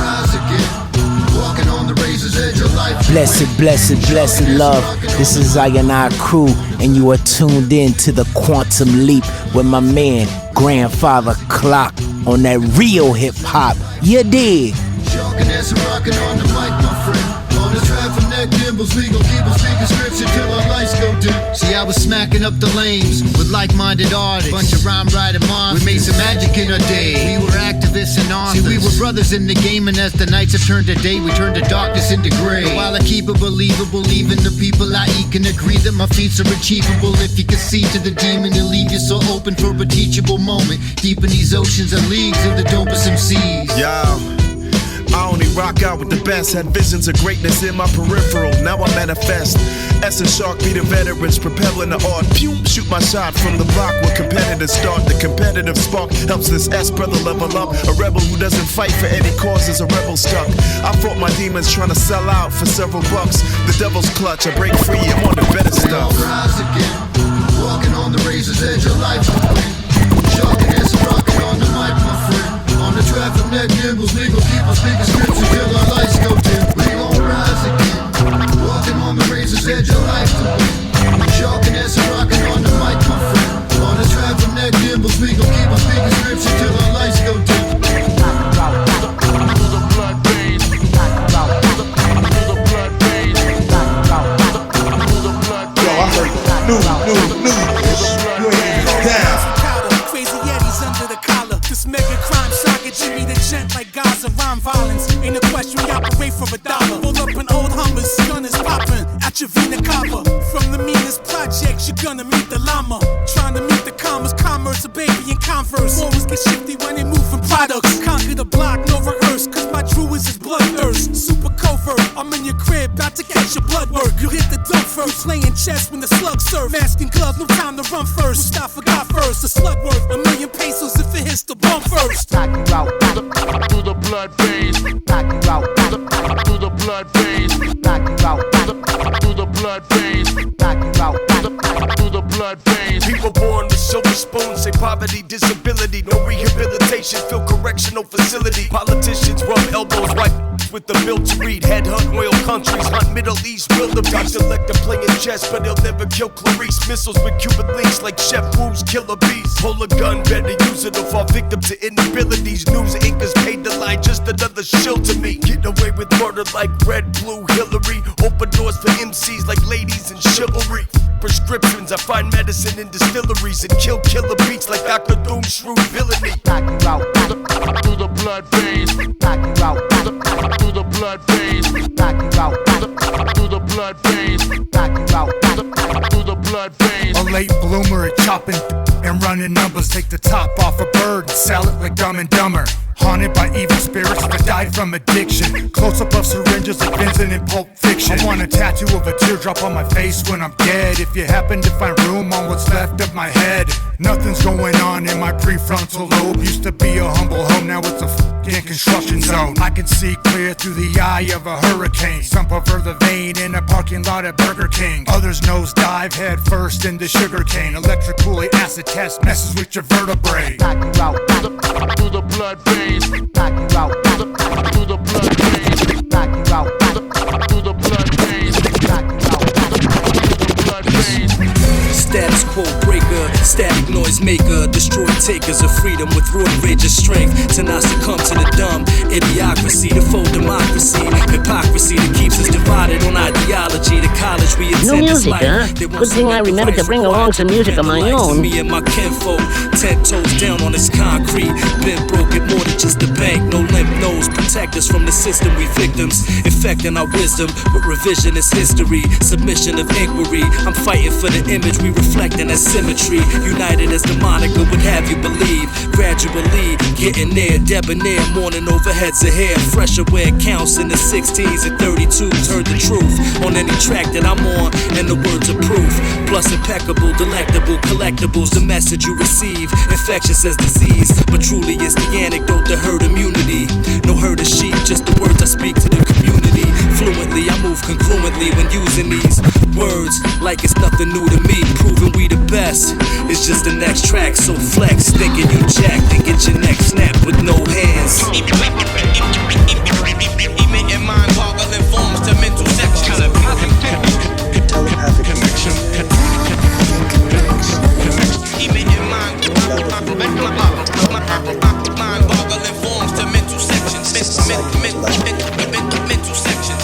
Speaker 11: Walking on the razor's edge of life.
Speaker 13: Blessed love. This is I and I crew, and you are tuned in to the Quantum Leap with my man, Grandfather Clock, on that real hip hop. You dig?
Speaker 11: Rockin' on the mic, my friend. On the track from Neck Denver nimbles, we gon' keep on speaking scripture till our lights go dim. See, I was smacking up the lanes with like-minded artists, bunch of rhyme writing monsters. We made some magic in our day. We were activists and authors. See, we were brothers in the game, and as the nights have turned to day, we turned the darkness into gray. But while I keep it believable, even the people I eat can agree that my feats are achievable. If you can see to the demon and leave your soul open for a teachable moment, deep in these oceans and leagues of the dopest MCs.
Speaker 24: Yo, I only rock out with the best. Had visions of greatness in my peripheral. Now I manifest. Essence Shark be the veterans, propelling the art. Pew, shoot my shot from the block where competitors start. The competitive spark helps this S-brother level up. A rebel who doesn't fight for any cause is a rebel stuck. I fought my demons trying to sell out for several bucks. The devil's clutch, I break free, I'm on the better stuff.
Speaker 11: Rise again, walking on the razor's edge of life. Sharking and rocking on the mic, my friend. On the traffic neck nimbles, we gon' keep on speaking scripture till our lights go dim. We gon' rise again, walking on the razor's edge of life. Sharking and rocking on the mic, my friend. On the traffic neck nimbles, we gon' keep on speaking scripture till our lights go dim.
Speaker 24: Yo, I heard news. You ain't even down.
Speaker 17: Crazy Eddies under the collar. This mega crime saga, Jimmy the Gent like Gaza. Rhyme violence ain't a question, we operate for $1. Pull up an old Hummers, gun is popping at your Vina Copper. From the meanest projects, you're gonna meet the llama. Trying to meet the commerce, a baby in Converse. Always get shifty when they move from products. Conquer the block, no rehearse, cause my truest is bloodthirst. Super covert, I'm in your crib, about to catch your blood work. You hit the dump first, playing chess when the slugs serve. Mask and gloves, no time to run first. Mustafa got first, the slug worth $1,000,000 pesos if it hits the bump first.
Speaker 24: Knock you out through the blood veins. Knock you out through the blood veins. Knock you out through the blood veins. Knock you out through the blood veins. People born with silver spoons, say poverty, disability, no rehabilitation, feel correctional facility. Politicians rub elbows, white with the bill to read. Headhunt oil countries, hunt Middle East wildebeest. Elector playing chess, but they'll never kill Clarice. Missiles with Cuban links like Chef Wu's killer bees. Pull a gun, better use it or fall victim to inabilities. News anchors paid the line, just another shill to me. Get away with murder like Red, Blue, Hillary. Open doors for MCs like ladies and chivalry. Prescriptions, I find medicine in distilleries and kill killer beats like Dr. Doom, shrewd villainy. Knock you out through the blood veins. Knock you out through the blood veins. Knock you out through the blood veins. Knock you out through the blood veins.
Speaker 2: A late bloomer at chopping and running numbers. Take the top off a bird and sell it like Dumb and Dumber. Haunted by evil spirits that died from addiction. Close up of syringes like Vincent in Pulp Fiction. I want a tattoo of a teardrop on my face when I'm dead. If you happen to find room on what's left of my head. Nothing's going on in my prefrontal lobe. Used to be a humble home, now it's a f***ing construction zone. I can see clear through the eye of a hurricane. Some prefer the vein in a parking lot at Burger King. Others nosedive head first into sugarcane. Electric acid test messes with your vertebrae.
Speaker 24: Knock you out through the blood veins. Knock you out through the blood veins. Knock you out through the blood veins. Knock you out through the blood veins.
Speaker 12: Status quo breaker, static noise maker, destroy takers of freedom with roid rage of strength. To not succumb to the dumb idiocracy, the faux democracy, hypocrisy that keeps us divided on ideology. The college we attend.
Speaker 16: No music, huh? Good thing I remember to bring along some music of my own.
Speaker 12: Me and my kinfolk, 10 toes down on this concrete. Been broken more than just a bank. No limp nose, protect us from the system. We victims, infecting our wisdom with revisionist history. Submission of inquiry. I'm fighting for the image we reflecting as symmetry. United as the moniker would have you believe. Gradually getting there, debonair, mourning over heads of hair. Fresher where it counts in the 16s and 32s. Heard the truth on any track that I'm on, and the words of proof. Plus impeccable, delectable, collectibles. The message you receive, infectious as disease, but truly it's the anecdote, the herd immunity. No herd of sheep, just the words I speak to the community. Fluently, I move congruently when using these words like it's nothing new to me. Proving we the best, it's just the next track. So flex, thinking you jack, then get your neck snapped with no hands.
Speaker 21: Emitting mind-boggling forms to mental sections.
Speaker 24: Telepathic connection.
Speaker 21: Emitting mind-boggling forms to mental sections. Mental sections.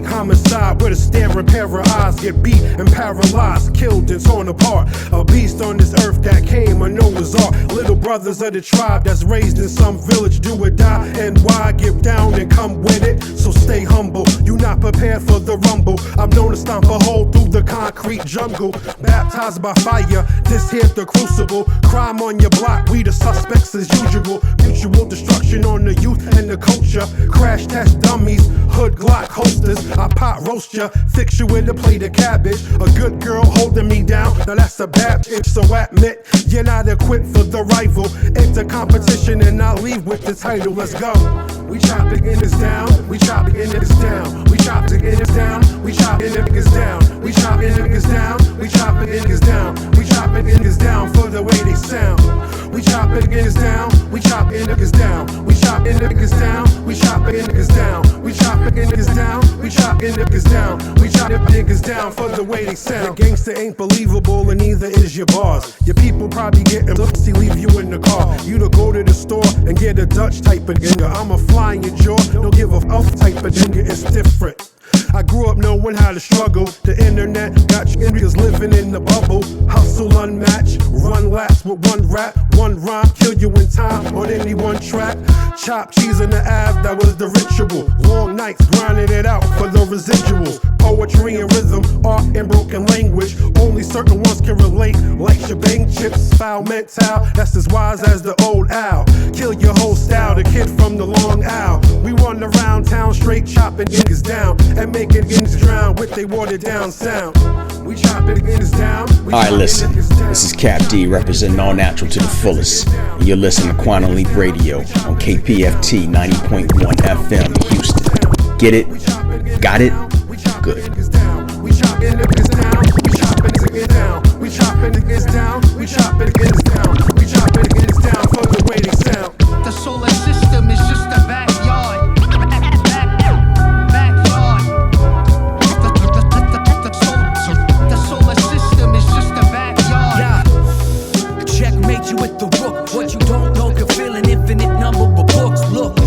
Speaker 1: like homicide with a staring pair of eyes. Get beat and paralyzed, killed and torn apart. A beast on this earth that came a Noah's Ark. Little brothers of the tribe that's raised in some village. Do or die and why? Get down and come with it. So stay humble, you not prepared for the rumble. I'm known to stomp a hole through the concrete jungle. Baptized by fire, this here the crucible. Crime on your block, we the suspects as usual. Mutual destruction on the youth and the culture. Crash test dummies, hood Glock holsters. I pot roast ya, fix you with a plate of cabbage. A good girl holding me down, now that's a bad bitch. So admit, you're not equipped for the rival. Enter competition and I'll leave with the title. Let's go. We chop the niggas down, we chop the niggas down. We chop the niggas down, we chop the niggas down. We chop the niggas down, we chop the niggas down. We chop the niggas down for the way they sound. We chop the niggas down, we chop the niggas down. We chop the niggas down, we chop the niggas down. We chop the niggas down, we chop the niggas down. We chop the niggas down for the way they sound. The gangster ain't believable and neither is your bars. Your people probably getting pussy, leave you in the car. You to go to the store and get a Dutch type of nigga. I'm a fly in your jaw, don't give a f type of nigga, it's different. I grew up knowing how to struggle. The internet got you niggas living in the bubble. Hustle unmatched, run laps with one rap, one rhyme, kill you in time on any one track. Chop cheese in the Ave, that was the ritual. Long nights grinding it out for the residuals. Poetry and rhythm, art and broken language. Only certain ones can relate, like shebang chips, foul mental. That's as wise as the old owl. Kill your whole style, the kid from the Long Owl. We run around town straight chopping niggas down and making niggas drown with they watered down sound. We chop niggas down.
Speaker 5: Alright, listen. This is Cap D representing All Natural to the fullest. And you're listening to Quantum Leap Radio on KPFT 90.1 FM Houston. Get it? Got it? Good.
Speaker 1: We chop niggas down. We chop niggas down. We chop niggas down. We chop niggas down. We chop niggas down for the way they sound.
Speaker 8: The solar system is just a backyard. The solar system is just a backyard.
Speaker 14: Yeah. Checkmate you with the rook. What you don't know can fill an infinite number of books. Look,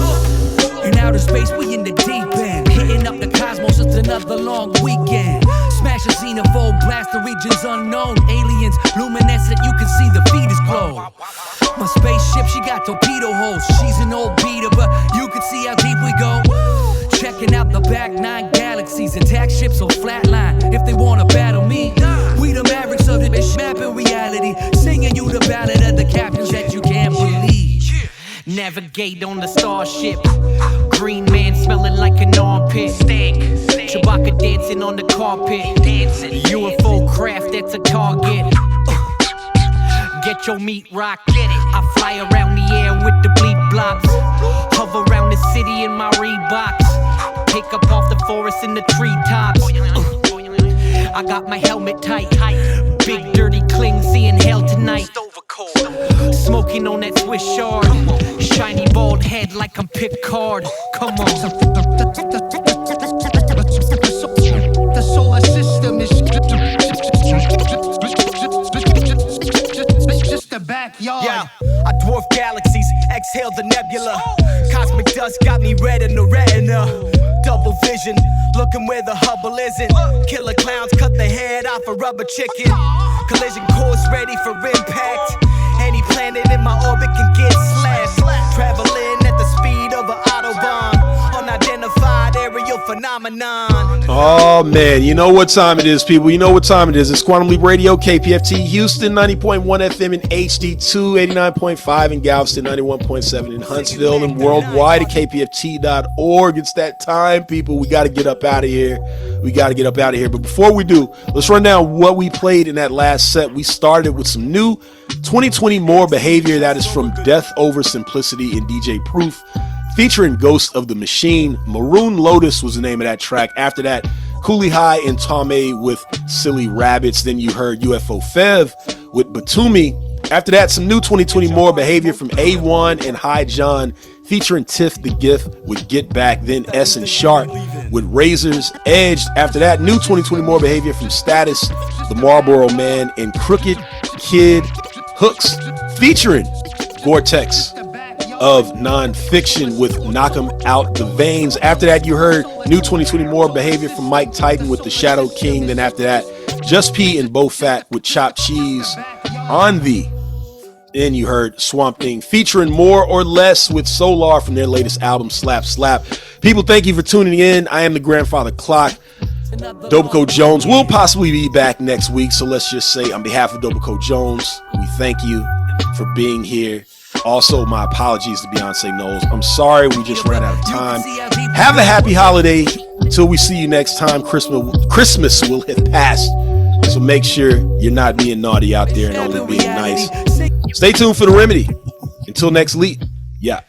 Speaker 14: in outer space we in the deep end. Hitting up the cosmos, it's another long weekend. Smash a xenophobe, blast the regions unknown. Aliens, luminescent, you can see the feet is glow. My spaceship, she got torpedo holes. She's an old beater, but you can see how deep we go. Checking out the back 9 galaxies. Attack ships on flatline if they wanna battle me. We the mavericks of this mapping reality. Singing you the ballad of the captains that you can't believe. Navigate on the starship. Green man smelling like an armpit. Stink. Chewbacca dancing on the carpet. UFO craft that's a target. Get your meat rock. I fly around the air with the bleep blocks. Hover around the city in my Reeboks. Pick up off the forest in the treetops. I got my helmet tight. Big dirty cling, seeing hell tonight. Smoking on that Swiss shard. Shiny bald head like I'm Picard. Come on.
Speaker 8: The solar system is just a backyard.
Speaker 22: Yeah, I dwarf galaxies, exhale the nebula. Cosmic dust got me red in the retina. Double vision, looking where the Hubble isn't. Killer clowns cut the head off a rubber chicken. Collision course ready for impact. Any planet in my orbit can get slashed. Traveling at the speed of an Autobahn. Unidentified aerial phenomenon.
Speaker 5: Oh man, you know what time it is, people. You know what time it is. It's Quantum Leap Radio, KPFT Houston, 90.1 FM in HD2, 89.5 in Galveston, 91.7 in Huntsville, and worldwide at KPFT.org. It's that time, people. We got to get up out of here. But before we do, let's run down what we played in that last set. We started with some new 2020 More behavior that is from Death Over Simplicity and DJ Proof, featuring Ghost of the Machine. Maroon Lotus was the name of that track. After that, Cooley High and Tomei with Silly Rabbits. Then you heard UFO Fev with Batumi. After that, some new 2020 More behavior from A1 and High John, featuring Tiff the Gift with Get Back. Then S and Sharp with Razor's Edge. After that, new 2020 More behavior from Status, the Marlboro Man, and Krookid Kid Hooks, featuring Gore-Tex. of nonfiction with Knock 'em Out the Veins. After that, you heard New 2020 More Behavior from Mike Titan with the Shadow King. Then after that, Just P and Bo Fat with Chopped Cheese on the. Then you heard Swamp Thing featuring More or Less with Solar from their latest album, Slap Slap. People, thank you for tuning in. I am the Grandfather Clock. Dopico Jones will possibly be back next week. So let's just say on behalf of Dopico Jones, we thank you for being here. Also, my apologies to Beyonce Knowles. I'm sorry, we just ran out of time. Have a happy holiday. Until we see you next time, Christmas will have passed. So make sure you're not being naughty out there and only being nice. Stay tuned for The Remedy. Until next week. Yeah.